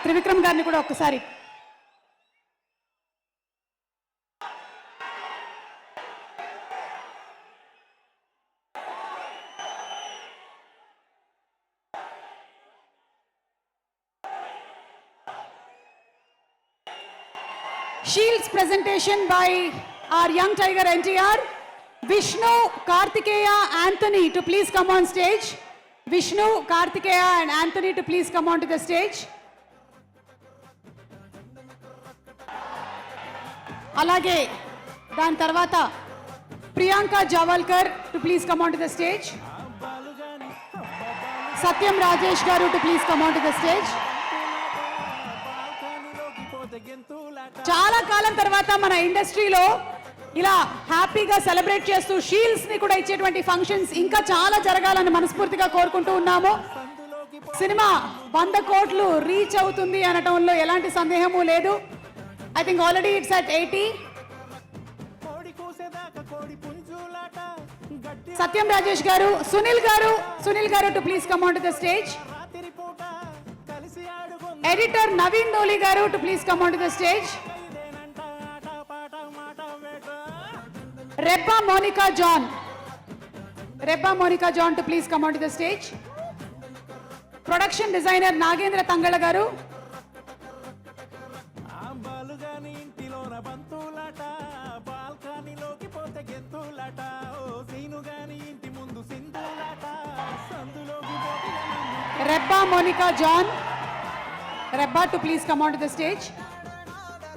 త్రివిక్రమ్ గారిని కూడా ఒక్కసారి. Shields presentation by our young tiger NTR. Vishnu, Kartikeya, Anthony to please come on stage. Vishnu, Kartikeya and Anthony to please come onto the stage. Alage, dan tarvata Priyanka Javalkar to please come onto the stage. Satyam Rajesh garu to please come onto the stage. చాలా కాలం తర్వాత మన ఇండస్ట్రీలో ఇలా హ్యాపీగా celebrate చేస్తూ shields ని కూడా ఇచ్చేటువంటి ఫంక్షన్స్ ఇంకా చాలా జరగాలని మనస్ఫూర్తిగా కోరుకుంటూ ఉన్నాము. సినిమా 100 కోట్లు రీచ్ అవుతుంది అనటంలో ఎలాంటి సందేహము లేదు. I think already it's at 80. Satyam Rajesh గారు, సునీల్ గారు to please come on to the stage. Editor Naveen Nooli గారు to please come on to the stage. Reba Monica John to please come on to the stage. Production designer Nagendra Tangala గారు. Reba Monica John, Reba to please come on to the stage.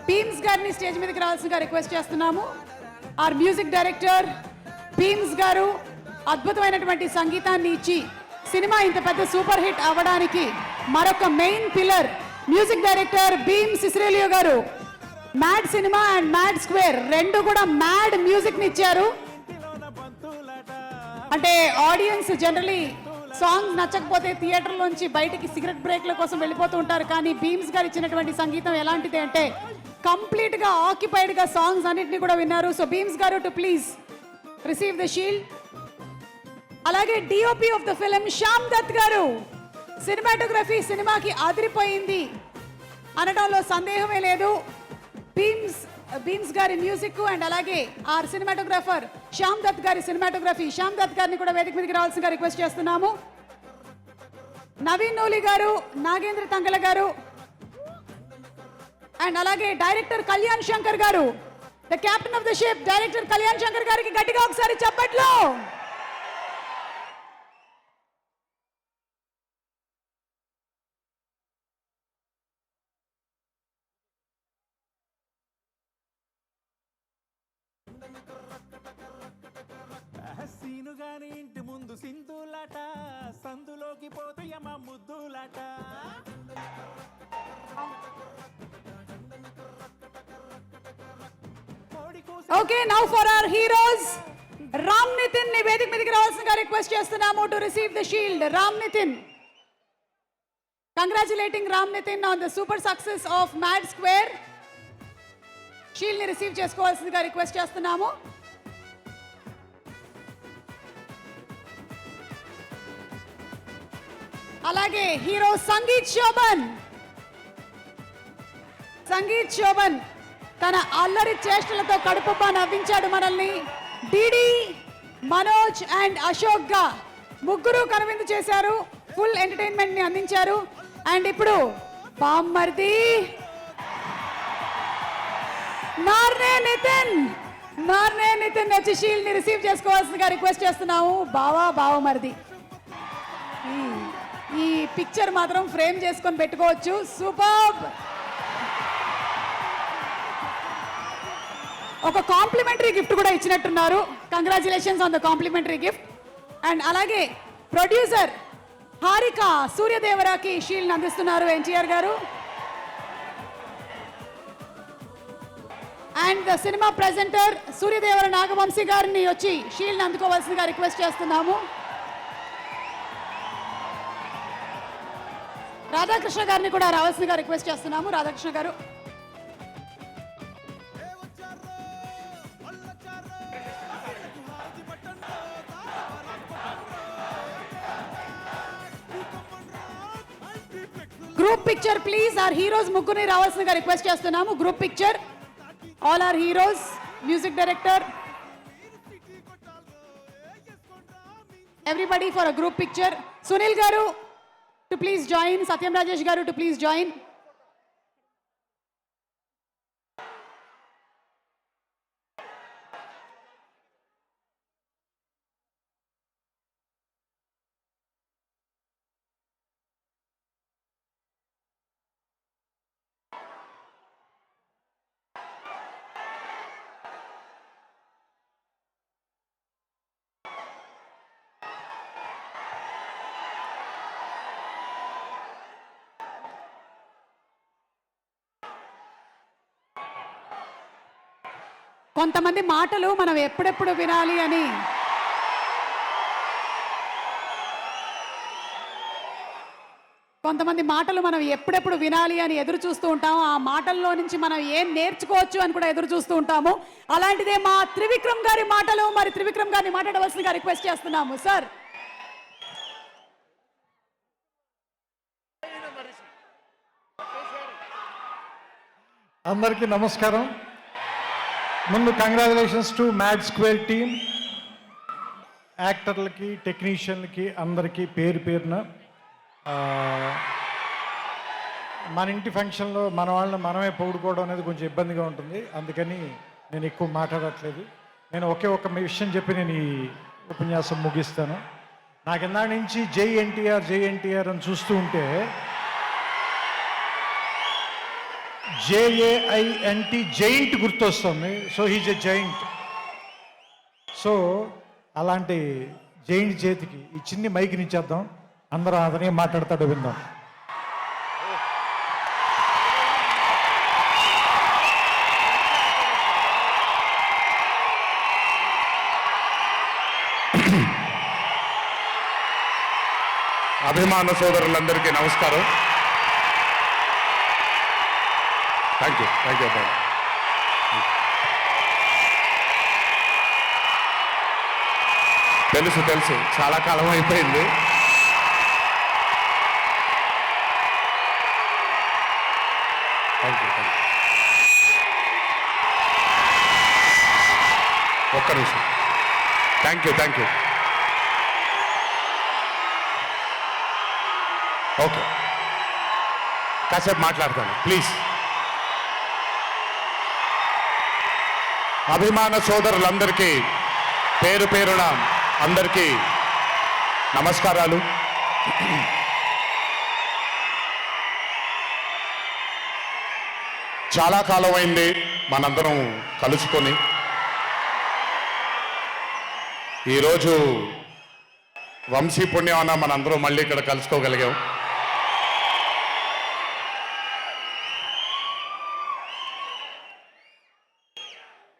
Bheems గారిని stage మీదకి రావాల్సిందిగా request చేస్తున్నాము. Or music director Bheems గారు అద్భుతమైనటువంటి సంగీతాన్ని ఇచ్చి cinema ఇంత పెద్ద సూపర్ హిట్ అవ్వడానికి మరొక main pillar music director Bheems Ceciroleo గారు. Mad cinema and Mad Square రెండు కూడా మ్యాడ్ మ్యూజిక్ ని ఇచ్చారు. అంటే ఆడియన్స్ జనరలీ సాంగ్స్ నచ్చకపోతే థియేటర్లోంచి బయటికి సిగరెట్ బ్రేక్ల కోసం వెళ్ళిపోతూ ఉంటారు. కానీ బీమ్స్ గారు ఇచ్చినటువంటి సంగీతం ఎలాంటిది అంటే కంప్లీట్ గా ఆక్యుపైడ్ గా సాంగ్స్ అన్నిటిని కూడా విన్నారు. సో బీమ్స్ గారు to please receive the shield. అలాగే DOP of the film Shyam Dutt గారు. సినిమాటోగ్రఫీ సినిమాకి అదిరిపోయింది అనడంలో సందేహమే లేదు. బీమ్స్ గారి మ్యూజిక్ అండ్ అలాగే ఆర్ సినిమాటోగ్రాఫర్ శ్యామ్ దత్ గారి సినిమాటోగ్రఫీ. శ్యామ్ దత్ గారిని కూడా వేదిక మీదకి రావాల్సిందిగా రిక్వెస్ట్ చేస్తున్నాము. నవీన్ నోలి గారు, నాగేంద్ర తంగళ గారు అండ్ అలాగే డైరెక్టర్ కళ్యాణ్ శంకర్ గారు, the captain of the ship director Kalyan Shankar గారికి గట్టిగా ఒకసారి చప్పట్లు. సీనుగాని ఇంటి ముందు సింధులాట, సందులోకి పోతే యమ ముద్దులాట. Okay, now for our heroes Ram Nitin ని వేదిక మీదకి రావాల్సిందిగా రిక్వెస్ట్ చేస్తున్నాము to receive the shield. Ram Nitin, congratulating Ram Nitin on the super success of Mad Square. Shield ని రిసీవ్ చేసుకోవాల్సిందిగా రిక్వెస్ట్ చేస్తున్నాము. అలాగే హీరో సంగీత్ శోభన్ తన అల్లరి చేష్టలతో కడుపుబ్బా నవ్వించాడు మనల్ని. డిడి, మనోజ్ అండ్ అశోక్ గా ముగ్గురు కనువిందు చేశారు, ఫుల్ ఎంటర్టైన్మెంట్ ని అందించారు. అండ్ ఇప్పుడు బామ్మర్ది నార్నే నితిన్ వచ్చి షీల్డ్ ని రిసీవ్ చేసుకోవాల్సిందిగా రిక్వెస్ట్ చేస్తున్నాము. బావమర్ది ఈ పిక్చర్ మాత్రం ఫ్రేమ్ చేసుకొని పెట్టుకోవచ్చు. సూపర్. ఒక కాంప్లిమెంటరీ గిఫ్ట్ కూడా ఇచ్చినట్టున్నారు. Congratulations on the complimentary gift. And అలాగే ప్రొడ్యూసర్ హారిక సూర్యదేవరాకి షీల్డ్ అందిస్తున్నారు ఎన్టీఆర్ గారు. And the cinema presenter Suryadevara Nagavamsi గారిని వచ్చి షీల్డ్ అందుకోవాల్సిందిగా రిక్వెస్ట్ చేస్తున్నాము. రాధాకృష్ణ గారిని కూడా రావాల్సిందిగా రిక్వెస్ట్ చేస్తున్నాము. రాధాకృష్ణ గారు. Group picture please. Our heroes ముగ్గురిని రావాల్సిందిగా రిక్వెస్ట్ చేస్తున్నాము. Group picture, all our heroes, music director, everybody for a group picture. Sunil గారు to please join, Satyam Rajesh garu to please join. కొంతమంది మాటలు మనం ఎప్పుడెప్పుడు వినాలి అని ఎదురు చూస్తూ ఉంటాము. ఆ మాటల్లో నుంచి మనం ఏం నేర్చుకోవచ్చు అని కూడా ఎదురు చూస్తూ ఉంటాము. అలాంటిదే మా త్రివిక్రమ్ గారి మాటలు. మరి త్రివిక్రమ్ గారిని మాట్లాడవలసిందిగా రిక్వెస్ట్ చేస్తున్నాము సార్. అందరికీ నమస్కారం. ముందు congratulations to Mad Square team, యాక్టర్లకి, టెక్నీషియన్లకి అందరికీ పేరు పేరున. మన ఇంటి ఫంక్షన్లో మన వాళ్ళని మనమే పొగుడుకోవడం అనేది కొంచెం ఇబ్బందిగా ఉంటుంది. అందుకని నేను ఎక్కువ మాట్లాడట్లేదు. నేను ఒకే ఒక్క విషయం చెప్పి నేను ఈ ఉపన్యాసం ముగిస్తాను. నాకు ఇందా నుంచి జై ఎన్టీఆర్ జై ఎన్టీఆర్ అని చూస్తూ ఉంటే JAINT జైంట్ గుర్తొస్తుంది. So he's a giant. So అలాంటి జైంట్ చేతికి ఈ చిన్ని మైక్ని ఇచ్చేద్దాం. అందరూ అతనే మాట్లాడతాడు, విందాం. అభిమాన సోదరులందరికీ నమస్కారం. Thank you bye. తెలుసు చాలా కాలం అయిపోయింది. Thank you. ఒక్క నిమిషం. Thank you. ఓకే, కాసేపు మాట్లాడతాను ప్లీజ్. అభిమాన సోదరులందరికీ పేరు పేరున అందరికీ నమస్కారాలు. చాలా కాలం అయింది మనందరం కలుసుకొని. ఈరోజు వంశీ పుణ్యమాన మనందరం మళ్ళీ ఇక్కడ కలుసుకోగలిగాం.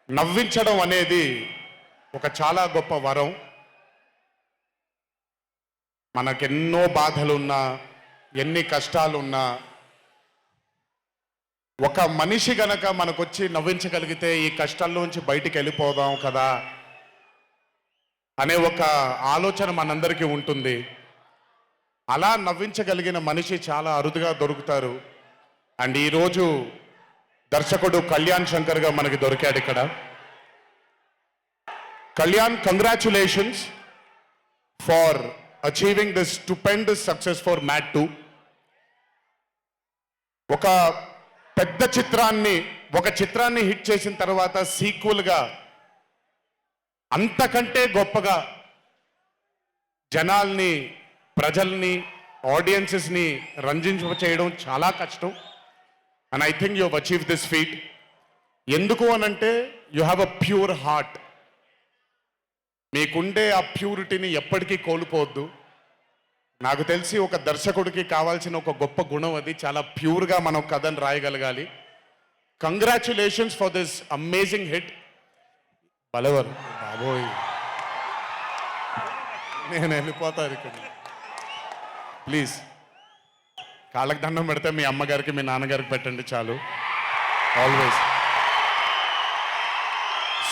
నవ్వించడం అనేది ఒక చాలా గొప్ప వరం. మనకెన్నో బాధలున్నా, ఎన్ని కష్టాలున్నా, ఒక మనిషి గనక మనకొచ్చి నవ్వించగలిగితే ఈ కష్టాల్లోంచి బయటికి వెళ్ళిపోదాం కదా అనే ఒక ఆలోచన మనందరికీ ఉంటుంది. అలా నవ్వించగలిగిన మనిషి చాలా అరుదుగా దొరుకుతారు. అండ్ ఈరోజు దర్శకుడు కళ్యాణ్ శంకర్గా మనకి దొరికాడు ఇక్కడ. Kalyan, congratulations far achieving this stupendous success for mad 2. ఒక పెద్ద చిత్రాన్ని హిట్ చేసిన తర్వాత సీక్వెల్గా అంతకంటే గొప్పగా జనాల్ని, ప్రజల్ని, ఆడియన్సెస్ని రంజింపచేయడం చాలా కష్టం. And I think you have achieve this feat. ఎందుకు అనంటే you have a pure heart. మీకుండే ఆ ప్యూరిటీని ఎప్పటికీ కోల్పోవద్దు. నాకు తెలిసి ఒక దర్శకుడికి కావాల్సిన ఒక గొప్ప గుణం అది. చాలా ప్యూర్గా మనం కథను రాయగలగాలి. Congratulations for this amazing hit. బలవర్ బాబోయ్, నేను వెళ్ళిపోతాను ఇక్కడ. ప్లీజ్ కాళ్ళకి దండం పెడితే మీ అమ్మగారికి, మీ నాన్నగారికి పెట్టండి చాలు. ఆల్వేస్.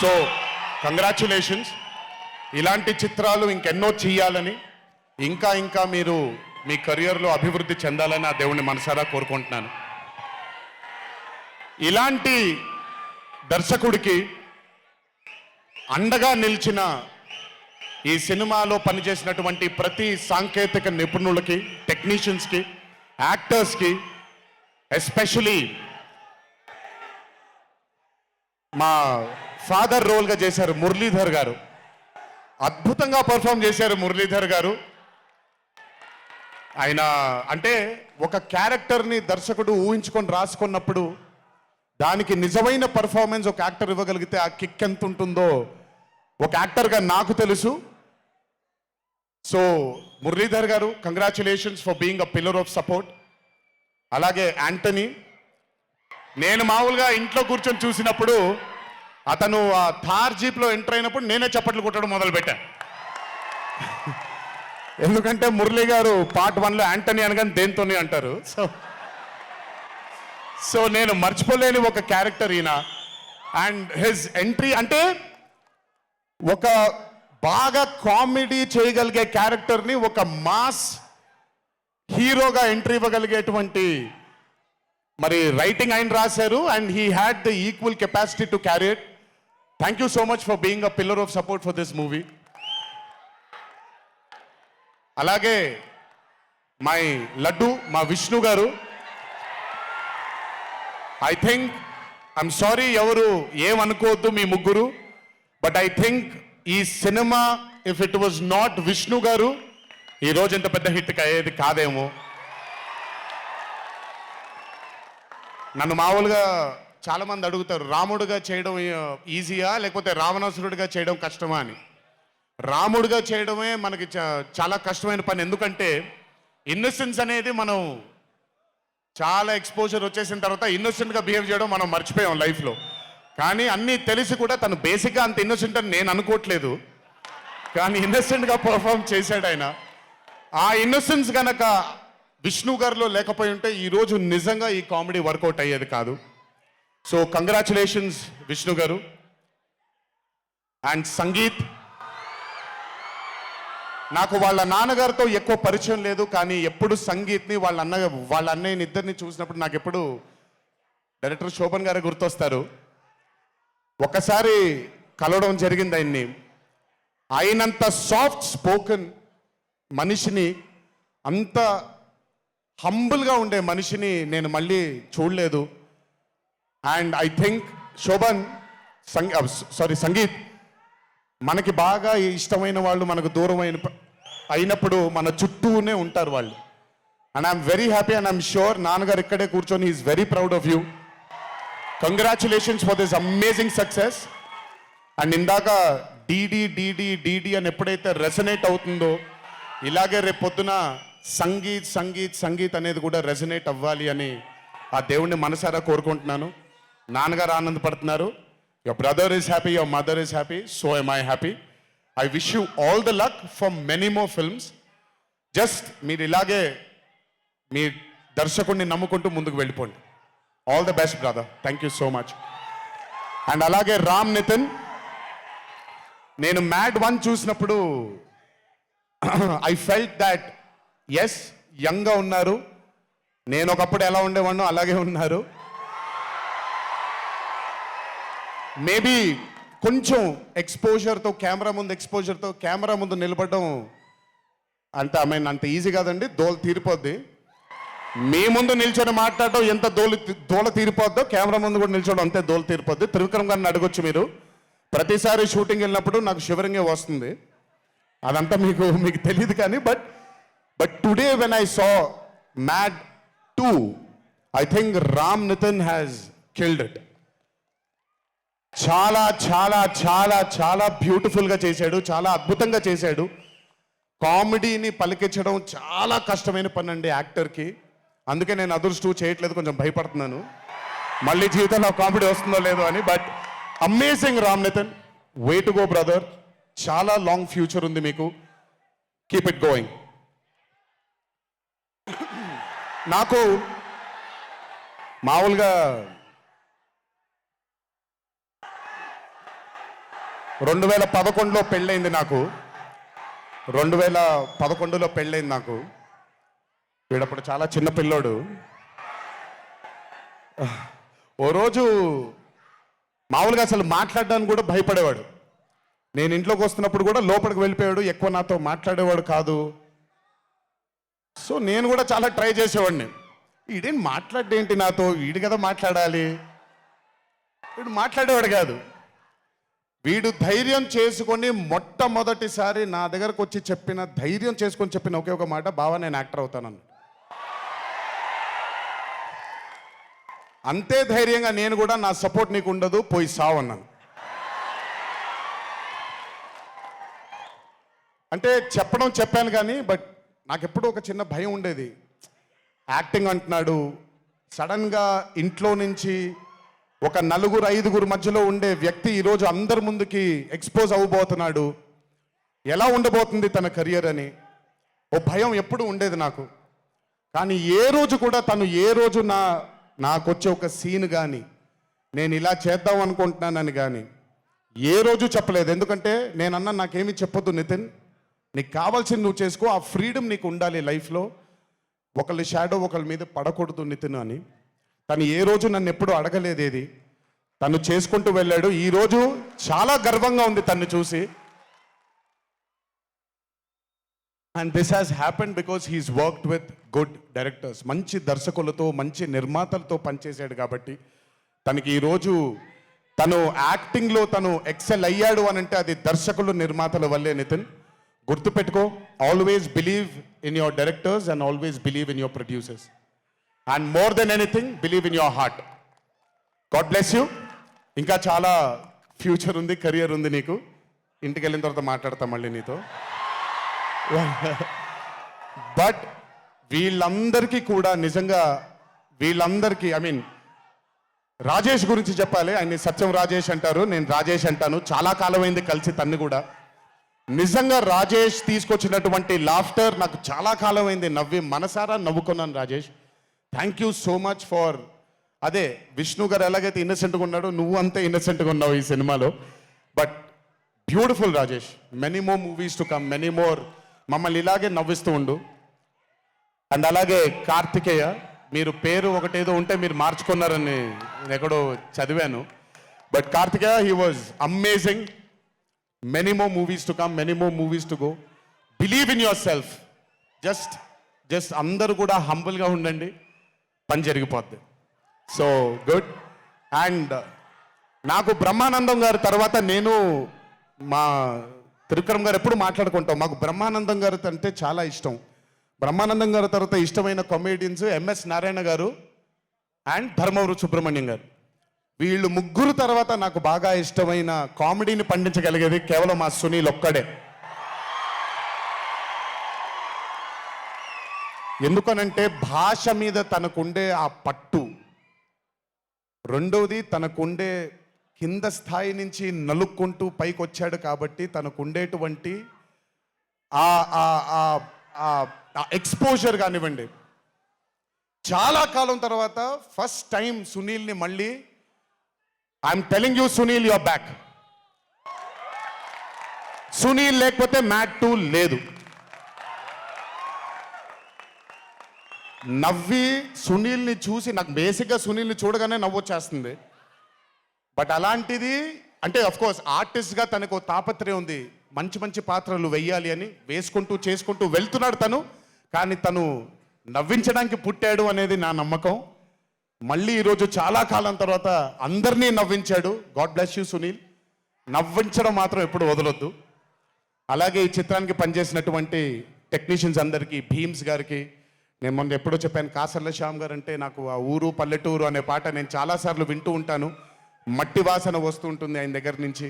So congratulations. ఇలాంటి చిత్రాలు ఇంకెన్నో చేయాలని, ఇంకా మీరు మీ కెరియర్లో అభివృద్ధి చెందాలని ఆ దేవుణ్ణి మనసారా కోరుకుంటున్నాను. ఇలాంటి దర్శకుడికి అండగా నిలిచిన ఈ సినిమాలో పనిచేసినటువంటి ప్రతి సాంకేతిక నిపుణులకి, టెక్నీషియన్స్కి, యాక్టర్స్కి, ఎస్పెషలీ మా ఫాదర్ రోల్గా చేశారు మురళీధర్ గారు. అద్భుతంగా పర్ఫామ్ చేశారు మురళీధర్ గారు. ఆయన అంటే ఒక క్యారెక్టర్ని దర్శకుడు ఊహించుకొని రాసుకున్నప్పుడు దానికి నిజమైన పర్ఫార్మెన్స్ ఒక యాక్టర్ ఇవ్వగలిగితే ఆ కిక్ ఎంత ఉంటుందో ఒక యాక్టర్గా నాకు తెలుసు. సో మురళీధర్ గారు, congratulations for being a pillar of support. అలాగే యాంటనీ, నేను మామూలుగా ఇంట్లో కూర్చొని చూసినప్పుడు అతను ఆ థార్ జీప్లో ఎంటర్ అయినప్పుడు నేనే చప్పట్లు కొట్టడం మొదలుపెట్టా. ఎందుకంటే మురళి గారు పార్ట్ 1లో యాంటనీ అనగానే దేంతోనే అంటారు. సో నేను మర్చిపోలేని ఒక క్యారెక్టర్ ఈయన. అండ్ హిజ్ ఎంట్రీ అంటే ఒక బాగా కామెడీ చేయగలిగే క్యారెక్టర్ని ఒక మాస్ హీరోగా ఎంట్రీ ఇవ్వగలిగేటువంటి మరి రైటింగ్ ఆయన రాశారు. And he had the equal capacity to carry it. Thank you so much for being a pillar of support for this movie. అలాగే మై లడ్డు మా విష్ణు గారు. ఐ థింక్ ఐఎమ్ సారీ ఎవరు ఏమనుకోవద్దు మీ ముగ్గురు, బట్ ఐ థింక్ ఈ cinema if it was not Vishnu గారు ఈ రోజు ఇంత పెద్ద హిట్ అయ్యేది కాదేమో. నన్ను మామూలుగా చాలామంది అడుగుతారు రాముడుగా చేయడం ఈజీయా లేకపోతే రావణాసురుడిగా చేయడం కష్టమా అని. రాముడిగా చేయడమే మనకి చాలా కష్టమైన పని. ఎందుకంటే ఇన్నోసెన్స్ అనేది మనం చాలా ఎక్స్పోజర్ వచ్చేసిన తర్వాత ఇన్నోసెంట్గా బిహేవ్ చేయడం మనం మర్చిపోయాం లైఫ్లో. కానీ అన్నీ తెలిసి కూడా తను బేసిక్గా అంత ఇన్నోసెంట్ అని నేను అనుకోవట్లేదు, కానీ ఇన్నోసెంట్గా పర్ఫామ్ చేశాడు ఆయన. ఆ ఇన్నోసెన్స్ గనక విష్ణు గారిలో లేకపోయి ఉంటే ఈరోజు నిజంగా ఈ కామెడీ వర్కౌట్ అయ్యేది కాదు. సో కంగ్రాచులేషన్స్ విష్ణు గారు. అండ్ సంగీత్, నాకు వాళ్ళ నాన్నగారితో ఎక్కువ పరిచయం లేదు, కానీ ఎప్పుడు సంగీత్ని వాళ్ళ అన్నయ్యని ఇద్దరిని చూసినప్పుడు నాకు ఎప్పుడు డైరెక్టర్ శోభన్ గారు గుర్తొస్తారు. ఒక్కసారి కలవడం జరిగింది ఆయన్ని. అయినంత సాఫ్ట్ స్పోకెన్ మనిషిని, అంత హంబుల్గా ఉండే మనిషిని నేను మళ్ళీ చూడలేదు. And I think Shobhan Sangeeth మనకి బాగా ఇష్టమైన వాళ్ళు మనకు దూరం అయినప్పుడు మన చుట్టూనే ఉంటారు వాళ్ళు. And I'm very happy and I'm sure నాన్నగారు ఇక్కడే కూర్చొని is very proud of you. Congratulations for this amazing success. And ఇందాక డీడీ డీడీ డీడీ అని ఎప్పుడైతే రెసనేట్ అవుతుందో ఇలాగే రేపు పొద్దున సంగీత్ సంగీత్ సంగీత్ అనేది కూడా రెసనేట్ అవ్వాలి అని ఆ దేవుణ్ణి మనసారా కోరుకుంటున్నాను. నాన్నగారు ఆనందపడుతున్నారు. Your brother is happy, your mother is happy, so am I happy. I wish you all the luck for many more films. Just మీరు ఇలాగే మీ దర్శకుడిని నమ్ముకుంటూ ముందుకు వెళ్ళిపోండి. All the best brother. Thank you so much. And అలాగే రామ్ నితిన్, నేను mad 1 చూసినప్పుడు I felt that yes యంగ్గా ఉన్నారు, నేను ఒకప్పుడు ఎలా ఉండేవాడినో అలాగే ఉన్నారు. మేబీ కొంచెం ఎక్స్పోజర్తో కెమెరా ముందు నిలబడడం అంటే అంత ఈజీ కాదండి, దోల తీరిపోద్ది. మీ ముందు నిల్చొని మాట్లాడడం ఎంత దోల తీరిపోద్దో కెమెరా ముందు కూడా నిల్చోవడం అంతే దోల తీరిపోద్ది. త్రివిక్రమ్ గారిని అడగొచ్చు మీరు. ప్రతిసారి షూటింగ్ వెళ్ళినప్పుడు నాకు షివరింగే వస్తుంది. అదంతా మీకు తెలియదు కానీ but today when I saw Mad 2 I think Ram Nithin has killed it. చాలా చాలా చాలా చాలా బ్యూటిఫుల్గా చేశాడు, చాలా అద్భుతంగా చేశాడు. కామెడీని పలికించడం చాలా కష్టమైన పని అండి యాక్టర్కి. అందుకే నేను అదృష్టం చేయట్లేదు, కొంచెం భయపడుతున్నాను మళ్ళీ జీవితంలో కామెడీ వస్తుందో లేదో అని. But amazing Ram Nithin, way to go brother. చాలా లాంగ్ ఫ్యూచర్ ఉంది మీకు. Keep it going. నాకు మామూలుగా 2011లో పెళ్ళైంది నాకు. 2011లో పెళ్ళైంది నాకు. వీడప్పుడు చాలా చిన్న పిల్లోడు. ఓ రోజు మామూలుగా అసలు మాట్లాడడానికి కూడా భయపడేవాడు. నేను ఇంట్లోకి వస్తున్నప్పుడు కూడా లోపలికి వెళ్ళిపోయాడు, ఎక్కువ నాతో మాట్లాడేవాడు కాదు. సో నేను కూడా చాలా ట్రై చేసేవాడిని. వీడేం మాట్లాడేంటి నాతో, వీడు కదా మాట్లాడాలి. వీడు మాట్లాడేవాడు కాదు. వీడు ధైర్యం చేసుకొని మొట్టమొదటిసారి నా దగ్గరకు వచ్చి ధైర్యం చేసుకొని చెప్పిన ఒకే ఒక మాట, బావా నేను యాక్టర్ అవుతానన్న. అంతే ధైర్యంగా నేను కూడా నా సపోర్ట్ నీకు ఉండదు, పోయి సావు అన్నాను. అంటే చెప్పాను కానీ బట్ నాకు ఎప్పుడూ ఒక చిన్న భయం ఉండేది. యాక్టింగ్ అంటున్నాడు, సడన్గా ఇంట్లో నుంచి ఒక 4-5 మధ్యలో ఉండే వ్యక్తి ఈరోజు అందరి ముందుకి ఎక్స్పోజ్ అవ్వబోతున్నాడు. ఎలా ఉండబోతుంది తన కెరియర్ అని ఓ భయం ఎప్పుడు ఉండేది నాకు. కానీ ఏ రోజు కూడా తను ఏ రోజు నాకొచ్చే ఒక సీన్ కానీ నేను ఇలా చేద్దాం అనుకుంటున్నానని కానీ ఏ రోజు చెప్పలేదు. ఎందుకంటే నేనన్నా నాకేమీ చెప్పొద్దు నితిన్, నీకు కావాల్సింది నువ్వు చేసుకో, ఆ ఫ్రీడమ్ నీకు ఉండాలి లైఫ్లో, ఒకళ్ళ షాడో ఒకళ్ళ మీద పడకూడదు నితిన్ అని. తను ఏ రోజు నన్ను ఎప్పుడు అడగలేదు ఏది, తను చేసుకుంటూ వెళ్ళాడు. ఈరోజు చాలా గర్వంగా ఉంది తను చూసి. And this has happened because he's worked with good directors. మంచి దర్శకులతో మంచి నిర్మాతలతో పనిచేశాడు కాబట్టి తనకి ఈరోజు తను యాక్టింగ్లో తను ఎక్సెల్ అయ్యాడు అని అంటే అది దర్శకులు నిర్మాతల వల్లే నితిన్. గుర్తుపెట్టుకో, always believe in your directors and always believe in your producers and more than anything believe in your heart. God bless you. ఇంకా చాలా ఫ్యూచర్ ఉంది, కెరియర్ ఉంది నీకు. ఇంటికి వెళ్ళిన తర్వాత మాట్లాడతాం మళ్ళీ నీతో. బట్ వీళ్ళందరికీ కూడా నిజంగా వీళ్ళందరికీ రాజేష్ గురించి చెప్పాలి. ఆయన్ని సత్యం రాజేష్ అంటారు, నేను రాజేష్ అంటాను. చాలా కాలమైంది కలిసి తన్ని కూడా. నిజంగా రాజేష్ తీసుకొచ్చినటువంటి లాఫ్టర్ నాకు చాలా కాలమైంది, నవ్వి మనసారా నవ్వుకున్నాను. Rajesh, thank you so much for అదే విష్ణు గారు ఎలాగైతే ఇన్నసెంట్గా ఉన్నాడో నువ్వు అంతే ఇన్నసెంట్గా ఉన్నావు ఈ సినిమాలో. But beautiful Rajesh, many more movies to come, many more. మమ్మల్ని ఇలాగే నవ్విస్తూ ఉండు. అండ్ అలాగే కార్తికేయ, మీరు పేరు ఒకటేదో ఉంటే మీరు మార్చుకున్నారని నేను ఎక్కడో చదివాను. But Karthikeya, he was amazing. Many more movies to come, many more movies to go. Believe in yourself. Just అందరూ కూడా హంబుల్గా ఉండండి, పని జరిగిపోద్ది. So good. అండ్ నాకు బ్రహ్మానందం గారి తర్వాత నేను మా త్రివిక్రమ్ గారు ఎప్పుడు మాట్లాడుకుంటాం. మాకు బ్రహ్మానందం గారు అంటే చాలా ఇష్టం. బ్రహ్మానందం గారి తర్వాత ఇష్టమైన కామెడియన్స్ ఎంఎస్ నారాయణ గారు అండ్ ధర్మవరం సుబ్రహ్మణ్యం గారు. వీళ్ళు ముగ్గురు తర్వాత నాకు బాగా ఇష్టమైన కామెడీని పండించగలిగేది కేవలం మా సునీల్ ఒక్కడే. ఎందుకనంటే భాష మీద తనకుండే ఆ పట్టు, రెండవది తనకుండే కింద స్థాయి నుంచి నలుక్కుంటూ పైకి వచ్చాడు కాబట్టి తనకుండేటువంటి ఎక్స్పోజర్ కానివ్వండి. చాలా కాలం తర్వాత ఫస్ట్ టైం సునీల్ని మళ్ళీ I'm telling you Sunil your back. Sunil లేకపోతే మ్యాట్ 2 లేదు. నవ్వి సునీల్ని చూసి నాకు బేసిక్గా సునీల్ని చూడగానే నవ్వొచ్చేస్తుంది. బట్ అలాంటిది అంటే అఫ్కోర్స్ ఆర్టిస్ట్గా తనకు తాపత్రయం ఉంది, మంచి మంచి పాత్రలు వెయ్యాలి అని వేసుకుంటూ చేసుకుంటూ వెళ్తున్నాడు తను. కానీ తను నవ్వించడానికి పుట్టాడు అనేది నా నమ్మకం. మళ్ళీ ఈరోజు చాలా కాలం తర్వాత అందరినీ నవ్వించాడు. God bless you Sunil. నవ్వించడం మాత్రం ఎప్పుడు వదలొద్దు. అలాగే ఈ చిత్రానికి పనిచేసినటువంటి టెక్నీషియన్స్ అందరికీ, భీమ్స్ గారికి, నేను మొన్న ఎప్పుడో చెప్పాను, కాసర్ల శ్యామ్ గారు అంటే నాకు ఆ ఊరు పల్లెటూరు అనే పాట నేను చాలాసార్లు వింటూ ఉంటాను. మట్టి వాసన వస్తూ ఉంటుంది ఆయన దగ్గర నుంచి.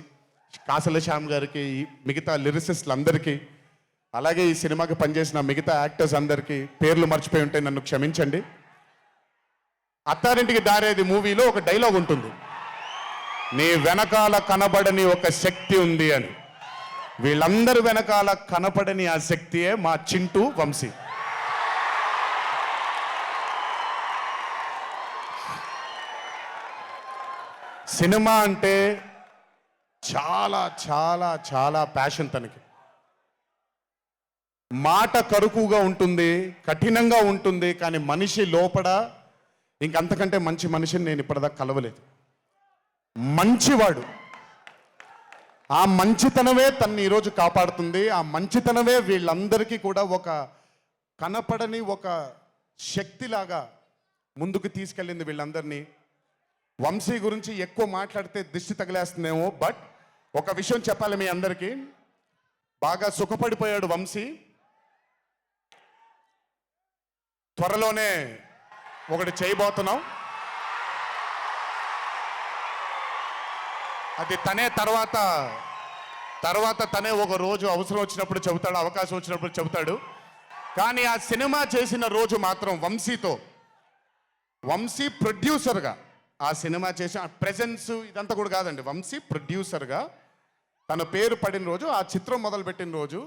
కాసర్ల శ్యామ్ గారికి, మిగతా లిరిసిస్టులు అందరికీ, అలాగే ఈ సినిమాకి పనిచేసిన మిగతా యాక్టర్స్ అందరికీ పేర్లు మర్చిపోయి ఉంటే నన్ను క్షమించండి. అత్తారింటికి దారేది మూవీలో ఒక డైలాగ్ ఉంటుంది, నీ వెనకాల కనబడని ఒక శక్తి ఉంది అని. వీళ్ళందరి వెనకాల కనపడని ఆ శక్తియే మా చింటూ వంశీ. సినిమా అంటే చాలా చాలా చాలా ప్యాషన్ తనకి. మాట కరుకుగా ఉంటుంది, కఠినంగా ఉంటుంది, కానీ మనిషి లోపల ఇంకంతకంటే మంచి మనిషిని నేను ఇప్పటిదాకా కలవలేదు. మంచివాడు. ఆ మంచితనమే తన్ని ఈరోజు కాపాడుతుంది. ఆ మంచితనమే వీళ్ళందరికీ కూడా ఒక కనపడని ఒక శక్తిలాగా ముందుకు తీసుకెళ్ళింది వీళ్ళందరినీ. వంశీ గురించి ఎక్కువ మాట్లాడితే దిష్టి తగిలేస్తుందేమో, బట్ ఒక విషయం చెప్పాలి మీ అందరికీ. బాగా సుఖపడిపోయాడు వంశీ. త్వరలోనే ఒకటి చేయబోతున్నాం. అది తనే తర్వాత తనే ఒక రోజు అవసరం వచ్చినప్పుడు చెబుతాడు, అవకాశం వచ్చినప్పుడు చెబుతాడు. కానీ ఆ సినిమా చేసిన రోజు మాత్రం వంశీ ప్రొడ్యూసర్గా ఆ సినిమా చేసి ఆ ప్రెజెన్స్ ఇదంతా కూడా కాదండి. వంశీ ప్రొడ్యూసర్గా తన పేరు పడిన రోజు, ఆ చిత్రం మొదలుపెట్టిన రోజు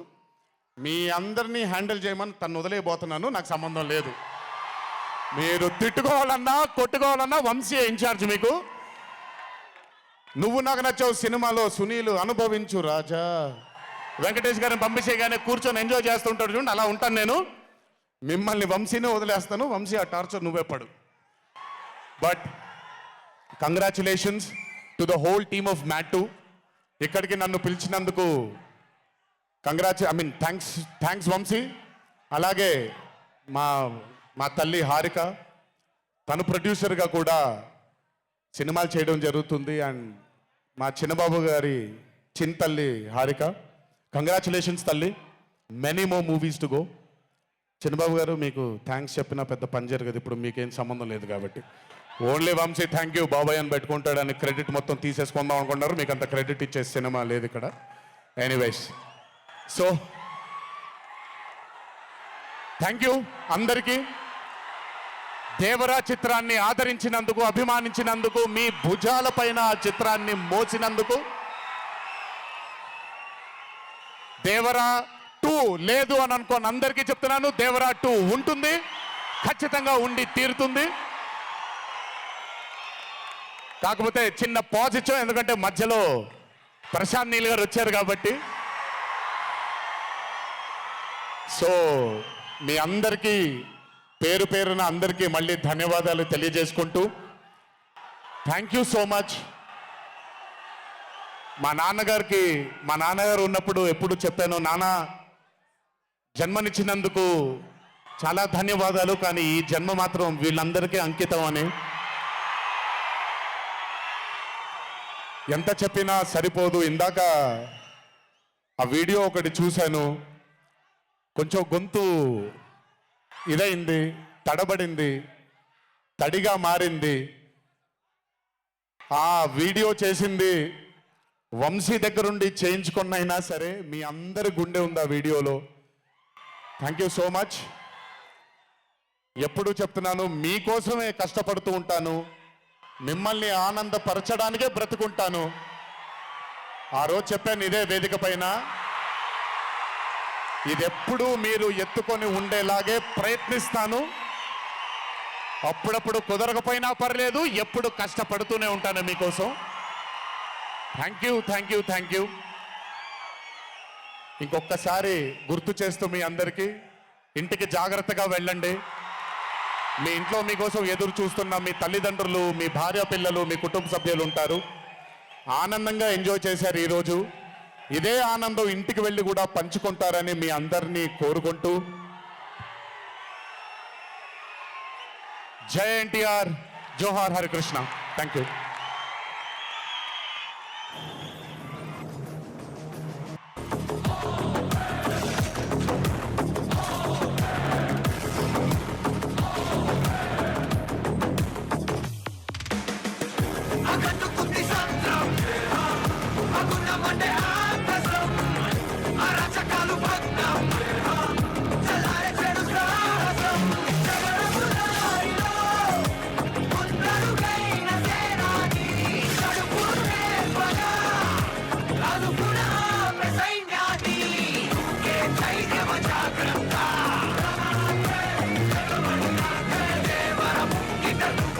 మీ అందరినీ హ్యాండిల్ చేయమని తను వదిలేయబోతున్నాను. నాకు సంబంధం లేదు. మీరు తిట్టుకోవాలన్నా కొట్టుకోవాలన్నా వంశీ ఇన్ఛార్జ్ మీకు. నువ్వు నాకు నచ్చావు సినిమాలో సునీల్ అనుభవించు రాజా, వెంకటేష్ గారిని పంపించేయగానే కూర్చొని ఎంజాయ్ చేస్తుంటాడు చూడండి, అలా ఉంటాను నేను. మిమ్మల్ని వంశీనే వదిలేస్తాను. వంశీ ఆ టార్చర్ నువ్వే పడు. But congratulations to the whole team of Mad 2. ఇక్కడికి నన్ను పిలిచినందుకు థ్యాంక్స్ వంశీ. అలాగే మా తల్లి హారిక, తను ప్రొడ్యూసర్గా కూడా సినిమాలు చేయడం జరుగుతుంది. అండ్ మా చిన్నబాబు గారి తల్లి హారిక, కంగ్రాచులేషన్స్ తల్లి, many more movies to go. Chinnababu గారు మీకు థ్యాంక్స్ చెప్పినా పెద్ద పని జరగదు, ఇప్పుడు మీకేం సంబంధం లేదు కాబట్టి. ఓన్లీ వంశీ థ్యాంక్ యూ బాబాయ్ అని పెట్టుకుంటాడని క్రెడిట్ మొత్తం తీసేసుకుందాం అనుకున్నారు. మీకు అంత క్రెడిట్ ఇచ్చే సినిమా లేదు ఇక్కడ. ఎనీవేస్, సో థ్యాంక్ యూ అందరికీ. దేవరా చిత్రాన్ని ఆదరించినందుకు, అభిమానించినందుకు, మీ భుజాల పైన ఆ చిత్రాన్ని మోసినందుకు. దేవరా 2 లేదు అని అనుకోని అందరికీ చెప్తున్నాను, దేవరా 2 ఉంటుంది, ఖచ్చితంగా ఉండి తీరుతుంది. కాకపోతే చిన్న పాజ్ ఇచ్చాం, ఎందుకంటే మధ్యలో ప్రశాంత్ నీల్ గారు వచ్చారు కాబట్టి. సో మీ అందరికీ పేరు పేరున అందరికీ మళ్ళీ ధన్యవాదాలు తెలియజేసుకుంటూ, థ్యాంక్ యూ సో మచ్. మా నాన్నగారు ఉన్నప్పుడు ఎప్పుడు చెప్పాను, నాన్న జన్మనిచ్చినందుకు చాలా ధన్యవాదాలు, కానీ ఈ జన్మ మాత్రం వీళ్ళందరికీ అంకితం అని. ఎంత చెప్పినా సరిపోదు. ఇందాక ఆ వీడియో ఒకటి చూశాను, కొంచెం గొంతు ఇదైంది, తడబడింది, తడిగా మారింది. ఆ వీడియో చేసింది వంశీ దగ్గరుండి చేయించుకున్నైనా సరే మీ అందరి గుండె ఉంది ఆ వీడియోలో. Thank you so much. ఎప్పుడు చెప్తున్నాను, మీకోసమే కష్టపడుతూ ఉంటాను, మిమ్మల్ని ఆనందపరచడానికే బ్రతుకుంటాను. ఆ రోజు చెప్పాను ఇదే వేదిక పైన, ఇది ఎప్పుడూ మీరు ఎత్తుకొని ఉండేలాగే ప్రయత్నిస్తాను. అప్పుడప్పుడు కుదరకపోయినా పర్లేదు, ఎప్పుడు కష్టపడుతూనే ఉంటాను మీకోసం. Thank you, thank you, thank you. ఇంకొకసారి గుర్తు చేస్తూ మీ అందరికీ, ఇంటికి జాగ్రత్తగా వెళ్ళండి. మీ ఇంట్లో మీకోసం ఎదురు చూస్తున్న మీ తల్లిదండ్రులు, మీ భార్య పిల్లలు, మీ కుటుంబ సభ్యులు ఉంటారు. ఆనందంగా ఎంజాయ్ చేశారు ఈరోజు. ఇదే ఆనందం ఇంటికి వెళ్ళి కూడా పంచుకుంటారని మీ అందరినీ కోరుకుంటూ, జై ఎన్టీఆర్, జోహార్ హరికృష్ణ. Thank you.